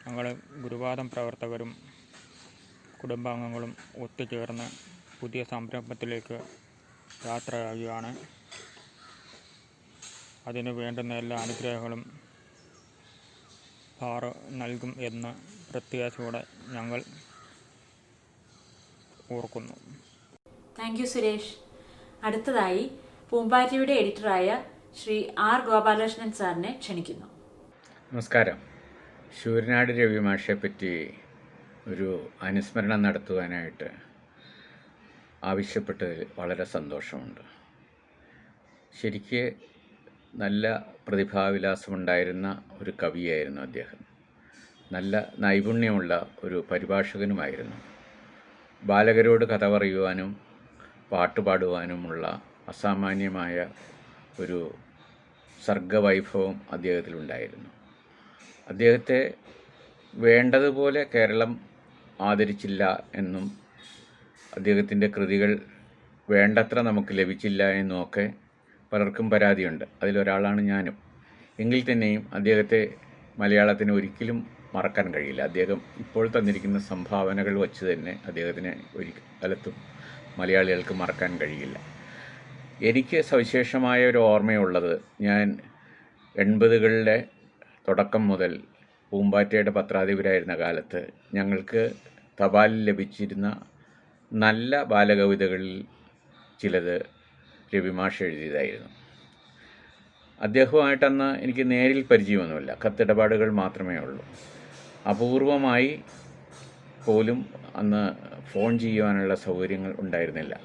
ഞങ്ങൾ ഗുരുവാദം പ്രവർത്തകരും കുടുംബാംഗങ്ങളും ഒത്തുചേർന്ന് പുതിയ സംരംഭത്തിലേക്ക് യാത്രയാകുകയാണ്. അതിന് വേണ്ടുന്ന എല്ലാ അനുഗ്രഹങ്ങളും സാറ് നൽകും എന്ന് പ്രത്യാശയോടെ ഞങ്ങൾ ഓർക്കുന്നു. Thank you Suresh. അടുത്തതായി പൂമ്പാറ്റയുടെ എഡിറ്ററായ ശ്രീ ആർ ഗോപാലകൃഷ്ണൻ സാറിനെ ക്ഷണിക്കുന്നു. നമസ്കാരം. സൂര്യനാട് രവി മാഷെ പറ്റി ഒരു അനുസ്മരണം നടത്തുവാനായിട്ട് ആവശ്യപ്പെട്ടതിൽ വളരെ സന്തോഷമുണ്ട്. ശരിക്ക് നല്ല പ്രതിഭാവിലാസമുണ്ടായിരുന്ന ഒരു കവിയായിരുന്നു അദ്ദേഹം. നല്ല നൈപുണ്യമുള്ള ഒരു പരിഭാഷകനുമായിരുന്നു. ബാലകരോട് കഥ പറയുവാനും പാട്ടുപാടുവാനുമുള്ള അസാമാന്യമായ ഒരു സർഗവൈഭവം അദ്ദേഹത്തിലുണ്ടായിരുന്നു. അദ്ദേഹത്തെ വേണ്ടതുപോലെ കേരളം ആദരിച്ചില്ല എന്നും അദ്ദേഹത്തിൻ്റെ കൃതികൾ വേണ്ടത്ര നമുക്ക് ലഭിച്ചില്ല എന്നുമൊക്കെ പലർക്കും പരാതിയുണ്ട്. അതിലൊരാളാണ് ഞാനും. എങ്കിൽ തന്നെയും അദ്ദേഹത്തെ മലയാളത്തിന് ഒരിക്കലും മറക്കാൻ കഴിയില്ല. അദ്ദേഹം ഇപ്പോൾ തന്നിരിക്കുന്ന സംഭാവനകൾ വച്ച് തന്നെ അദ്ദേഹത്തിന് ഒരു കാലത്തും മലയാളികൾക്ക് മറക്കാൻ കഴിയില്ല. എനിക്ക് സവിശേഷമായ ഒരു ഓർമ്മയുള്ളത്, ഞാൻ 80കളുടെ തുടക്കം മുതൽ പൂമ്പാറ്റയുടെ പത്രാധിപരായിരുന്ന കാലത്ത് ഞങ്ങൾക്ക് തപാലിൽ ലഭിച്ചിരുന്ന നല്ല ബാലകവിതകളിൽ ചിലത് രവിമാഷ് എഴുതിയതായിരുന്നു. അദ്ദേഹവുമായിട്ടന്ന് എനിക്ക് നേരിൽ പരിചയമൊന്നുമില്ല, കത്തിടപാടുകൾ മാത്രമേ ഉള്ളൂ. അപൂർവമായി പോലും അന്ന് ഫോൺ ചെയ്യുവാനുള്ള സൗകര്യങ്ങൾ ഉണ്ടായിരുന്നില്ല.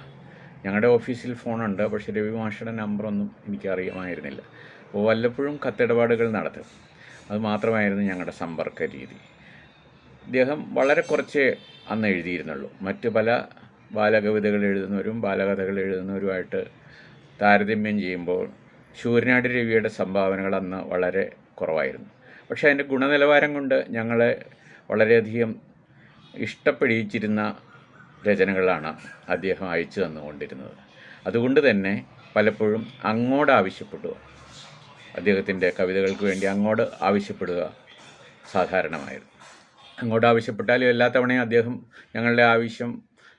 ഞങ്ങളുടെ ഓഫീസിൽ ഫോണുണ്ട്, പക്ഷേ രവിമാഷയുടെ നമ്പറൊന്നും എനിക്കറിയാമായിരുന്നില്ല. അപ്പോൾ വല്ലപ്പോഴും കത്തിടപാടുകൾ നടത്തും. അത് മാത്രമായിരുന്നു ഞങ്ങളുടെ സമ്പർക്ക രീതി. അദ്ദേഹം വളരെ കുറച്ചേ അന്ന് എഴുതിയിരുന്നുള്ളൂ. മറ്റ് പല ബാലകവിതകൾ എഴുതുന്നവരും ബാലകഥകൾ എഴുതുന്നവരുമായിട്ട് താരതമ്യം ചെയ്യുമ്പോൾ ശൂരനാട് രവിയുടെ സംഭാവനകൾ അന്ന് വളരെ കുറവായിരുന്നു. പക്ഷേ അതിൻ്റെ ഗുണനിലവാരം കൊണ്ട് ഞങ്ങളെ വളരെയധികം ഇഷ്ടപ്പെടിച്ചിരുന്ന രചനകളാണ് അദ്ദേഹം അയച്ചു തന്നുകൊണ്ടിരുന്നത്. അതുകൊണ്ട് തന്നെ പലപ്പോഴും അങ്ങോട്ട് ആവശ്യപ്പെടുക, അദ്ദേഹത്തിൻ്റെ കവിതകൾക്ക് വേണ്ടി അങ്ങോട്ട് ആവശ്യപ്പെടുക സാധാരണമായിരുന്നു. അങ്ങോട്ട് ആവശ്യപ്പെട്ടാലും എല്ലാ തവണയും അദ്ദേഹം ഞങ്ങളുടെ ആവശ്യം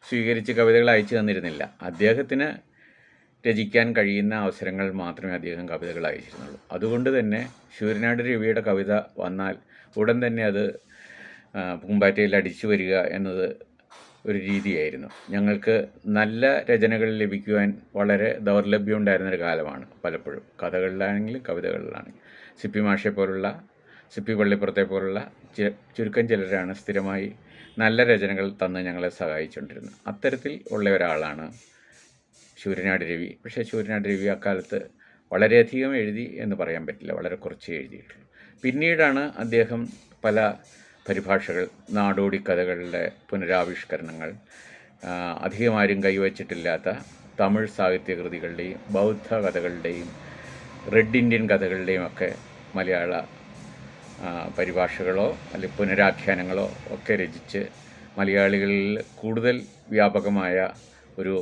സ്വീകരിച്ച് കവിതകൾ അയച്ചു തന്നിരുന്നില്ല. അദ്ദേഹത്തിന് രചിക്കാൻ കഴിയുന്ന അവസരങ്ങൾ മാത്രമേ അദ്ദേഹം കവിതകൾ അയച്ചിരുന്നുള്ളൂ. അതുകൊണ്ട് തന്നെ ശൂരനാട് രവിയുടെ കവിത വന്നാൽ ഉടൻ തന്നെ അത് പൂമ്പാറ്റയിൽ അടിച്ചു വരിക എന്നത് ഒരു രീതിയായിരുന്നു. ഞങ്ങൾക്ക് നല്ല രചനകൾ ലഭിക്കുവാൻ വളരെ ദൗർലഭ്യം ഉണ്ടായിരുന്നൊരു കാലമാണ്. പലപ്പോഴും കഥകളിലാണെങ്കിലും കവിതകളിലാണെങ്കിലും സിപ്പി മാഷെ പോലുള്ള, സിപ്പി പള്ളിപ്പുറത്തെ പോലുള്ള ചുരുക്കം ചിലരാണ് സ്ഥിരമായി നല്ല രചനകൾ തന്ന് ഞങ്ങളെ സഹായിച്ചുകൊണ്ടിരുന്നത്. അത്തരത്തിൽ ഉള്ള ഒരാളാണ് ശൂരനാട് രവി. പക്ഷേ ശൂരനാട് രവി അക്കാലത്ത് വളരെയധികം എഴുതി എന്ന് പറയാൻ പറ്റില്ല, വളരെ കുറച്ചേ എഴുതിയിട്ടുള്ളൂ. പിന്നീടാണ് അദ്ദേഹം പല പരിഭാഷകൾ, നാടോടി കഥകളുടെ പുനരാവിഷ്കരണങ്ങൾ, അധികമാരും കൈവച്ചിട്ടില്ലാത്ത തമിഴ് സാഹിത്യകൃതികളുടെയും ബൗദ്ധ കഥകളുടെയും റെഡ് ഇന്ത്യൻ കഥകളുടെയും ഒക്കെ മലയാള പരിഭാഷകളോ അല്ലെങ്കിൽ പുനരാഖ്യാനങ്ങളോ ഒക്കെ രചിച്ച് മലയാളികളിൽ കൂടുതൽ വ്യാപകമായ ഒരു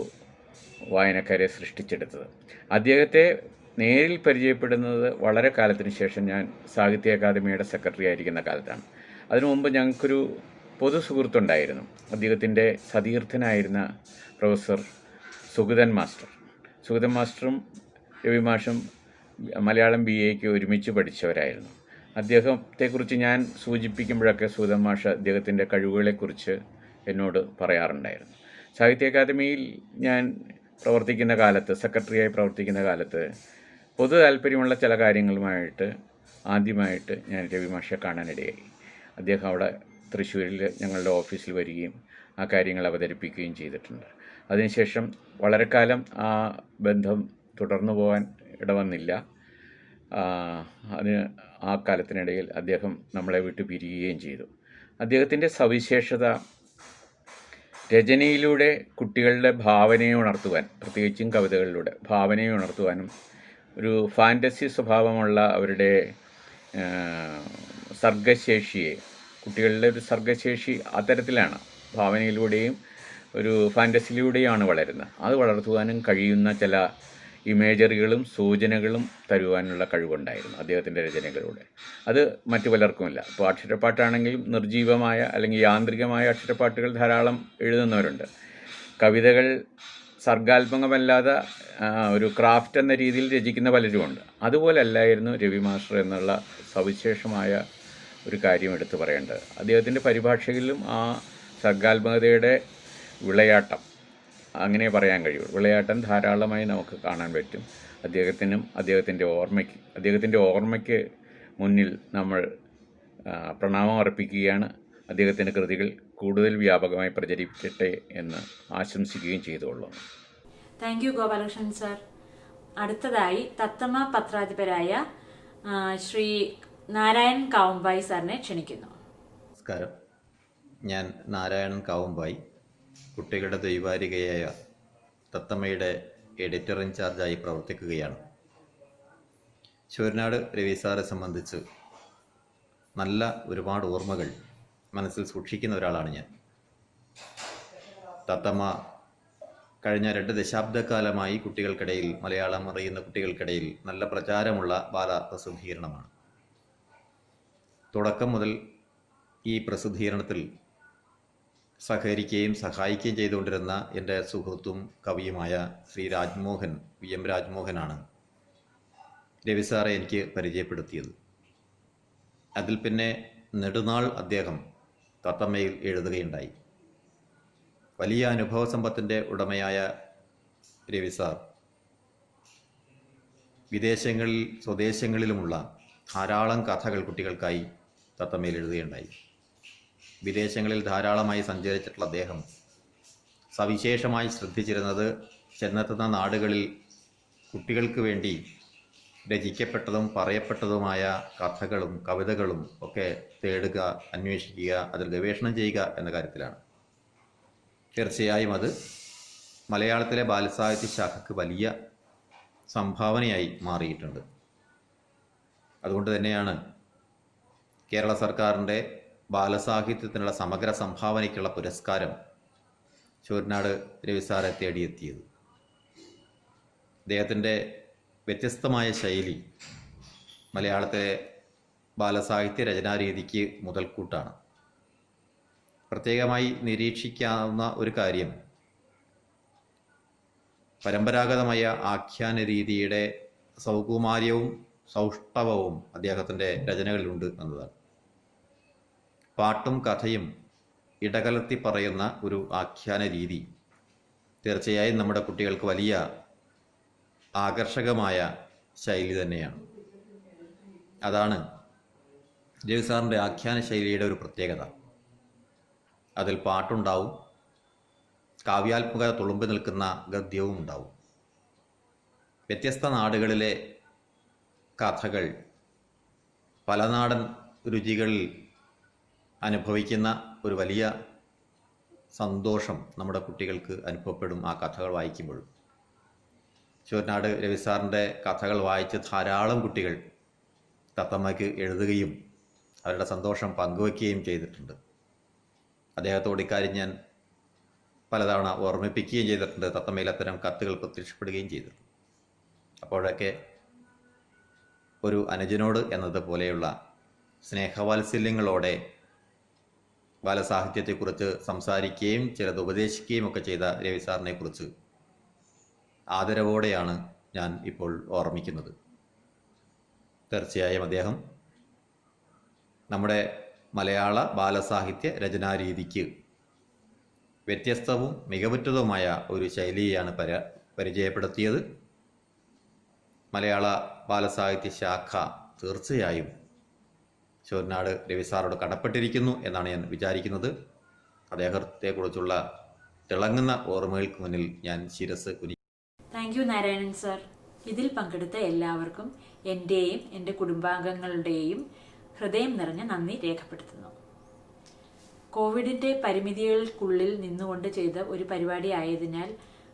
വായനക്കാരെ സൃഷ്ടിച്ചെടുത്തത്. അദ്ദേഹത്തെ നേരിൽ പരിചയപ്പെടുന്നത് വളരെ കാലത്തിന് ശേഷം ഞാൻ സാഹിത്യ അക്കാദമിയുടെ സെക്രട്ടറി ആയിരിക്കുന്ന കാലത്താണ്. അതിനു മുമ്പ് ഞങ്ങൾക്കൊരു പൊതു സുഹൃത്തുണ്ടായിരുന്നു, അദ്ദേഹത്തിൻ്റെ സതീർത്ഥനായിരുന്ന പ്രൊഫസർ സുഗതൻ മാസ്റ്റർ. സുഗതൻ മാസ്റ്ററും രവിമാഷും മലയാളം BA-ക്ക് ഒരുമിച്ച് പഠിച്ചവരായിരുന്നു. അദ്ദേഹത്തെക്കുറിച്ച് ഞാൻ സൂചിപ്പിക്കുമ്പോഴൊക്കെ സുഗതൻ മാഷ് അദ്ദേഹത്തിൻ്റെ കഴിവുകളെക്കുറിച്ച് എന്നോട് പറയാറുണ്ടായിരുന്നു. സാഹിത്യ അക്കാദമിയിൽ ഞാൻ പ്രവർത്തിക്കുന്ന കാലത്ത്, സെക്രട്ടറിയായി പ്രവർത്തിക്കുന്ന കാലത്ത് പൊതു താല്പര്യമുള്ള ചില കാര്യങ്ങളുമായിട്ട് ആദ്യമായിട്ട് ഞാൻ രവിമാഷെ കാണാനിടയായി. അദ്ദേഹം അവിടെ തൃശ്ശൂരിൽ ഞങ്ങളുടെ ഓഫീസിൽ വരികയും ആ കാര്യങ്ങൾ അവതരിപ്പിക്കുകയും ചെയ്തിട്ടുണ്ട്. അതിനുശേഷം വളരെ കാലം ആ ബന്ധം തുടർന്നു പോകാൻ ഇടവന്നില്ല. ആ കാലത്തിനിടയിൽ അദ്ദേഹം നമ്മളെ വിട്ടു പിരിയുകയും ചെയ്തു. അദ്ദേഹത്തിൻ്റെ സവിശേഷത രചനയിലൂടെ കുട്ടികളുടെ ഭാവനയെ ഉണർത്തുവാൻ, പ്രത്യേകിച്ചും കവിതകളിലൂടെ ഭാവനയെ ഉണർത്തുവാനും ഒരു ഫാൻറ്റസി സ്വഭാവമുള്ള അവരുടെ സർഗശേഷിയെ, കുട്ടികളുടെ ഒരു സർഗശേഷി അത്തരത്തിലാണ്, ഭാവനയിലൂടെയും ഒരു ഫാൻറ്റസിയിലൂടെയാണ് വളരുന്നത്. അത് വളർത്തുവാനും കഴിയുന്ന ചില ഇമേജറികളും സൂചനകളും തരുവാനുള്ള കഴിവുണ്ടായിരുന്നു അദ്ദേഹത്തിൻ്റെ രചനകളിലൂടെ. അത് മറ്റു പലർക്കുമില്ല. ഇപ്പോൾ അക്ഷരപ്പാട്ടാണെങ്കിലും നിർജീവമായ അല്ലെങ്കിൽ യാന്ത്രികമായ അക്ഷരപ്പാട്ടുകൾ ധാരാളം എഴുതുന്നവരുണ്ട്. കവിതകൾ സർഗാത്മകമല്ലാതെ ഒരു ക്രാഫ്റ്റ് എന്ന രീതിയിൽ രചിക്കുന്ന പലരുമുണ്ട്. അതുപോലല്ലായിരുന്നു രവി മാസ്റ്റർ എന്നുള്ള സവിശേഷമായ ഒരു കാര്യം എടുത്തു പറയേണ്ടത്. അദ്ദേഹത്തിൻ്റെ പരിഭാഷകളിലും ആ സർഗാത്മകതയുടെ വിളയാട്ടം, അങ്ങനെ പറയാൻ കഴിയുള്ളൂ, വിളയാട്ടം ധാരാളമായി നമുക്ക് കാണാൻ പറ്റും. അദ്ദേഹത്തിൻ്റെ ഓർമ്മയ്ക്ക് മുന്നിൽ നമ്മൾ പ്രണാമം അർപ്പിക്കുകയാണ്. അദ്ദേഹത്തിൻ്റെ കൃതികൾ കൂടുതൽ വ്യാപകമായി പ്രചരിപ്പിക്കട്ടെ എന്ന് ആശംസിക്കുകയും ചെയ്തുകൊള്ളുന്നു. Thank you Gopalakrishnan sir. അടുത്തതായി തത്തമ്മ പത്രാധിപരായ ശ്രീ നാരായണൻ കാവുമ്പായി സാറിനെ ക്ഷണിക്കുന്നു. നമസ്കാരം, ഞാൻ നാരായണൻ കാവുമ്പായി, കുട്ടികളുടെ ദൈവാരികയായ തത്തമ്മയുടെ എഡിറ്റർ ഇൻചാർജായി പ്രവർത്തിക്കുകയാണ്. ശൂരനാട് രവി സാറെ സംബന്ധിച്ച് നല്ല ഒരുപാട് ഓർമ്മകൾ മനസ്സിൽ സൂക്ഷിക്കുന്ന ഒരാളാണ് ഞാൻ. തത്തമ്മ കഴിഞ്ഞ 2 ദശാബ്ദക്കാലമായി കുട്ടികൾക്കിടയിൽ, മലയാളം അറിയുന്ന കുട്ടികൾക്കിടയിൽ നല്ല പ്രചാരമുള്ള ബാലപ്രസിദ്ധീകരണമാണ്. തുടക്കം മുതൽ ഈ പ്രസിദ്ധീകരണത്തിൽ സഹകരിക്കുകയും സഹായിക്കുകയും ചെയ്തുകൊണ്ടിരുന്ന എൻ്റെ സുഹൃത്തും കവിയുമായ ശ്രീ രാജ്മോഹൻ, VM രാജ്മോഹനാണ് രവി സാറെ എനിക്ക് പരിചയപ്പെടുത്തിയത്. അതിൽ പിന്നെ നെടുനാൾ അദ്ദേഹം തത്തമ്മയിൽ എഴുതുകയുണ്ടായി. വലിയ അനുഭവസമ്പത്തിൻ്റെ ഉടമയായ രവി സാർ വിദേശങ്ങളിൽ സ്വദേശങ്ങളിലുമുള്ള ധാരാളം കഥകൾ കുട്ടികൾക്കായി തത്തമ്മയിൽ എഴുതുകയുണ്ടായി. വിദേശങ്ങളിൽ ധാരാളമായി സഞ്ചരിച്ചിട്ടുള്ള അദ്ദേഹം സവിശേഷമായി ശ്രദ്ധിച്ചിരുന്നത് ചെന്നെത്തുന്ന നാടുകളിൽ കുട്ടികൾക്ക് വേണ്ടി രചിക്കപ്പെട്ടതും പറയപ്പെട്ടതുമായ കഥകളും കവിതകളും ഒക്കെ തേടുക, അന്വേഷിക്കുക, അതിൽ ഗവേഷണം ചെയ്യുക എന്ന കാര്യത്തിലാണ്. തീർച്ചയായും അത് മലയാളത്തിലെ ബാലസാഹിത്യ ശാഖയ്ക്ക് വലിയ സംഭാവനയായി മാറിയിട്ടുണ്ട്. അതുകൊണ്ട് തന്നെയാണ് കേരള സർക്കാരിൻ്റെ ബാലസാഹിത്യത്തിനുള്ള സമഗ്ര സംഭാവനയ്ക്കുള്ള പുരസ്കാരം ശൂരനാട് രവി സാറെ തേടിയെത്തിയത്. അദ്ദേഹത്തിൻ്റെ വ്യത്യസ്തമായ ശൈലി മലയാളത്തിലെ ബാലസാഹിത്യ രചനാരീതിക്ക് മുതൽക്കൂട്ടാണ്. പ്രത്യേകമായി നിരീക്ഷിക്കാവുന്ന ഒരു കാര്യം പരമ്പരാഗതമായ ആഖ്യാന രീതിയുടെ സൗകുമാര്യവും സൗഷ്ഠവവും അദ്ദേഹത്തിൻ്റെ രചനകളിലുണ്ട് എന്നതാണ്. പാട്ടും കഥയും ഇടകലർത്തി പറയുന്ന ഒരു ആഖ്യാന രീതി തീർച്ചയായും നമ്മുടെ കുട്ടികൾക്ക് വലിയ ആകർഷകമായ ശൈലി തന്നെയാണ്. അതാണ് രവി സാറിൻ്റെ ആഖ്യാന ശൈലിയുടെ ഒരു പ്രത്യേകത. അതിൽ പാട്ടുണ്ടാവും, കാവ്യാത്മകത തുളുമ്പി നിൽക്കുന്ന ഗദ്യവും ഉണ്ടാവും. വ്യത്യസ്ത നാടുകളിലെ കഥകൾ പല നാടൻ രുചികളിൽ അനുഭവിക്കുന്ന ഒരു വലിയ സന്തോഷം നമ്മുടെ കുട്ടികൾക്ക് അനുഭവപ്പെടും ആ കഥകൾ വായിക്കുമ്പോഴും. ശൂരനാട് രവി സാറിൻ്റെ കഥകൾ വായിച്ച് ധാരാളം കുട്ടികൾ തത്തമ്മയ്ക്ക് എഴുതുകയും അവരുടെ സന്തോഷം പങ്കുവയ്ക്കുകയും ചെയ്തിട്ടുണ്ട്. അദ്ദേഹത്തോട് ഇക്കാര്യം ഞാൻ പലതവണ ഓർമ്മിപ്പിക്കുകയും ചെയ്തിട്ടുണ്ട്. തത്തമ്മയിൽ അത്തരം കത്തുകൾ പ്രത്യക്ഷപ്പെടുകയും ചെയ്തിട്ടുണ്ട്. അപ്പോഴൊക്കെ ഒരു അനുജനോട് എന്നതുപോലെയുള്ള സ്നേഹവാത്സല്യങ്ങളോടെ ബാലസാഹിത്യത്തെക്കുറിച്ച് സംസാരിക്കുകയും ചിലത് ഉപദേശിക്കുകയും ഒക്കെ ചെയ്ത രവി സാറിനെ കുറിച്ച് ആദരവോടെയാണ് ഞാൻ ഇപ്പോൾ ഓർമ്മിക്കുന്നത്. തീർച്ചയായും അദ്ദേഹം നമ്മുടെ മലയാള ബാലസാഹിത്യ രചനാരീതിക്ക് വ്യത്യസ്തവും മികവുറ്റതുമായ ഒരു ശൈലിയാണ് പരിചയപ്പെടുത്തിയത്. മലയാള ബാലസാഹിത്യ ശാഖ തീർച്ചയായും ശൂരനാട് രവി സാറോട് കടപ്പെട്ടിരിക്കുന്നു എന്നാണ് ഞാൻ വിചാരിക്കുന്നത്. അദ്ദേഹത്തെക്കുറിച്ചുള്ള തിളങ്ങുന്ന ഓർമ്മകൾക്ക് മുന്നിൽ ഞാൻ ശിരസ് കുനിക്കുന്നു. Thank you Narayanan sir. ഇതിൽ പങ്കെടുത്ത എല്ലാവർക്കും എൻ്റെയും എൻ്റെ കുടുംബാംഗങ്ങളുടെയും ഹൃദയം നിറഞ്ഞ നന്ദി രേഖപ്പെടുത്തുന്നു. കോവിഡിൻ്റെ പരിമിതികൾക്കുള്ളിൽ നിന്നുകൊണ്ട് ചെയ്ത ഒരു പരിപാടി ആയതിനാൽ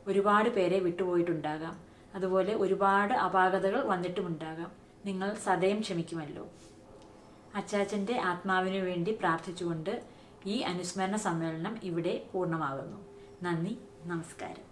ഒരുപാട് പേരെ വിട്ടുപോയിട്ടുണ്ടാകാം. അതുപോലെ ഒരുപാട് അപാകതകൾ വന്നിട്ടുമുണ്ടാകാം. നിങ്ങൾ സദയം ക്ഷമിക്കുമല്ലോ. അച്ചാച്ചൻ്റെ ആത്മാവിനു വേണ്ടി പ്രാർത്ഥിച്ചുകൊണ്ട് ഈ അനുസ്മരണ സമ്മേളനം ഇവിടെ പൂർണ്ണമാകുന്നു. നന്ദി, നമസ്കാരം.